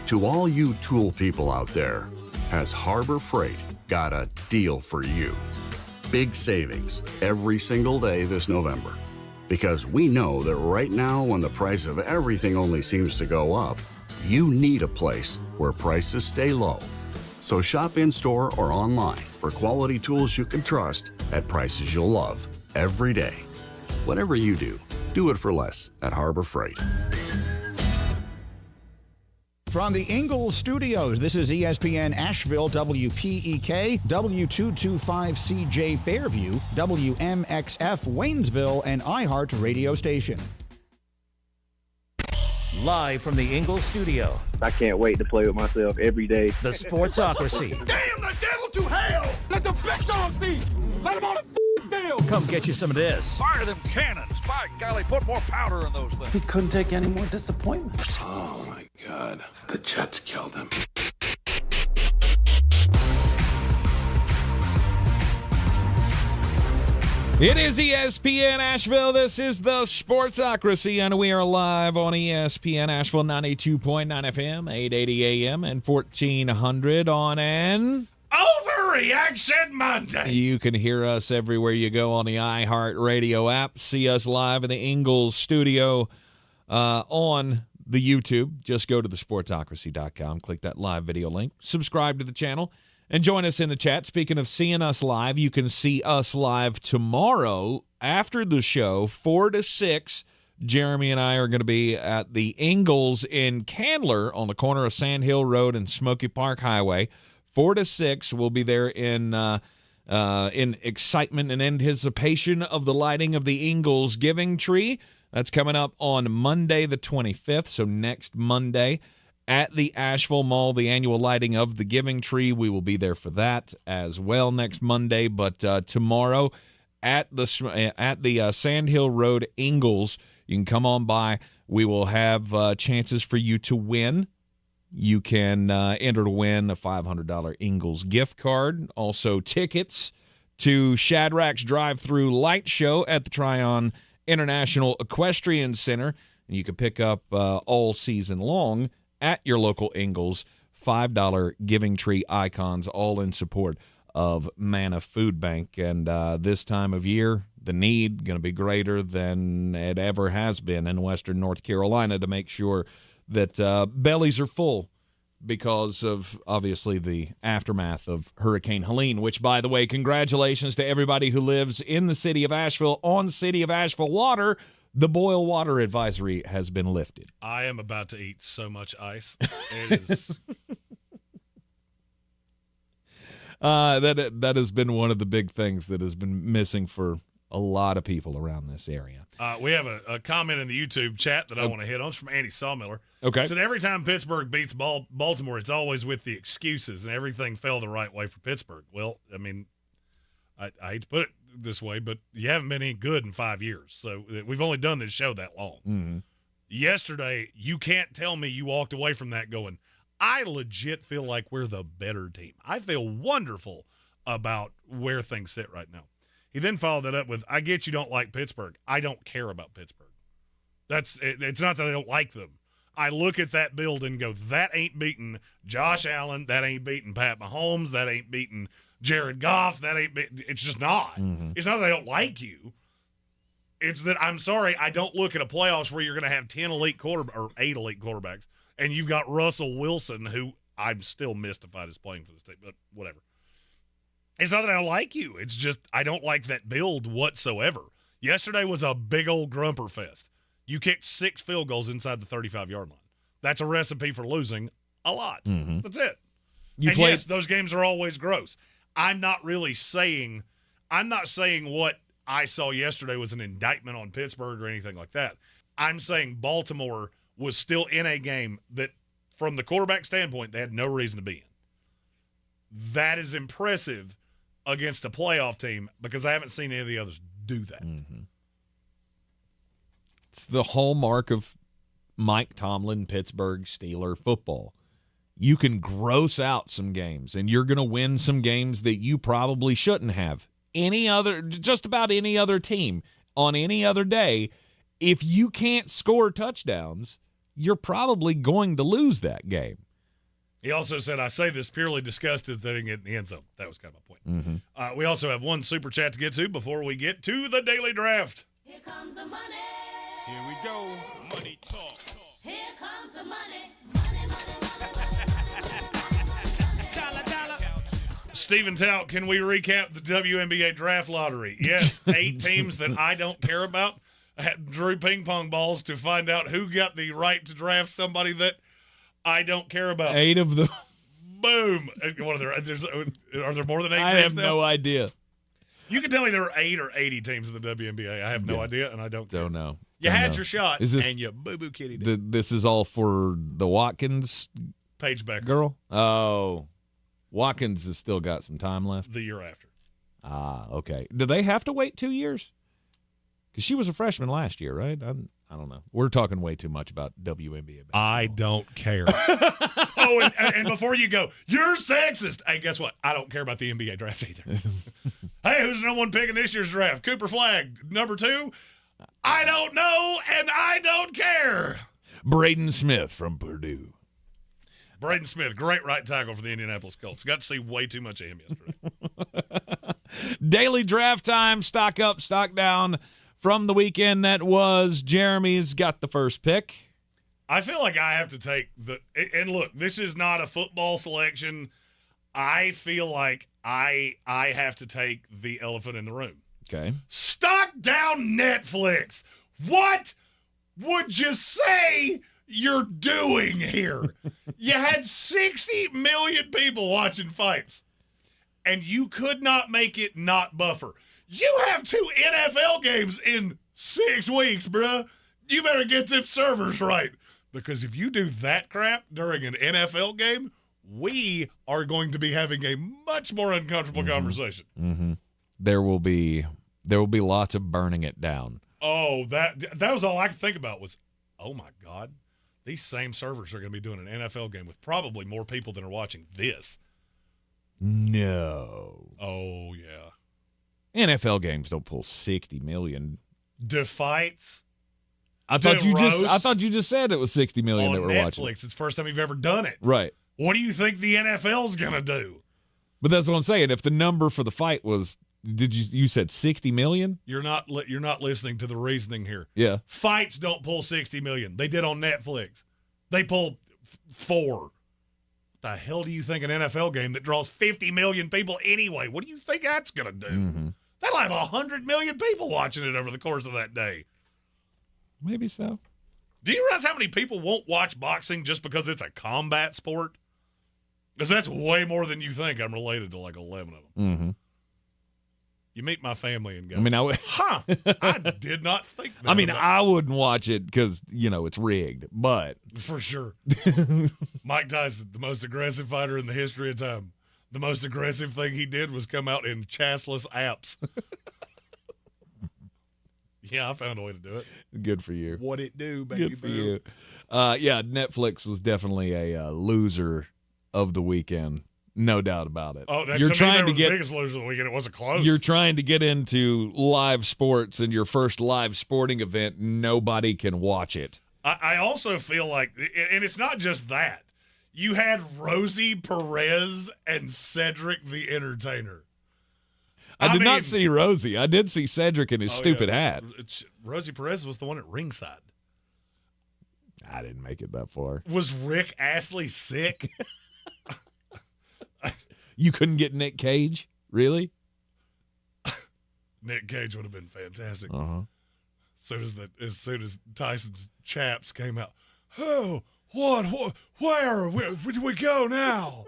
To all you tool people out there, has Harbor Freight got a deal for you? Big savings every single day this November. Because we know that right now, when the price of everything only seems to go up, you need a place where prices stay low. So shop in-store or online for quality tools you can trust at prices you'll love every day. Whatever you do, do it for less at Harbor Freight. From the Ingalls Studios, this is ESPN Asheville, WPEK, W225CJ Fairview, WMXF Waynesville, and iHeart Radio Station. Live from the Ingalls studio, I can't wait to play with myself every day. the Sportsocracy. Damn the devil to hell! Let the big dogs eat! Let them on the field! Come get you some of this. Fire them cannons! By golly, put more powder in those things. He couldn't take any more disappointment. Oh my God. The Jets killed him. It is ESPN Asheville. This is the Sportsocracy, and we are live on ESPN Asheville, 92.9 FM, 880 AM, and 1400 on an Overreaction Monday. You can hear us everywhere you go on the iHeart Radio app. See us live in the Ingalls studio on the YouTube. Just go to thesportsocracy.com, click that live video link, subscribe to the channel, and join us in the chat. Speaking of seeing us live, you can see us live tomorrow after the show, 4 to 6. Jeremy and I are going to be at the Ingalls in Candler on the corner of Sand Hill Road and Smoky Park Highway. 4 to 6. We'll be there in excitement and anticipation of the lighting of the Ingalls Giving Tree. That's coming up on Monday the 25th, so next Monday at the Asheville Mall, the annual lighting of the Giving Tree. We will be there for that as well next Monday. But tomorrow at the Sand Hill Road Ingalls, you can come on by. We will have chances for you to win. You can enter to win a $500 Ingalls gift card, also tickets to Shadrack's Drive-Thru Light Show at the Tryon International Equestrian Center. And you can pick up all season long at your local Ingalls, $5 Giving Tree icons, all in support of Manna Food Bank. And this time of year, the need going to be greater than it ever has been in Western North Carolina to make sure that bellies are full because of, obviously, the aftermath of Hurricane Helene, which, by the way, congratulations to everybody who lives in the city of Asheville on City of Asheville water. The boil water advisory has been lifted. I am about to eat so much ice. It is. That has been one of the big things that has been missing for a lot of people around this area. We have a comment in the YouTube chat that I want to hit on. It's from Andy Sawmiller. Okay. It said every time Pittsburgh beats Baltimore, it's always with the excuses, and everything fell the right way for Pittsburgh. Well, I mean, I hate to put it this way, but you haven't been any good in 5 years. So we've only done this show that long. Mm-hmm. Yesterday, you can't tell me you walked away from that going, I legit feel like we're the better team. I feel wonderful about where things sit right now. He then followed that up with, I get you don't like Pittsburgh. I don't care about Pittsburgh. It's not that I don't like them. I look at that build and go, that ain't beating Josh Allen. That ain't beating Pat Mahomes. That ain't beating Jared Goff. It's just not. Mm-hmm. It's not that I don't like you. It's that I'm sorry, I don't look at a playoffs where you're going to have 10 elite or 8 elite quarterbacks, and you've got Russell Wilson, who I'm still mystified is playing for this team, but whatever. It's not that I don't like you. It's just I don't like that build whatsoever. Yesterday was a big old grumper fest. You kicked 6 field goals inside the 35-yard line. That's a recipe for losing a lot. Mm-hmm. That's it. Yes, those games are always gross. I'm not saying what I saw yesterday was an indictment on Pittsburgh or anything like that. I'm saying Baltimore was still in a game that, from the quarterback standpoint, they had no reason to be in. That is impressive against a playoff team because I haven't seen any of the others do that. Mm-hmm. It's the hallmark of Mike Tomlin, Pittsburgh Steeler football. You can gross out some games, and you're going to win some games that you probably shouldn't have. Just about any other team on any other day, if you can't score touchdowns, you're probably going to lose that game. He also said, I say this purely disgusted that he didn't get in the end zone. That was kind of my point. Mm-hmm. We also have one super chat to get to before we get to the daily draft. Here comes the money. Here we go. Money talk. Here comes the money. Stephen Tout, can we recap the WNBA draft lottery? Yes, 8 teams that I don't care about drew ping pong balls to find out who got the right to draft somebody that I don't care about. 8 of them. Boom. What are there more than 8 teams? I have no idea. You can tell me there are 8 or 80 teams in the WNBA. I have no idea, and I don't know. You had your shot, and you boo-boo kitty did. This is all for the Watkins Paige Becker girl? Oh. Watkins has still got some time left. The year after. Ah, okay. Do they have to wait 2 years? Because she was a freshman last year, right? I don't know. We're talking way too much about WNBA basketball. I don't care. and before you go, you're sexist. Hey, guess what? I don't care about the NBA draft either. Hey, who's the number 1 pick in this year's draft? Cooper Flagg. Number 2? I don't know, and I don't care. Braden Smith from Purdue. Braden Smith, great right tackle for the Indianapolis Colts. Got to see way too much of him yesterday. Daily draft time, stock up, stock down from the weekend that was. Jeremy's got the first pick. I feel like I have to take and look, this is not a football selection. I feel like I have to take the elephant in the room. Okay. Stock down Netflix. What would you say you're doing here? You had 60 million people watching fights, and you could not make it not buffer. You have 2 NFL games in 6 weeks, bruh. You better get them servers right, because if you do that crap during an NFL game, we are going to be having a much more uncomfortable conversation. Mm-hmm. There will be lots of burning it down. Oh, that was all I could think about was, oh my God, these same servers are going to be doing an NFL game with probably more people than are watching this. No. Oh yeah. NFL games don't pull 60 million. Defights. I thought you just said it was 60 million that were Netflix, watching. It's the first time you've ever done it. Right. What do you think the NFL's going to do? But that's what I'm saying. If the number for the fight was, you said 60 million? You're not listening to the reasoning here. Yeah. Fights don't pull 60 million. They did on Netflix. They pull 4. What the hell do you think an NFL game that draws 50 million people anyway? What do you think that's going to do? Mm-hmm. That'll have 100 million people watching it over the course of that day. Maybe so. Do you realize how many people won't watch boxing just because it's a combat sport? Because that's way more than you think. I'm related to like 11 of them. Mm-hmm. You meet my family and go, I did not think that. I mean, I wouldn't watch it because, it's rigged, but. For sure. Mike Tyson, the most aggressive fighter in the history of time. The most aggressive thing he did was come out in chassless apps. Yeah, I found a way to do it. Good for you. What it do, baby? Good for you. Yeah, Netflix was definitely a loser of the weekend. No doubt about it. Oh, you're trying to get the biggest loser of the weekend. It wasn't close. You're trying to get into live sports, and your first live sporting event, nobody can watch it. I also feel like, and it's not just that. You had Rosie Perez and Cedric the Entertainer. I did not see Rosie. I did see Cedric in his stupid hat. Rosie Perez was the one at ringside. I didn't make it that far. Was Rick Astley sick? You couldn't get Nick Cage? Really? Nick Cage would have been fantastic. Uh-huh. As soon as Tyson's chaps came out, oh, where do we go now?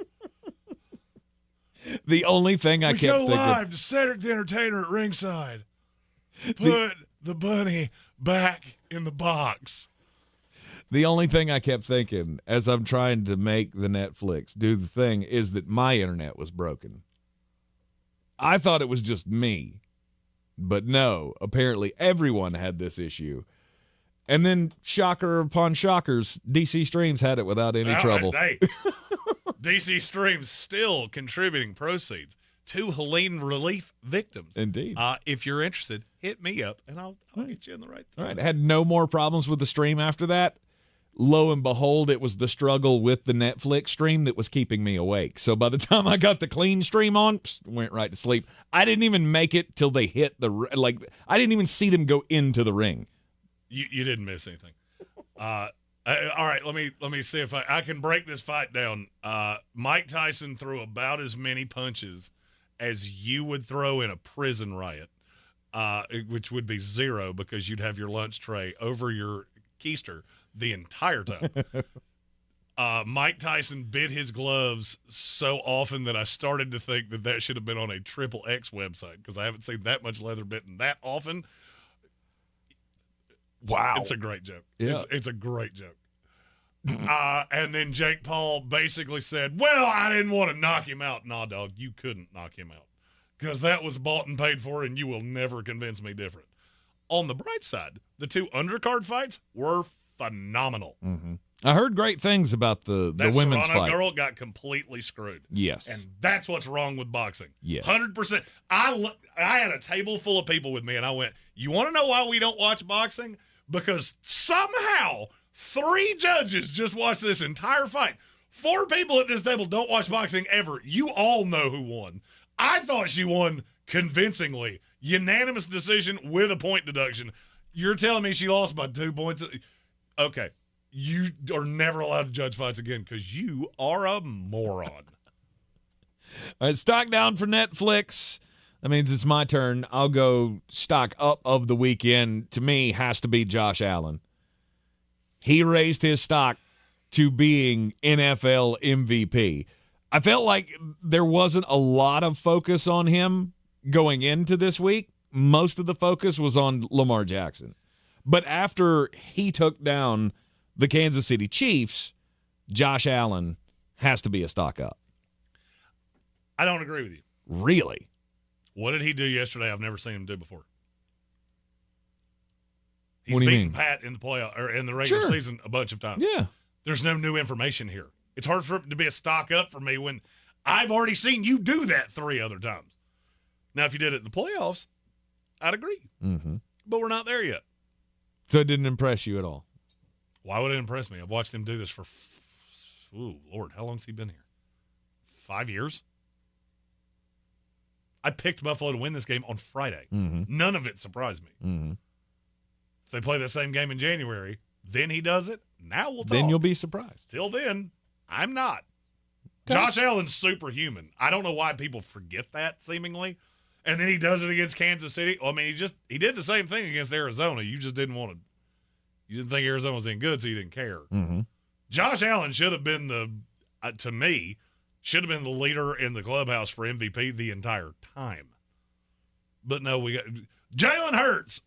The only thing I kept thinking, we go live to Cedric the Entertainer at ringside. Put the bunny back in the box. The only thing I kept thinking as I'm trying to make the Netflix do the thing is that my internet was broken. I thought it was just me. But no, apparently everyone had this issue. And then, shocker upon shockers, DC Streams had it without any trouble. Hey, DC Streams still contributing proceeds to Helene relief victims. Indeed. If you're interested, hit me up, and I'll get you in the right time. All right, I had no more problems with the stream after that. Lo and behold, it was the struggle with the Netflix stream that was keeping me awake. So by the time I got the clean stream on, went right to sleep. I didn't even make it till they hit I didn't even see them go into the ring. You didn't miss anything. All right, let me see if I can break this fight down. Mike Tyson threw about as many punches as you would throw in a prison riot, which would be 0 because you'd have your lunch tray over your keister the entire time. Mike Tyson bit his gloves so often that I started to think that should have been on a XXX website because I haven't seen that much leather bitten that often. Wow. It's a great joke. Yeah. It's a great joke. And then Jake Paul basically said, well, I didn't want to knock him out. Nah, dog, you couldn't knock him out because that was bought and paid for, and you will never convince me different. On the bright side, the 2 undercard fights were phenomenal. Mm-hmm. I heard great things about the women's Serrano fight. girl got completely screwed. Yes. And that's what's wrong with boxing. Yes. 100%. I had a table full of people with me, and I went, you want to know why we don't watch boxing? Because somehow 3 judges just watched this entire fight. 4 people at this table don't watch boxing ever. You all know who won. I thought she won convincingly. Unanimous decision with a point deduction. You're telling me she lost by 2 points? Okay. You are never allowed to judge fights again because you are a moron. All right, stock down for Netflix. That means it's my turn. I'll go stock up of the weekend. To me, has to be Josh Allen. He raised his stock to being NFL MVP. I felt like there wasn't a lot of focus on him going into this week. Most of the focus was on Lamar Jackson. But after he took down the Kansas City Chiefs, Josh Allen has to be a stock up. I don't agree with you. Really? What did he do yesterday I've never seen him do before? He's What do you beaten mean? Pat in the playoff or in the regular Sure. season a bunch of times. Yeah. There's no new information here. It's hard for it to be a stock up for me when I've already seen you do that 3 other times. Now, if you did it in the playoffs, I'd agree. Mm-hmm. But we're not there yet. So it didn't impress you at all? Why would it impress me? I've watched him do this for, Lord, how long's he been here? 5 years? I picked Buffalo to win this game on Friday. Mm-hmm. None of it surprised me. Mm-hmm. If they play the same game in January, then he does it. Now we'll talk. Then you'll be surprised. Till then, I'm not. Okay. Josh Allen's superhuman. I don't know why people forget that, seemingly. And then he does it against Kansas City. I mean, he did the same thing against Arizona. You just didn't want to. You didn't think Arizona was any good, so you didn't care. Mm-hmm. Josh Allen should have been to me, should have been the leader in the clubhouse for MVP the entire time. But no, we got Jalen Hurts.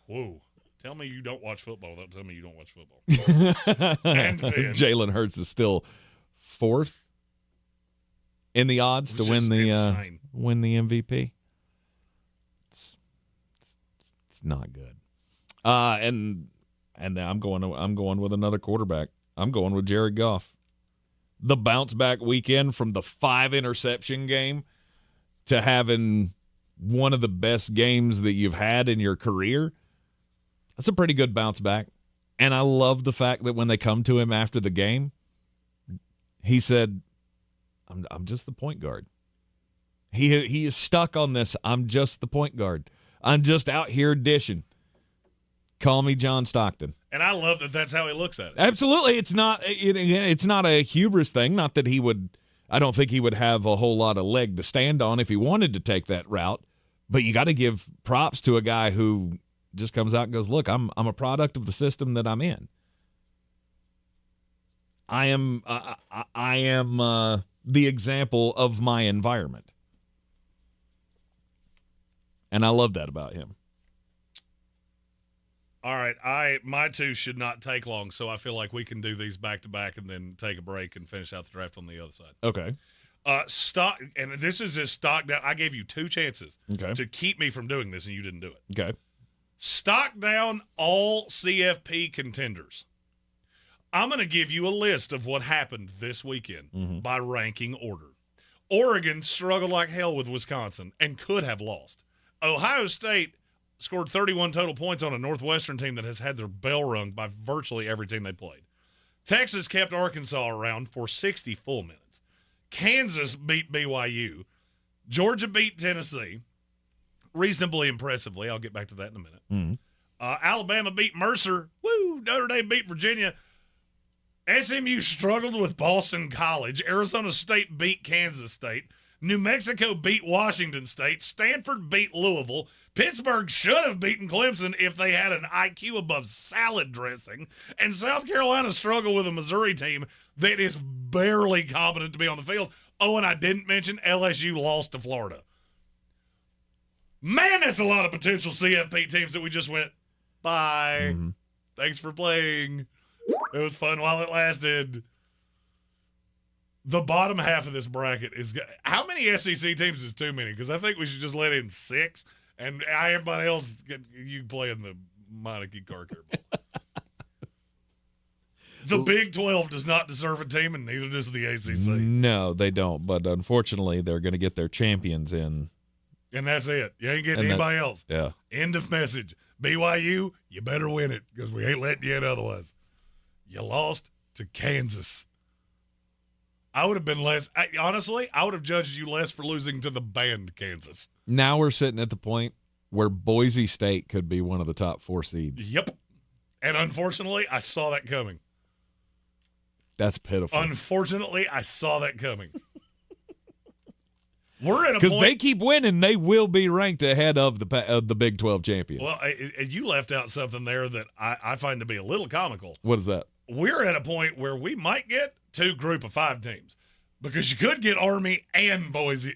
Whoa. Tell me you don't watch football without telling me you don't watch football. And then, Jalen Hurts is still 4th in the odds to win the MVP. It's not good. And I'm going with another quarterback. I'm going with Jared Goff. The bounce back weekend from the 5-interception game to having one of the best games that you've had in your career. That's a pretty good bounce back. And I love the fact that when they come to him after the game, he said, I'm just the point guard. He is stuck on this. I'm just the point guard. I'm just out here dishing. Call me John Stockton. And I love that that's how he looks at it. Absolutely. It's not a hubris thing. Not that I don't think he would have a whole lot of leg to stand on if he wanted to take that route. But you got to give props to a guy who just comes out and goes, look, I'm a product of the system that I'm in. I am the example of my environment. And I love that about him. All right, my two should not take long, so I feel like we can do these back-to-back and then take a break and finish out the draft on the other side. Okay. Stock, and this is just stock down. I gave you 2 chances to keep me from doing this, and you didn't do it. Okay. Stock down all CFP contenders. I'm going to give you a list of what happened this weekend by ranking order. Oregon struggled like hell with Wisconsin and could have lost. Ohio State scored 31 total points on a Northwestern team that has had their bell rung by virtually every team they played. Texas kept Arkansas around for 60 full minutes. Kansas beat BYU. Georgia beat Tennessee reasonably impressively. I'll get back to that in a minute. Mm-hmm. Alabama beat Mercer. Woo! Notre Dame beat Virginia. SMU struggled with Boston College. Arizona State beat Kansas State. New Mexico beat Washington State. Stanford beat Louisville. Pittsburgh should have beaten Clemson if they had an IQ above salad dressing. And South Carolina struggled with a Missouri team that is barely competent to be on the field. Oh, and I didn't mention LSU lost to Florida. Man, that's a lot of potential CFP teams that we just went, bye. Mm-hmm. Thanks for playing. It was fun while it lasted. The bottom half of this bracket is – how many SEC teams is too many? Because I think we should just let in 6, and everybody else you play in the Meineke car care ball. The Big 12 does not deserve a team, and neither does the ACC. No, they don't. But unfortunately, they're going to get their champions in. And that's it. You ain't getting anybody else. Yeah. End of message. BYU, you better win it because we ain't letting you in otherwise. You lost to Kansas. I would have been less – honestly, I would have judged you less for losing to the banned Kansas. Now we're sitting at the point where Boise State could be one of the top 4 seeds. Yep. And unfortunately, I saw that coming. That's pitiful. Unfortunately, I saw that coming. We're at a point because they keep winning, they will be ranked ahead of the Big 12 champion. Well, you left out something there that I find to be a little comical. What is that? We're at a point where we might get 2 group of 5 teams because you could get Army and Boise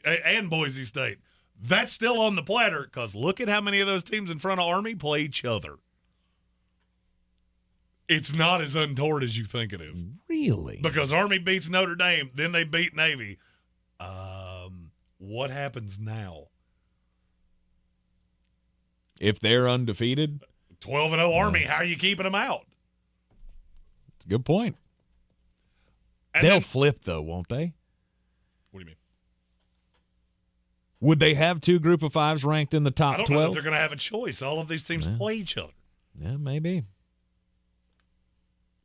State. That's still on the platter because look at how many of those teams in front of Army play each other. It's not as untoward as you think it is. Really? Because Army beats Notre Dame, then they beat Navy. What happens now? If they're undefeated? 12-0 Army, how are you keeping them out? It's a good point. And they'll flip, though, won't they? What do you mean? Would they have 2 group of 5s ranked in the top 12? I don't know if they're going to have a choice. All of these teams play each other. Yeah, maybe.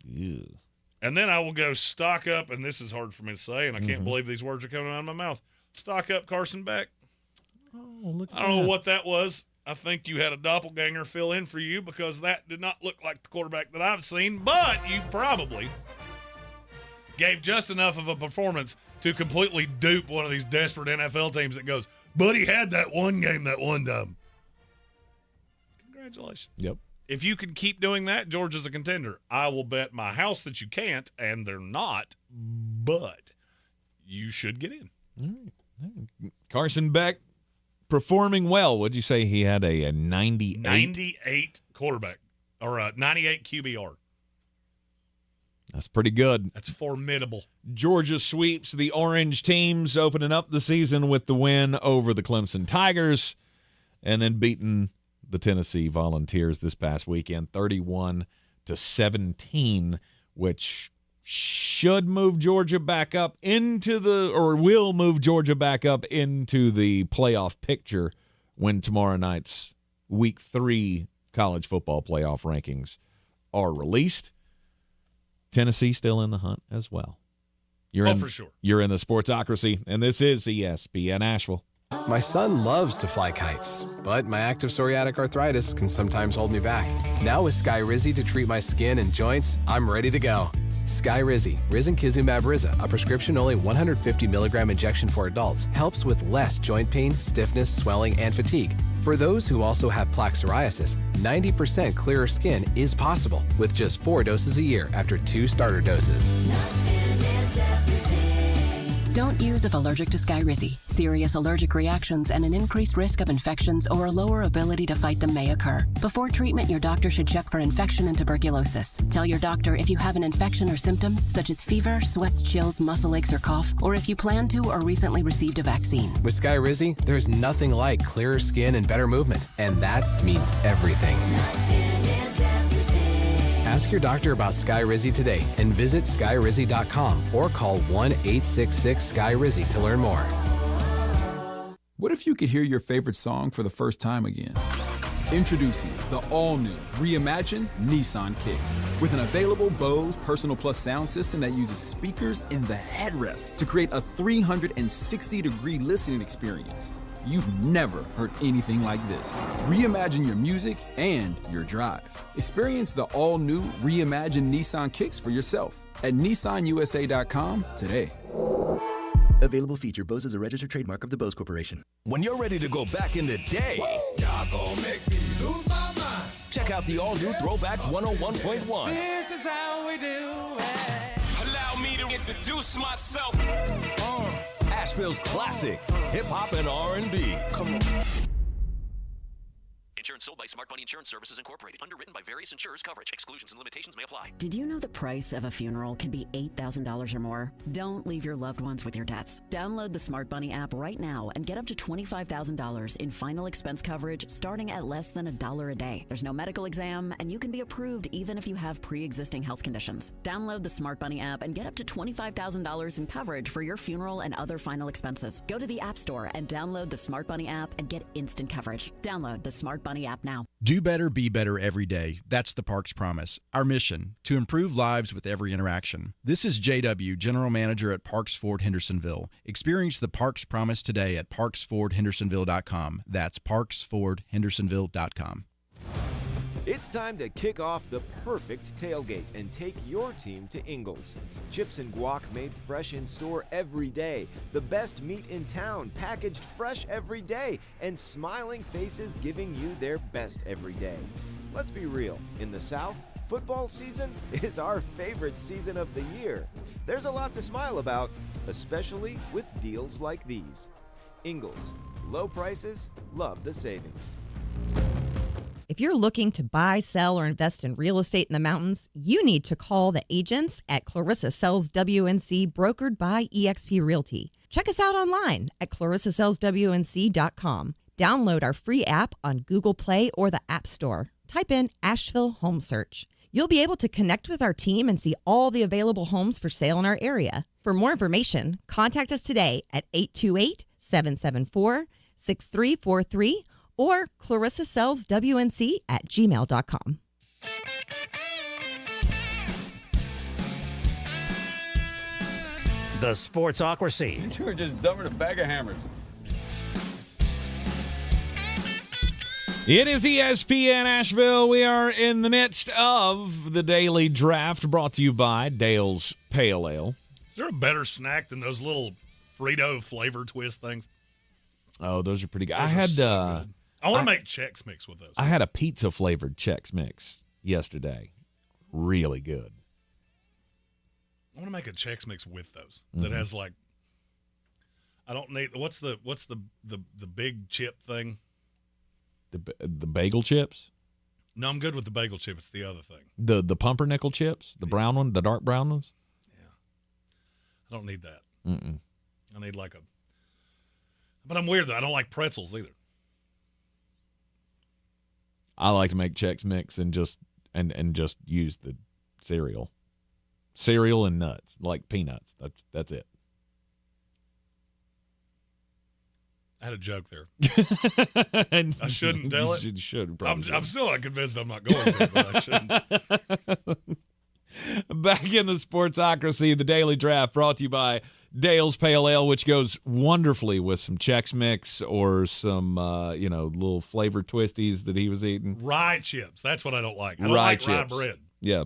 Yeah. And then I will go stock up, and this is hard for me to say, and I can't believe these words are coming out of my mouth. Stock up Carson Beck. Oh, look at I don't know what that was. I think you had a doppelganger fill in for you because that did not look like the quarterback that I've seen, but you probably gave just enough of a performance to completely dupe one of these desperate NFL teams that goes, but he had that one game that one time. Congratulations. Yep. If you can keep doing that, Georgia's a contender. I will bet my house that you can't, and they're not, but you should get in. All right. Carson Beck performing well. What'd you say he had a 98? 98 quarterback, or a 98 QBR. That's pretty good. That's formidable. Georgia sweeps the orange teams, opening up the season with the win over the Clemson Tigers, and then beating the Tennessee Volunteers this past weekend, 31-17, which should move Georgia back up will move Georgia back up into the playoff picture when tomorrow night's Week 3 college football playoff rankings are released. Tennessee still in the hunt as well. For sure. You're in the Sportsocracy, and this is ESPN Asheville. My son loves to fly kites, but my active psoriatic arthritis can sometimes hold me back. Now with Skyrizi to treat my skin and joints, I'm ready to go. Skyrizi, risankizumab Riza, a prescription-only 150 milligram injection for adults, helps with less joint pain, stiffness, swelling, and fatigue. For those who also have plaque psoriasis, 90% clearer skin is possible with just 4 doses a year after 2 starter doses. Don't use if allergic to Skyrizi. Serious allergic reactions and an increased risk of infections or a lower ability to fight them may occur. Before treatment, your doctor should check for infection and tuberculosis. Tell your doctor if you have an infection or symptoms such as fever, sweats, chills, muscle aches, or cough, or if you plan to or recently received a vaccine. With Skyrizi, there's nothing like clearer skin and better movement, and that means everything. Ask your doctor about Skyrizi today and visit skyrizi.com or call 1-866-SKY-RIZZI to learn more. What if you could hear your favorite song for the first time again? Introducing the all-new, reimagined Nissan Kicks. With an available Bose Personal Plus sound system that uses speakers in the headrest to create a 360-degree listening experience. You've never heard anything like this. Reimagine your music and your drive. Experience the all-new reimagined Nissan Kicks for yourself at nissanusa.com today. Available feature. Bose is a registered trademark of the Bose Corporation. When you're ready to go back in the day, Y'all gonna make me lose my mind. check out the all-new Throwbacks 101.1. This is how we do it. Allow me to introduce myself. Asheville's classic hip-hop and R&B. Come on. Insurance sold by Smart Money Insurance Services Incorporated. Underwritten by various insurers. Coverage. Exclusions and limitations may apply. Did you know the price of a funeral can be $8,000 or more? Don't leave your loved ones with your debts. Download the Smart Money app right now and get up to $25,000 in final expense coverage starting at less than $1 a day. There's no medical exam, and you can be approved even if you have pre-existing health conditions. Download the Smart Money app and get up to $25,000 in coverage for your funeral and other final expenses. Go to the App Store and download the Smart Money app and get instant coverage. Download the Smart Money app now. Do better, be better every day. That's the Parks Promise. Our mission, to improve lives with every interaction. This is JW, General Manager at Parks Ford Hendersonville. Experience the Parks Promise today at parksfordhendersonville.com. That's parksfordhendersonville.com. It's time to kick off the perfect tailgate and take your team to Ingles. Chips and guac made fresh in store every day. The best meat in town, packaged fresh every day. And smiling faces giving you their best every day. Let's be real, in the South, football season is our favorite season of the year. There's a lot to smile about, especially with deals like these. Ingles, low prices, love the savings. If you're looking to buy, sell, or invest in real estate in the mountains, you need to call the agents at Clarissa Sells WNC, brokered by eXp Realty. Check us out online at clarissasellswnc.com. Download our free app on Google Play or the App Store. Type in Asheville Home Search. You'll be able to connect with our team and see all the available homes for sale in our area. For more information, contact us today at 828-774-6343 or clarissasellswnc@gmail.com. The Sportsocracy. You were just dumber than a bag of hammers. It is ESPN Asheville. We are in the midst of the daily draft, brought to you by Dale's Pale Ale. Is there a better snack than those little Frito flavor twist things? Oh, those are pretty good. I want to make Chex Mix with those. I had a pizza-flavored Chex Mix yesterday. Really good. I want to make a Chex Mix with those that has like. I don't need what's the big chip thing. The bagel chips. No, I'm good with the bagel chip. It's the other thing. The pumpernickel chips, the brown one, the dark brown ones. Yeah, I don't need that. Mm-mm. I need like a. But I'm weird though. I don't like pretzels either. I like to make Chex Mix and just use the cereal and nuts, like peanuts. That's it. I had a joke there. I shouldn't tell it. You should. I'm still not convinced I'm not going to, but I shouldn't. Back in the Sportsocracy, the Daily Draft brought to you by Dale's Pale Ale, which goes wonderfully with some Chex Mix or some, little flavored twisties that he was eating. Rye chips. That's what I don't like. I don't like rye bread. Yeah.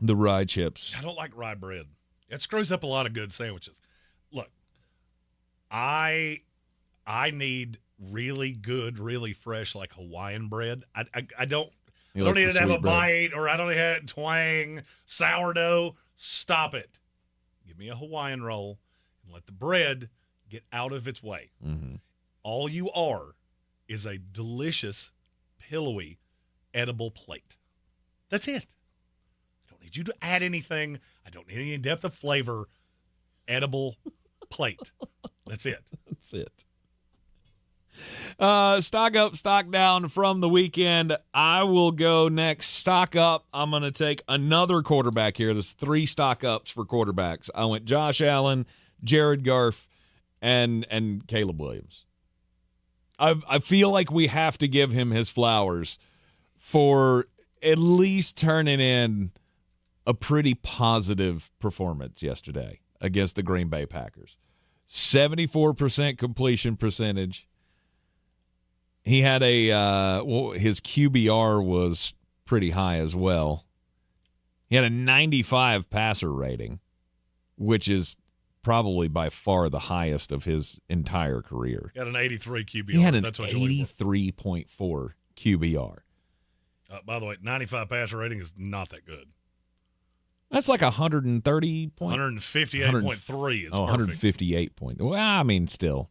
The rye chips. I don't like rye bread. It screws up a lot of good sandwiches. Look, I need really good, really fresh, like Hawaiian bread. I don't need it to have a bite, or I don't need to have twang, sourdough. Stop it. Give me a Hawaiian roll and let the bread get out of its way. Mm-hmm. All you are is a delicious, pillowy, edible plate. That's it. I don't need you to add anything. I don't need any depth of flavor. Edible plate. That's it. That's it. Stock up, stock down from the weekend. I will go next. Stock up. I'm going to take another quarterback here. There's 3 stock ups for quarterbacks. I went Josh Allen, Jared Goff, and Caleb Williams. I feel like we have to give him his flowers for at least turning in a pretty positive performance yesterday against the Green Bay Packers. 74% completion percentage. He had his QBR was pretty high as well. He had a 95 passer rating, which is probably by far the highest of his entire career. He had an 83 QBR. He had an That's what 83.4 QBR. By the way, 95 passer rating is not that good. That's like 130 point. 158.3 is perfect. 158 point. Well, I mean, still.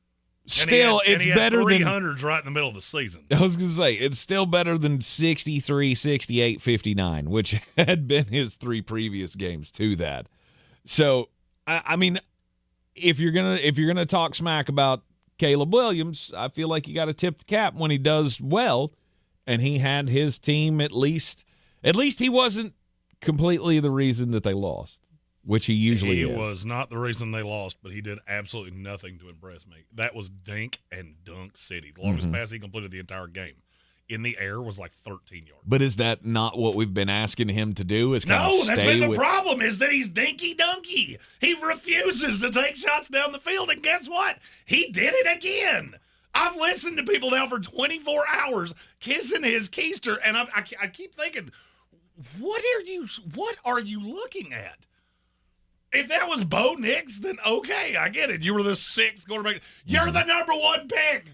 It's better than 300s right in the middle of the season. I was going to say, it's still better than 63, 68, 59, which had been his 3 previous games to that. So, I mean, if you're gonna talk smack about Caleb Williams, I feel like you got to tip the cap when he does well, and he had his team at least he wasn't completely the reason that they lost, which he usually is. He was not the reason they lost, but he did absolutely nothing to impress me. That was dink and dunk city. The longest pass he completed the entire game in the air was like 13 yards. But is that not what we've been asking him to do? Is kind no, that's been the problem, is that he's dinky-dunky. He refuses to take shots down the field, and guess what? He did it again. I've listened to people now for 24 hours kissing his keister, and I keep thinking, what are you looking at? If that was Bo Nix, then okay, I get it. You were the 6th quarterback. You're the number 1 pick.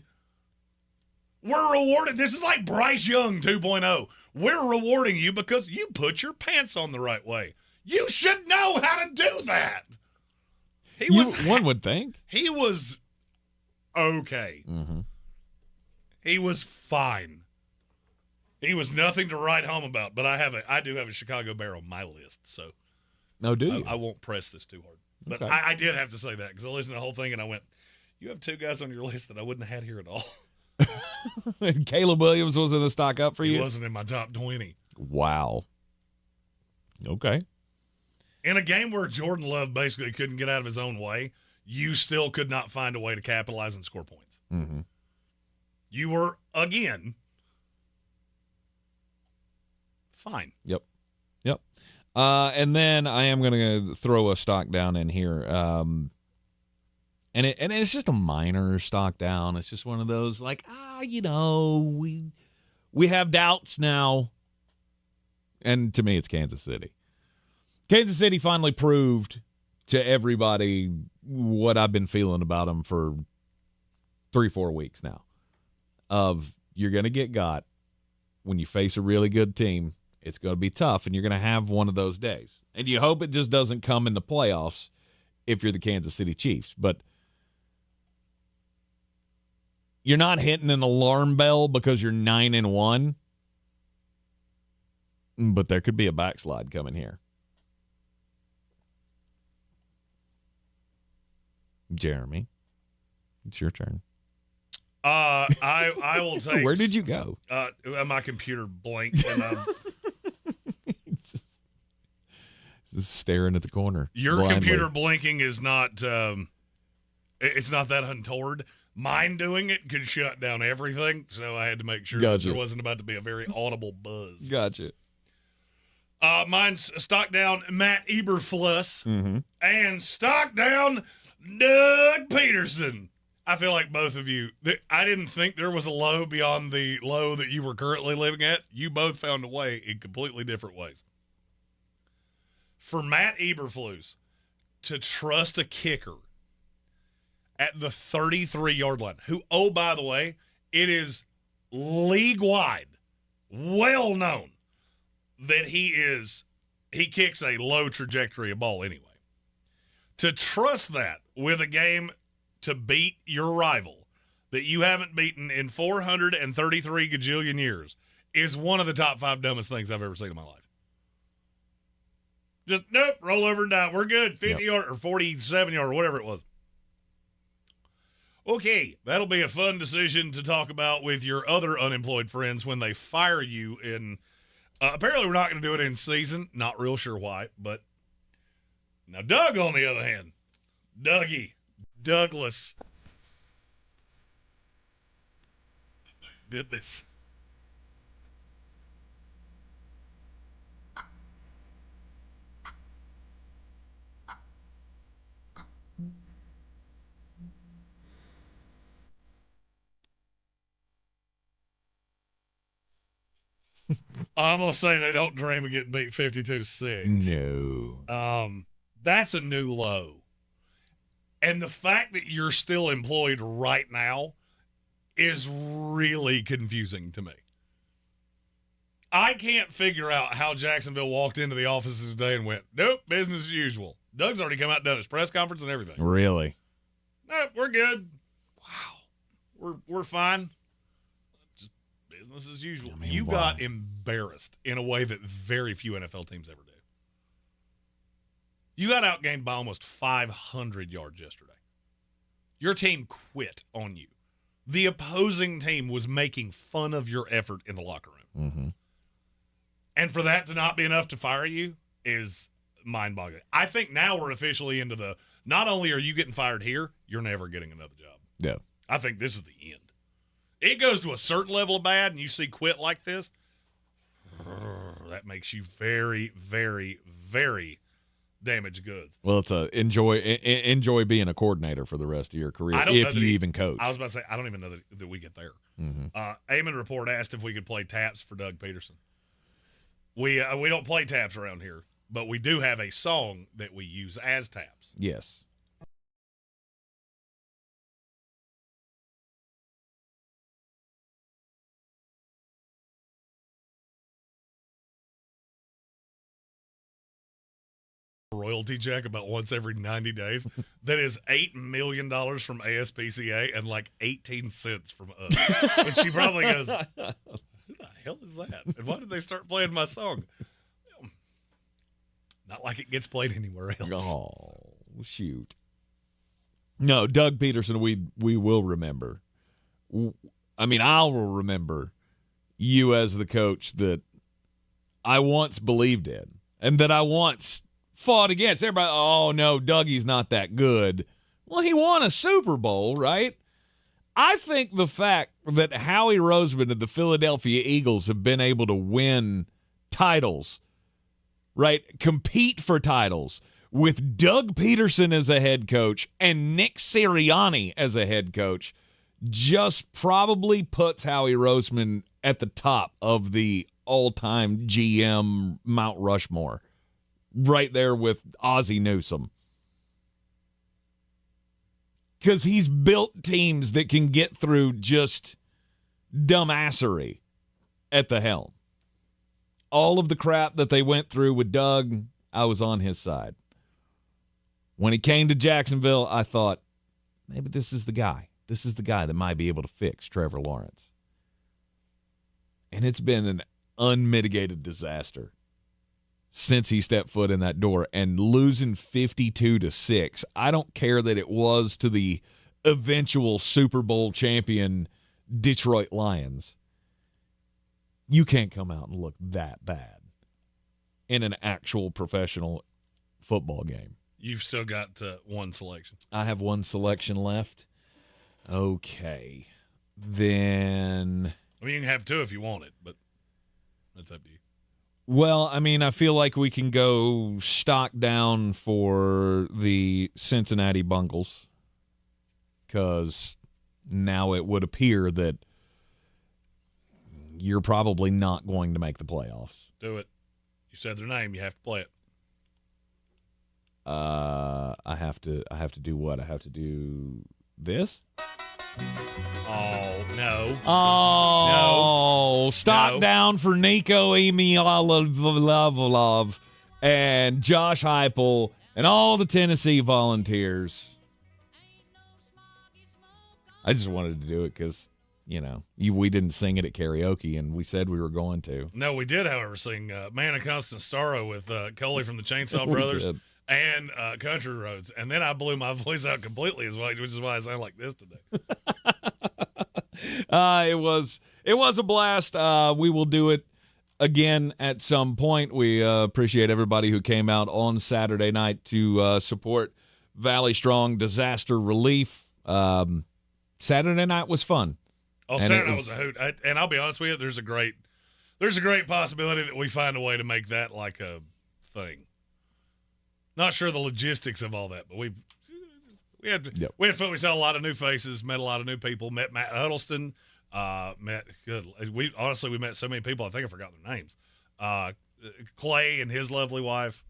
We're rewarded. This is like Bryce Young 2.0. We're rewarding you because you put your pants on the right way. You should know how to do that. One would think. He was okay. Mm-hmm. He was fine. He was nothing to write home about, but I do have a Chicago Bear on my list, so no, do you? I won't press this too hard. But okay. I did have to say that because I listened to the whole thing and I went, you have 2 guys on your list that I wouldn't have had here at all. Caleb Williams wasn't a stock up for you? He wasn't in my top 20. Wow. Okay. In a game where Jordan Love basically couldn't get out of his own way, you still could not find a way to capitalize and score points. Mm-hmm. You were, again, fine. Yep. And then I am going to throw a stock down in here. And it's just a minor stock down. It's just one of those like, we have doubts now. And to me, it's Kansas City. Kansas City finally proved to everybody what I've been feeling about them for 3-4 weeks now. Of you're going to get got when you face a really good team. It's going to be tough, and you're going to have one of those days. And you hope it just doesn't come in the playoffs if you're the Kansas City Chiefs. But you're not hitting an alarm bell because you're 9-1. But there could be a backslide coming here. Jeremy, it's your turn. I will take. Where did you go? My computer blinked, and just staring at the corner. Your blindly. Computer blinking is not. It's not that untoward. Mine doing it could shut down everything, so I had to make sure that there wasn't about to be a very audible buzz. Gotcha. Mine's stock down Matt Eberflus Mm-hmm. and stock down Doug Pederson. I feel like both of you, I didn't think there was a low beyond the low that you were currently living at. You both found a way in completely different ways. For Matt Eberflus to trust a kicker at the 33-yard line, who, oh, by the way, it is league-wide, well known that he kicks a low trajectory of ball anyway. To trust that with a game to beat your rival that you haven't beaten in 433 gajillion years is one of the top 5 dumbest things I've ever seen in my life. Just, nope, roll over and die. We're good. 50-yard or 47-yard or whatever it was. Okay, that'll be a fun decision to talk about with your other unemployed friends when they fire you in apparently we're not going to do it in season. Not real sure why, but now Doug, on the other hand, Douglas did this. I'm going to say they don't dream of getting beat 52-6. No. That's a new low. And the fact that you're still employed right now is really confusing to me. I can't figure out how Jacksonville walked into the offices today and went, nope, business as usual. Doug's already come out and done his press conference and everything. Really? Nope, we're good. Wow. We're fine. Business as usual. I mean, you got embarrassed in a way that very few NFL teams ever do. You got outgained by almost 500 yards yesterday. Your team quit on you. The opposing team was making fun of your effort in the locker room. Mm-hmm. And for that to not be enough to fire you is mind-boggling. I think now we're officially into the, not only are you getting fired here, you're never getting another job. Yeah. I think this is the end. It goes to a certain level of bad, and you see quit like this, that makes you very, very, very damaged goods. Well, it's enjoy being a coordinator for the rest of your career if you even coach. I was about to say, I don't even know that we get there. Mm-hmm. Eamon Report asked if we could play taps for Doug Pederson. We don't play taps around here, but we do have a song that we use as taps. Yes. Royalty check about once every 90 days. That is $8 million from ASPCA and like 18 cents from us. And she probably goes, who the hell is that? And why did they start playing my song? Not like it gets played anywhere else. Oh, shoot. No, Doug Pederson, we will remember. I mean, I will remember you as the coach that I once believed in and that I once fought against. Everybody, oh, no, Dougie's not that good. Well, he won a Super Bowl, right? I think the fact that Howie Roseman and the Philadelphia Eagles have been able to win titles, right, compete for titles with Doug Pederson as a head coach and Nick Sirianni as a head coach just probably puts Howie Roseman at the top of the all-time GM Mount Rushmore. Right there with Ozzie Newsome. Because he's built teams that can get through just dumbassery at the helm. All of the crap that they went through with Doug, I was on his side. When he came to Jacksonville, I thought, maybe this is the guy. This is the guy that might be able to fix Trevor Lawrence. And it's been an unmitigated disaster since he stepped foot in that door, and losing 52-6. I don't care that it was to the eventual Super Bowl champion Detroit Lions, you can't come out and look that bad in an actual professional football game. You've still got one selection. I have one selection left. Okay. Then. I mean, you can have two if you want it, but that's up to you. Well, I mean, I feel like we can go stock down for the Cincinnati Bungles because now it would appear that you're probably not going to make the playoffs. Do it. You said their name. You have to play it. I have to do what? I have to do this? Oh, no. Oh, no. Stock down for Nico Emialovlov and Josh Heupel and all the Tennessee Volunteers. I just wanted to do it because, we didn't sing it at karaoke, and we said we were going to. No, we did, however, sing Man of Constant Sorrow with Coley from the Chainsaw Brothers and Country Roads. And then I blew my voice out completely, which is why I sound like this today. It was a blast. We will do it again at some point. We appreciate everybody who came out on Saturday night to support Valley Strong Disaster Relief. Saturday night was fun. Oh, Saturday night was a hoot. And I'll be honest with you, there's a great possibility that we find a way to make that like a thing. Not sure the logistics of all that, but we had fun. We saw a lot of new faces, met a lot of new people, met Matt Huddleston, we met so many people I think I forgot their names. Clay and his lovely wife.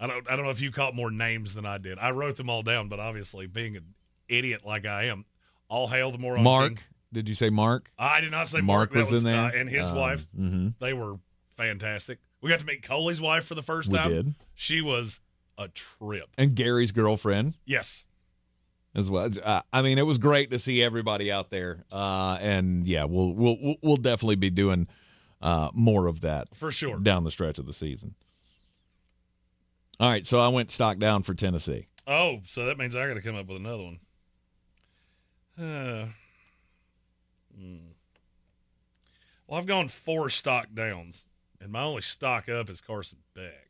I don't know if you caught more names than I did. I wrote them all down, but obviously being an idiot like I am, all hail the moron Mark. king. Did you say Mark? I did not say Mark. Mark was in there. And his wife. Mm-hmm. They were fantastic. We got to meet Coley's wife for the first time. We did. She was a trip. And Gary's girlfriend. Yes. As well. I mean, it was great to see everybody out there. And yeah, we'll definitely be doing more of that for sure down the stretch of the season. All right, so I went stock down for Tennessee. Oh, so that means I got to come up with another one. Well, I've gone 4 stock downs, and my only stock up is Carson Beck.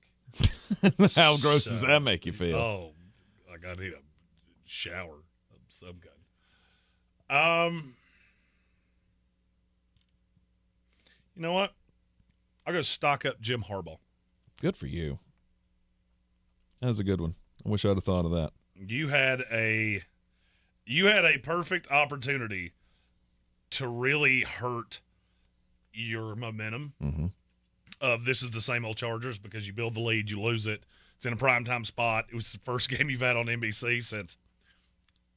How gross does that make you feel? Oh, like I need a shower of some kind. You know what? I'll go stock up Jim Harbaugh. Good for you. That was a good one. I wish I'd have thought of that. You had a perfect opportunity to really hurt your momentum of this is the same old Chargers because you build the lead, you lose it. It's in a primetime spot. It was the first game you've had on NBC since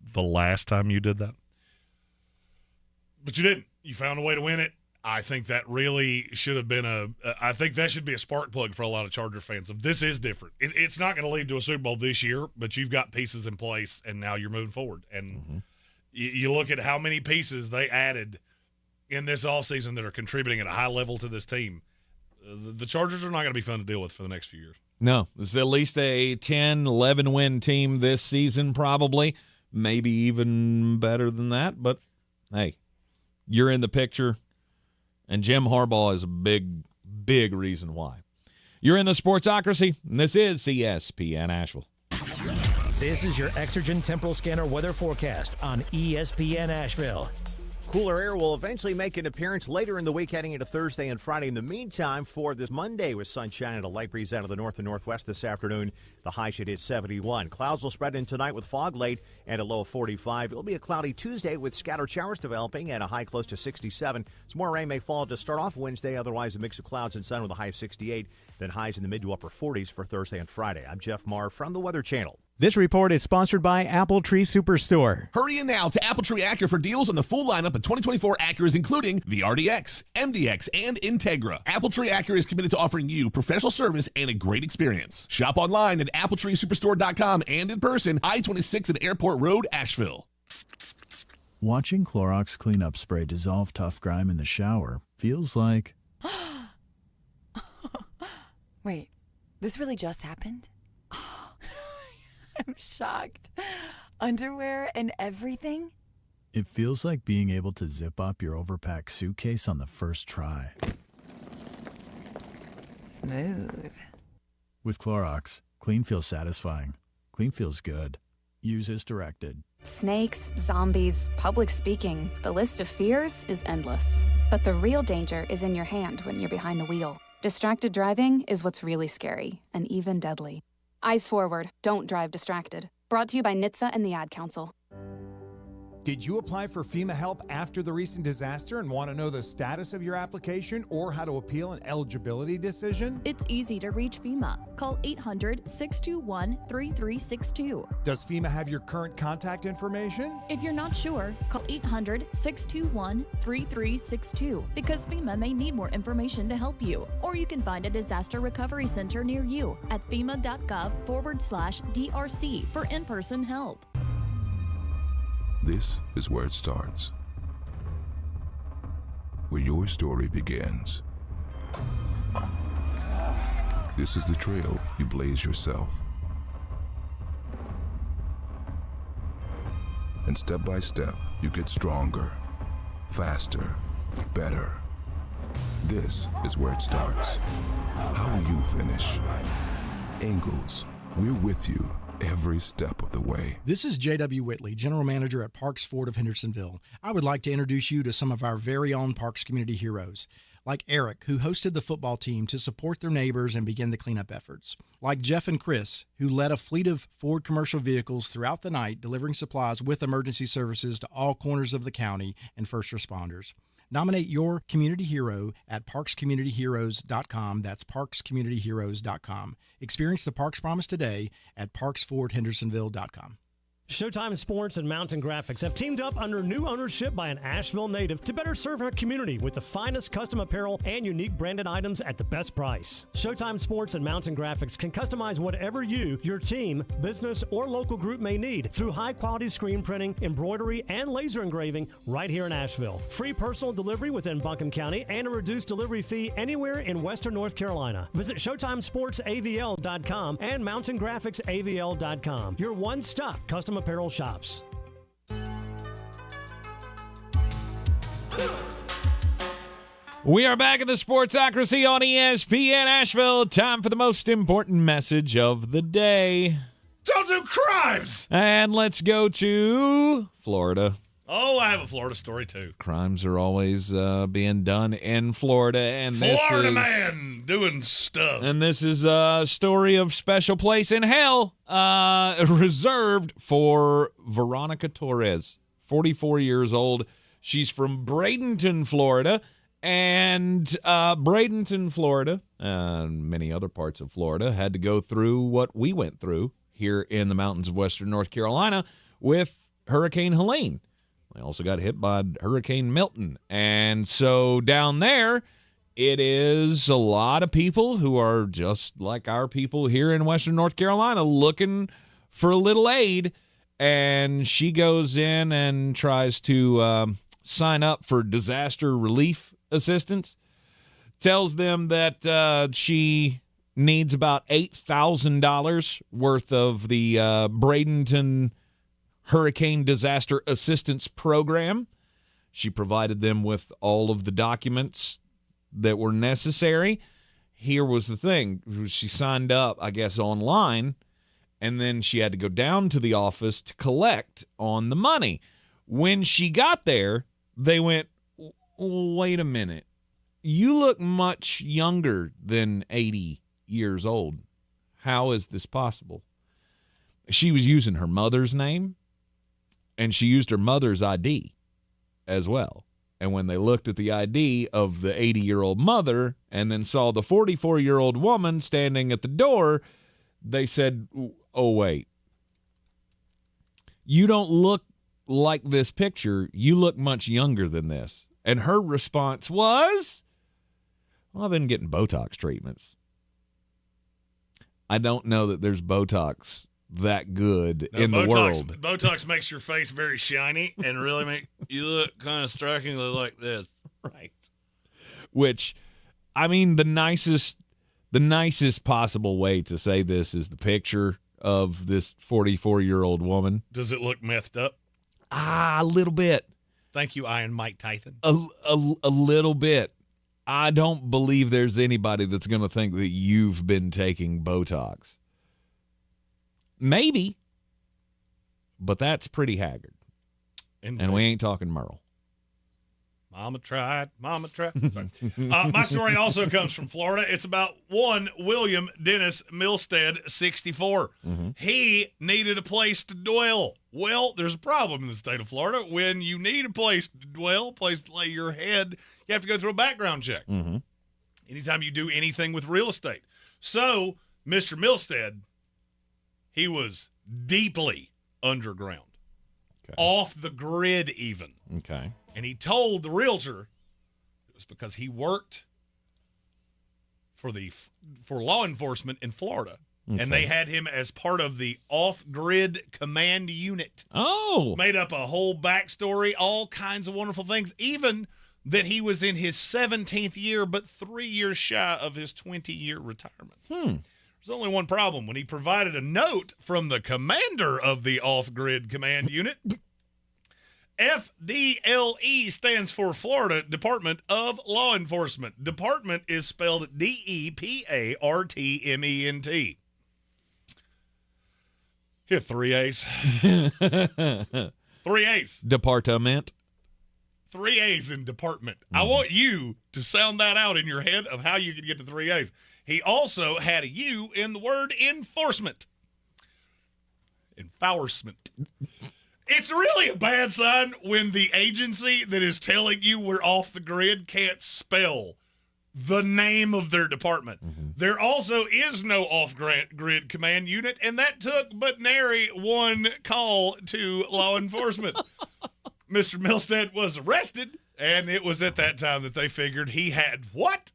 the last time you did that. But you didn't. You found a way to win it. I think that really should have been I think that should be a spark plug for a lot of Charger fans. This is different. It's not going to lead to a Super Bowl this year, but you've got pieces in place, and now you're moving forward. And you look at how many pieces they added in this offseason that are contributing at a high level to this team. The Chargers are not going to be fun to deal with for the next few years. No, it's at least a 10, 11-win team this season probably. Maybe even better than that, but hey, you're in the picture. And Jim Harbaugh is a big, big reason why. You're in the Sportsocracy, and this is ESPN Asheville. This is your Exergen Temporal Scanner weather forecast on ESPN Asheville. Cooler air will eventually make an appearance later in the week heading into Thursday and Friday. In the meantime, for this Monday with sunshine and a light breeze out of the north and northwest this afternoon, the high should hit 71. Clouds will spread in tonight with fog late and a low of 45. It will be a cloudy Tuesday with scattered showers developing and a high close to 67. Some more rain may fall to start off Wednesday. Otherwise, a mix of clouds and sun with a high of 68. Then highs in the mid to upper 40s for Thursday and Friday. I'm Jeff Marr from the Weather Channel. This report is sponsored by Apple Tree Superstore. Hurry in now to Apple Tree Acura for deals on the full lineup of 2024 Acuras, including the RDX, MDX, and Integra. Apple Tree Acura is committed to offering you professional service and a great experience. Shop online at appletreesuperstore.com and in person, I-26 and Airport Road, Asheville. Watching Clorox cleanup spray dissolve tough grime in the shower feels like... Wait, this really just happened? I'm shocked. Underwear and everything? It feels like being able to zip up your overpacked suitcase on the first try. Smooth. With Clorox, clean feels satisfying. Clean feels good. Use as directed. Snakes, zombies, public speaking. The list of fears is endless. But the real danger is in your hand when you're behind the wheel. Distracted driving is what's really scary and even deadly. Eyes forward. Don't drive distracted. Brought to you by NHTSA and the Ad Council. Did you apply for FEMA help after the recent disaster and want to know the status of your application or how to appeal an eligibility decision? It's easy to reach FEMA. Call 800-621-3362. Does FEMA have your current contact information? If you're not sure, call 800-621-3362 because FEMA may need more information to help you. Or you can find a disaster recovery center near you at FEMA.gov/DRC for in-person help. This is where it starts. Where your story begins. This is the trail you blaze yourself. And step by step, you get stronger, faster, better. This is where it starts. How will you finish? Ingalls, we're with you every step of the way. This is J.W. Whitley, General Manager at Parks Ford of Hendersonville. I would like to introduce you to some of our very own Parks community heroes, like Eric, who hosted the football team to support their neighbors and begin the cleanup efforts, like Jeff and Chris, who led a fleet of Ford commercial vehicles throughout the night, delivering supplies with emergency services to all corners of the county and first responders. Nominate your community hero at parkscommunityheroes.com. That's parkscommunityheroes.com. Experience the Parks Promise today at parksfordhendersonville.com. Showtime Sports and Mountain Graphics have teamed up under new ownership by an Asheville native to better serve our community with the finest custom apparel and unique branded items at the best price. Showtime Sports and Mountain Graphics can customize whatever you, your team, business, or local group may need through high-quality screen printing, embroidery, and laser engraving right here in Asheville. Free personal delivery within Buncombe County and a reduced delivery fee anywhere in Western North Carolina. Visit ShowtimeSportsAVL.com and MountainGraphicsAVL.com. Your one-stop custom apparel shops. We are back at the Sportsocracy on ESPN Asheville. Time for the most important message of the day. Don't do crimes! And let's go to Florida. Oh, I have a Florida story, too. Crimes are always being done in Florida. And Florida man doing stuff. And this is a story of special place in hell reserved for Veronica Torres, 44 years old. She's from Bradenton, Florida. And Bradenton, Florida, and many other parts of Florida had to go through what we went through here in the mountains of western North Carolina with Hurricane Helene. They also got hit by Hurricane Milton. And so down there, it is a lot of people who are just like our people here in western North Carolina looking for a little aid. And she goes in and tries to sign up for disaster relief assistance. Tells them that she needs about $8,000 worth of the Bradenton Hurricane Disaster Assistance Program. She provided them with all of the documents that were necessary. Here was the thing. She signed up, I guess, online, and then she had to go down to the office to collect on the money. When she got there, they went, wait a minute. You look much younger than 80 years old. How is this possible? She was using her mother's name, and she used her mother's ID as well. And when they looked at the ID of the 80-year-old mother and then saw the 44-year-old woman standing at the door, they said, oh, wait. You don't look like this picture. You look much younger than this. And her response was, well, I've been getting Botox treatments. I don't know that there's Botox that good in the world. Botox makes your face very shiny and really make you look kind of strikingly like this. Right. Which, I mean, the nicest possible way to say this is the picture of this 44-year-old woman. Does it look methed up? A little bit. Thank you, Iron Mike Tyson. A little bit. I don't believe there's anybody that's going to think that you've been taking Botox. Maybe, but that's pretty haggard. Indeed. And we ain't talking Merle. Mama tried. Sorry. My story also comes from Florida. It's about one William Dennis Milstead, 64. Mm-hmm. He needed a place to dwell. Well, there's a problem in the state of Florida. When you need a place to dwell, a place to lay your head, you have to go through a background check. Mm-hmm. Anytime you do anything with real estate. So, Mr. Milstead, he was deeply underground. Okay. Off the grid even. Okay. And he told the realtor it was because he worked for law enforcement in Florida. Okay. And they had him as part of the off-grid command unit. Oh. Made up a whole backstory, all kinds of wonderful things, even that he was in his 17th year, but 3 years shy of his 20-year retirement. There's only one problem. When he provided a note from the commander of the off-grid command unit, FDLE stands for Florida Department of Law Enforcement. Department is spelled DEPARTMENT. Here, 3 A's. 3 A's. Department. 3 A's in department. I want you to sound that out in your head of how you can get to 3 A's. He also had a U in the word enforcement. Enforcement. It's really a bad sign when the agency that is telling you we're off the grid can't spell the name of their department. Mm-hmm. There also is no off-grid command unit, and that took but nary one call to law enforcement. Mr. Milstead was arrested, and it was at that time that they figured he had what?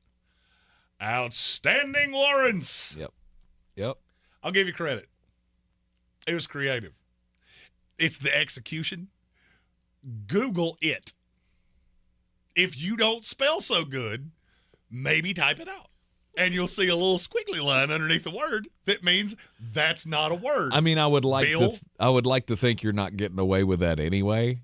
Outstanding warrants. Yep. I'll give you credit. It was creative. It's the execution. Google it. If you don't spell so good, maybe type it out. And you'll see a little squiggly line underneath the word that means that's not a word. I mean, I would like Bill? to think you're not getting away with that anyway,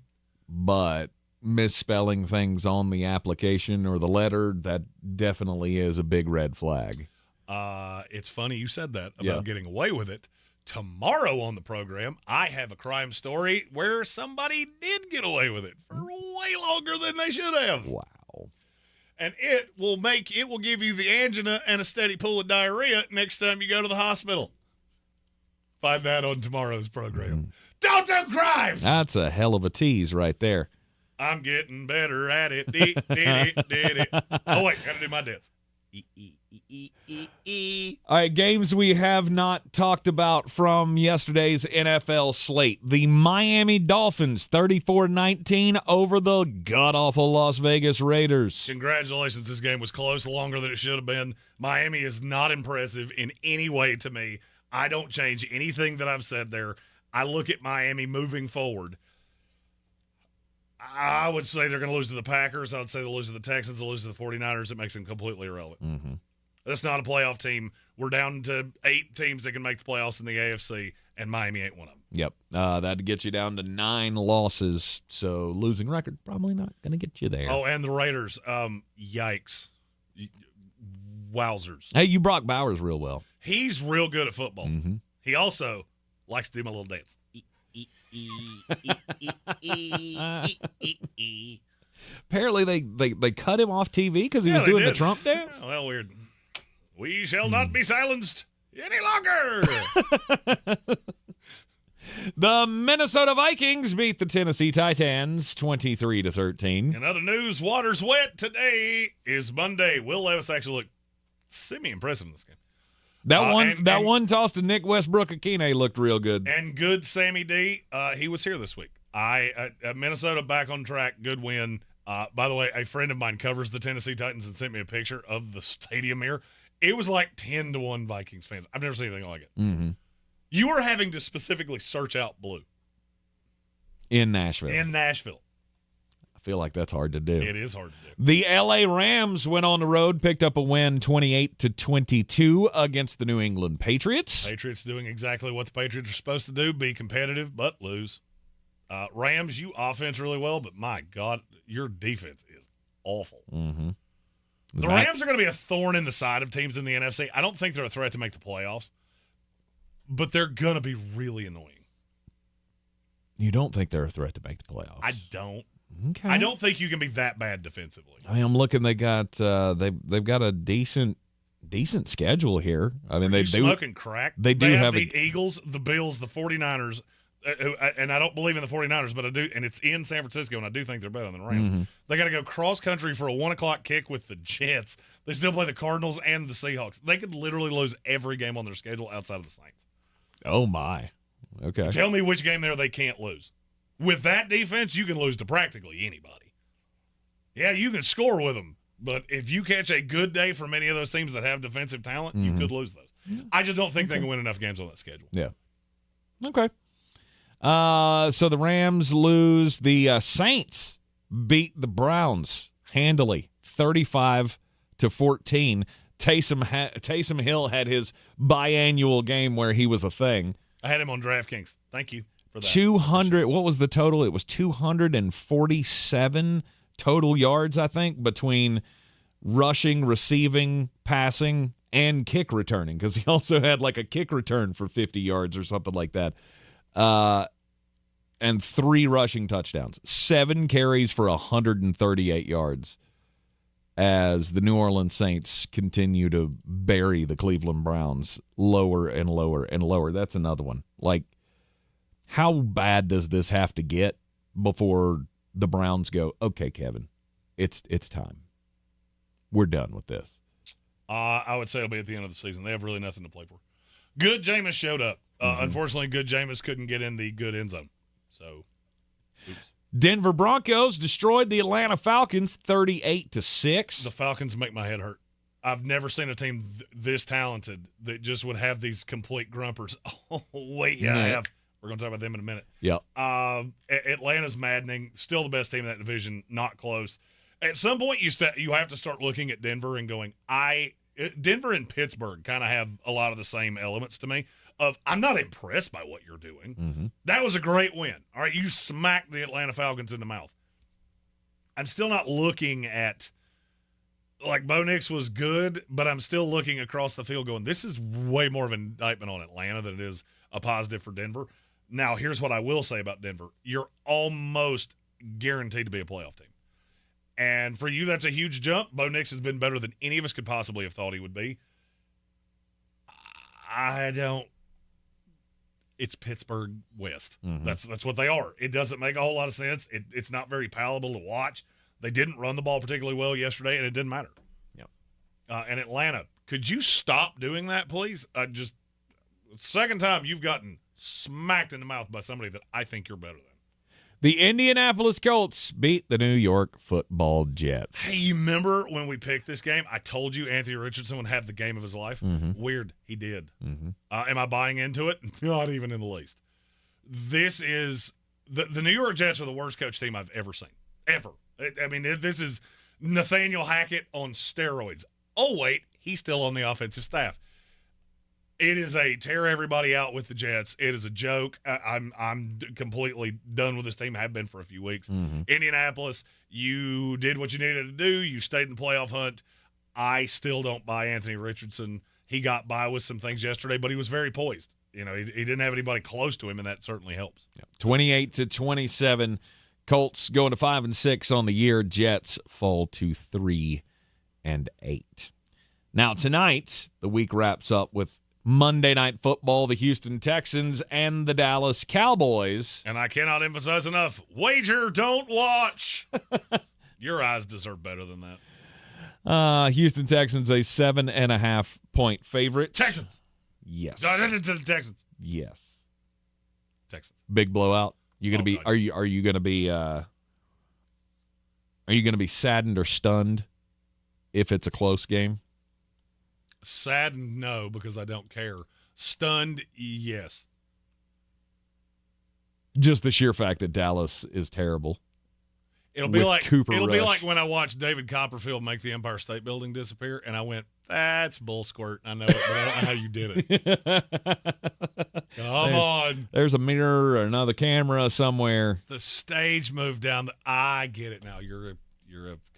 but misspelling things on the application or the letter, that definitely is a big red flag. It's funny you said that about getting away with it. Tomorrow on the program, I have a crime story where somebody did get away with it for way longer than they should have. Wow. And it will give you the angina and a steady pool of diarrhea next time you go to the hospital. Find that on tomorrow's program. Don't do crimes! That's a hell of a tease right there. I'm getting better at it. Did it. Oh, wait, gotta do my dance. All right, games we have not talked about from yesterday's NFL slate. The Miami Dolphins 34-19 over the god-awful Las Vegas Raiders. Congratulations. This game was close, longer than it should have been. Miami is not impressive in any way to me. I don't change anything that I've said there. I look at Miami moving forward. I would say they're going to lose to the Packers. I would say they'll lose to the Texans. They'll lose to the 49ers. It makes them completely irrelevant. Mm-hmm. That's not a playoff team. We're down to 8 teams that can make the playoffs in the AFC, and Miami ain't one of them. Yep. That'd get you down to 9 losses, so losing record probably not going to get you there. Oh, and the Raiders. Yikes. Wowzers. Hey, you Brock Bowers real well. He's real good at football. Mm-hmm. He also likes to do my little dance. Apparently they cut him off TV because he was doing the Trump dance. Oh, well, weird. We shall not be silenced any longer. The Minnesota Vikings beat the Tennessee Titans 23-13. In other news, water's wet. Today is Monday. Will Levis actually looked semi-impressive in this game. That one toss to Nick Westbrook-Akine looked real good. And good Sammy D. He was here this week. Minnesota back on track. Good win. By the way, a friend of mine covers the Tennessee Titans and sent me a picture of the stadium here. It was like 10-1 Vikings fans. I've never seen anything like it. Mm-hmm. You were having to specifically search out blue. In Nashville. I feel like that's hard to do. It is hard to do. The L.A. Rams went on the road, picked up a win 28-22 against the New England Patriots. Patriots doing exactly what the Patriots are supposed to do, be competitive, but lose. Rams, you offense really well, but my God, your defense is awful. Mm-hmm. The Rams are going to be a thorn in the side of teams in the NFC. I don't think they're a threat to make the playoffs, but they're going to be really annoying. You don't think they're a threat to make the playoffs? I don't. Okay. I don't think you can be that bad defensively. I mean, I'm looking. They got they've got a decent schedule here. I mean, they do smoking crack. They do have the Eagles, the Bills, the 49ers, and I don't believe in the 49ers, but I do, and it's in San Francisco, and I do think they're better than the Rams. Mm-hmm. They got to go cross country for a 1:00 kick with the Jets. They still play the Cardinals and the Seahawks. They could literally lose every game on their schedule outside of the Saints. Oh my! Okay. Tell me which game there they can't lose. With that defense, you can lose to practically anybody. Yeah, you can score with them, but if you catch a good day from any of those teams that have defensive talent, you could lose those. I just don't think they can win enough games on that schedule. Yeah. Okay. So the Rams lose. The Saints beat the Browns handily, 35-14. Taysom Hill had his biannual game where he was a thing. I had him on DraftKings. Thank you for that. 200. What was the total? It was 247 total yards, I think, between rushing, receiving, passing, and kick returning, because he also had like a kick return for 50 yards or something like that. And 3 rushing touchdowns, 7 carries for 138 yards as the New Orleans Saints continue to bury the Cleveland Browns lower and lower and lower. That's another one. Like, how bad does this have to get before the Browns go, okay, Kevin, it's time. We're done with this. I would say it'll be at the end of the season. They have really nothing to play for. Good Jameis showed up. Unfortunately, good Jameis couldn't get in the good end zone. So, oops. Denver Broncos destroyed the Atlanta Falcons 38-6. The Falcons make my head hurt. I've never seen a team this talented that just would have these complete grumpers. Oh, wait, yeah, I have. We're going to talk about them in a minute. Yep. Atlanta's maddening. Still the best team in that division. Not close. At some point, you have to start looking at Denver and going, Denver and Pittsburgh kind of have a lot of the same elements to me. I'm not impressed by what you're doing. Mm-hmm. That was a great win. All right, you smacked the Atlanta Falcons in the mouth. I'm still not looking at, like, Bo Nix was good, but I'm still looking across the field going, this is way more of an indictment on Atlanta than it is a positive for Denver. Now, here's what I will say about Denver. You're almost guaranteed to be a playoff team. And for you, that's a huge jump. Bo Nix has been better than any of us could possibly have thought he would be. It's Pittsburgh West. Mm-hmm. That's what they are. It doesn't make a whole lot of sense. It's not very palatable to watch. They didn't run the ball particularly well yesterday, and it didn't matter. Yep. And Atlanta, could you stop doing that, please? Second time you've gotten smacked in the mouth by somebody that I think you're better than. The Indianapolis Colts beat the New York Football Jets. Hey, you remember when we picked this game? I told you Anthony Richardson would have the game of his life. Mm-hmm. Weird. He did. Mm-hmm. Am I buying into it? Not even in the least. This is the New York Jets are the worst coach team I've ever seen. Ever. I mean, this is Nathaniel Hackett on steroids. Oh, wait. He's still on the offensive staff. It is a tear everybody out with the Jets. It is a joke. I'm completely done with this team. I have been for a few weeks. Mm-hmm. Indianapolis, you did what you needed to do. You stayed in the playoff hunt. I still don't buy Anthony Richardson. He got by with some things yesterday, but he was very poised. You know, he didn't have anybody close to him, and that certainly helps. 28-27. Colts going to 5-6 on the year. Jets fall to 3-8. Now tonight, the week wraps up with Monday Night Football, the Houston Texans and the Dallas Cowboys. And I cannot emphasize enough, wager, don't watch. Your eyes deserve better than that. Houston Texans, a 7.5-point favorite. Texans. Yes. Texans. Yes. Texans. Big blowout. You gonna be? God. Are you gonna be? Are you gonna be saddened or stunned if it's a close game? Saddened, no, because I don't care. Stunned, yes. Just the sheer fact that Dallas is terrible. It'll be like Cooper it'll be Rush. like when I watched David Copperfield make the Empire State Building disappear, and I went, "That's bull squirt." I know it, but I don't know how you did it. Come on. There's a mirror or another camera somewhere. The stage moved down. I get it now. You're a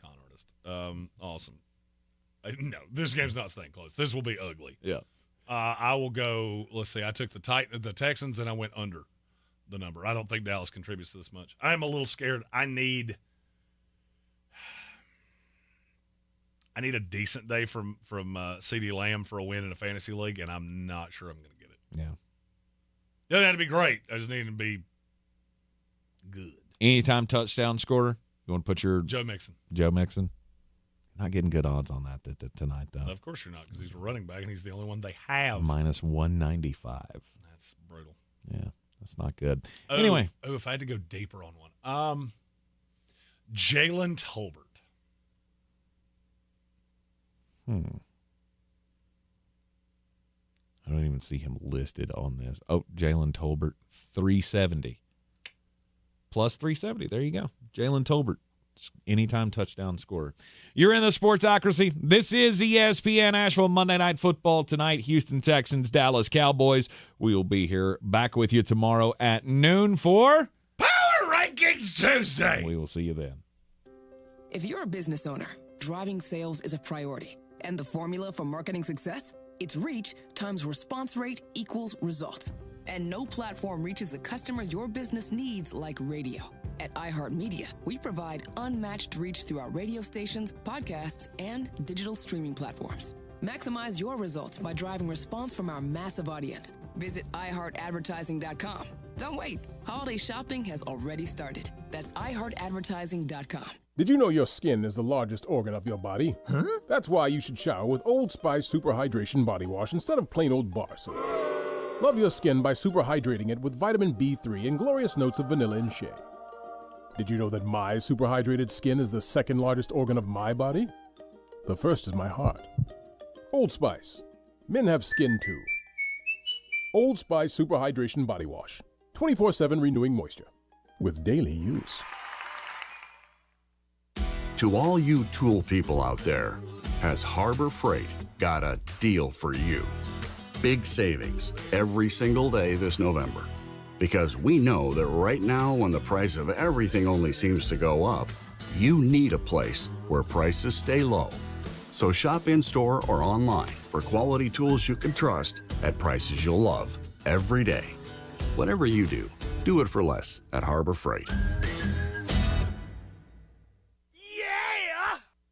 con artist. Awesome. No, this game's not staying close. This will be ugly. Yeah. I will go. Let's see. I took the Texans and I went under the number. I don't think Dallas contributes to this much. I'm a little scared. I need a decent day from CeeDee Lamb for a win in a fantasy league, and I'm not sure I'm going to get it. Yeah. It doesn't have to be great. I just need it to be good. Anytime touchdown scorer, you want to put your Joe Mixon. Not getting good odds on that tonight, though. Of course you're not, because he's a running back, and he's the only one they have. Minus 195. That's brutal. Yeah, that's not good. Anyway. Oh, if I had to go deeper on one. Jalen Tolbert. I don't even see him listed on this. Oh, Jalen Tolbert, 370. Plus 370. There you go. Jalen Tolbert, anytime touchdown scorer. You're in the Sportsocracy. This is ESPN Asheville Monday Night Football tonight. Houston Texans, Dallas Cowboys. We'll be here back with you tomorrow at noon for Power Rankings Tuesday. We will see you then. If you're a business owner, driving sales is a priority. And the formula for marketing success? It's reach times response rate equals results. And no platform reaches the customers your business needs like radio. At iHeartMedia, we provide unmatched reach through our radio stations, podcasts, and digital streaming platforms. Maximize your results by driving response from our massive audience. Visit iHeartAdvertising.com. Don't wait. Holiday shopping has already started. That's iHeartAdvertising.com. Did you know your skin is the largest organ of your body? Huh? That's why you should shower with Old Spice Super Hydration Body Wash instead of plain old bar soap. Love your skin by super hydrating it with vitamin B3 and glorious notes of vanilla and shea. Did you know that my super hydrated skin is the second largest organ of my body? The first is my heart. Old Spice. Men have skin too. Old Spice Super Hydration Body Wash. 24/7 renewing moisture. With daily use. To all you tool people out there, has Harbor Freight got a deal for you? Big savings every single day this November. Because we know that right now, when the price of everything only seems to go up, you need a place where prices stay low. So shop in-store or online for quality tools you can trust at prices you'll love every day. Whatever you do it for less at Harbor Freight.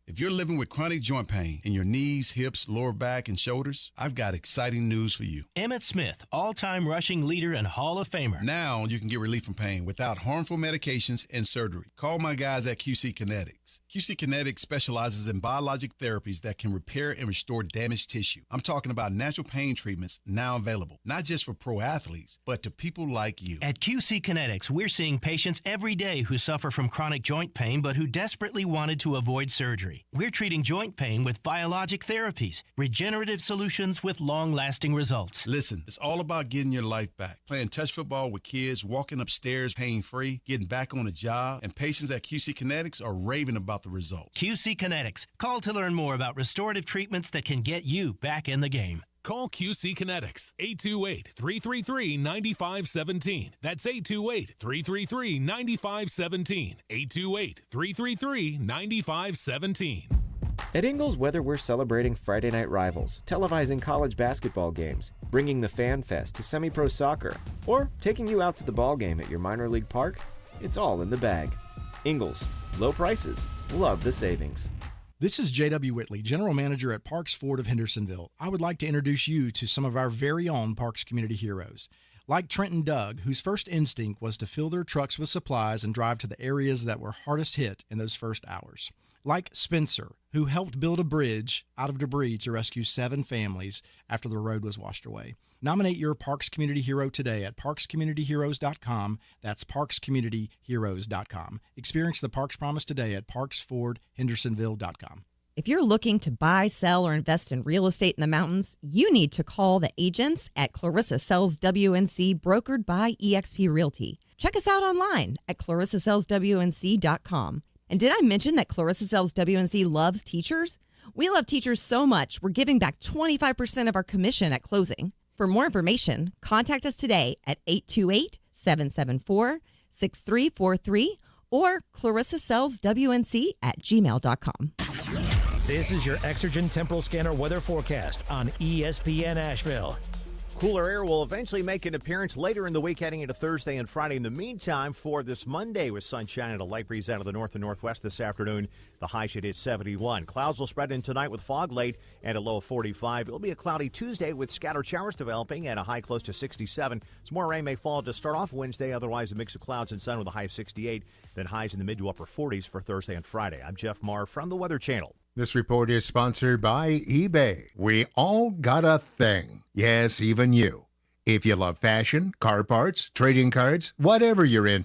If you're living with chronic joint pain in your knees, hips, lower back, and shoulders, I've got exciting news for you. Emmett Smith, all-time rushing leader and Hall of Famer. Now you can get relief from pain without harmful medications and surgery. Call my guys at QC Kinetics. QC Kinetics specializes in biologic therapies that can repair and restore damaged tissue. I'm talking about natural pain treatments now available, not just for pro athletes, but to people like you. At QC Kinetics, we're seeing patients every day who suffer from chronic joint pain but who desperately wanted to avoid surgery. We're treating joint pain with biologic therapies, regenerative solutions with long-lasting results. Listen, it's all about getting your life back. Playing touch football with kids, walking upstairs pain-free, getting back on a job, and patients at QC Kinetics are raving about the results. QC Kinetics. Call to learn more about restorative treatments that can get you back in the game. Call QC Kinetics, 828-333-9517. That's 828-333-9517. 828-333-9517. At Ingles, whether we're celebrating Friday night rivals, televising college basketball games, bringing the Fan Fest to semi-pro soccer, or taking you out to the ball game at your minor league park, it's all in the bag. Ingles, low prices, love the savings. This is J.W. Whitley, General Manager at Parks Ford of Hendersonville. I would like to introduce you to some of our very own Parks Community heroes. Like Trent and Doug, whose first instinct was to fill their trucks with supplies and drive to the areas that were hardest hit in those first hours. Like Spencer, who helped build a bridge out of debris to rescue 7 families after the road was washed away. Nominate your Parks Community Hero today at parkscommunityheroes.com. That's parkscommunityheroes.com. Experience the Parks Promise today at parksfordhendersonville.com. If you're looking to buy, sell, or invest in real estate in the mountains, you need to call the agents at Clarissa Sells WNC, brokered by eXp Realty. Check us out online at clarissasellswnc.com. And did I mention that Clarissa Sells WNC loves teachers? We love teachers so much, we're giving back 25% of our commission at closing. For more information, contact us today at 828-774-6343 or clarissasellswnc@gmail.com. This is your Exergen Temporal Scanner weather forecast on ESPN Asheville. Cooler air will eventually make an appearance later in the week heading into Thursday and Friday. In the meantime, for this Monday with sunshine and a light breeze out of the north and northwest this afternoon, the high should hit 71. Clouds will spread in tonight with fog late and a low of 45. It'll be a cloudy Tuesday with scattered showers developing and a high close to 67. Some more rain may fall to start off Wednesday, otherwise a mix of clouds and sun with a high of 68, then highs in the mid to upper 40s for Thursday and Friday. I'm Jeff Marr from the Weather Channel. This report is sponsored by eBay. We all got a thing. Yes, even you. If you love fashion, car parts, trading cards, whatever you're into,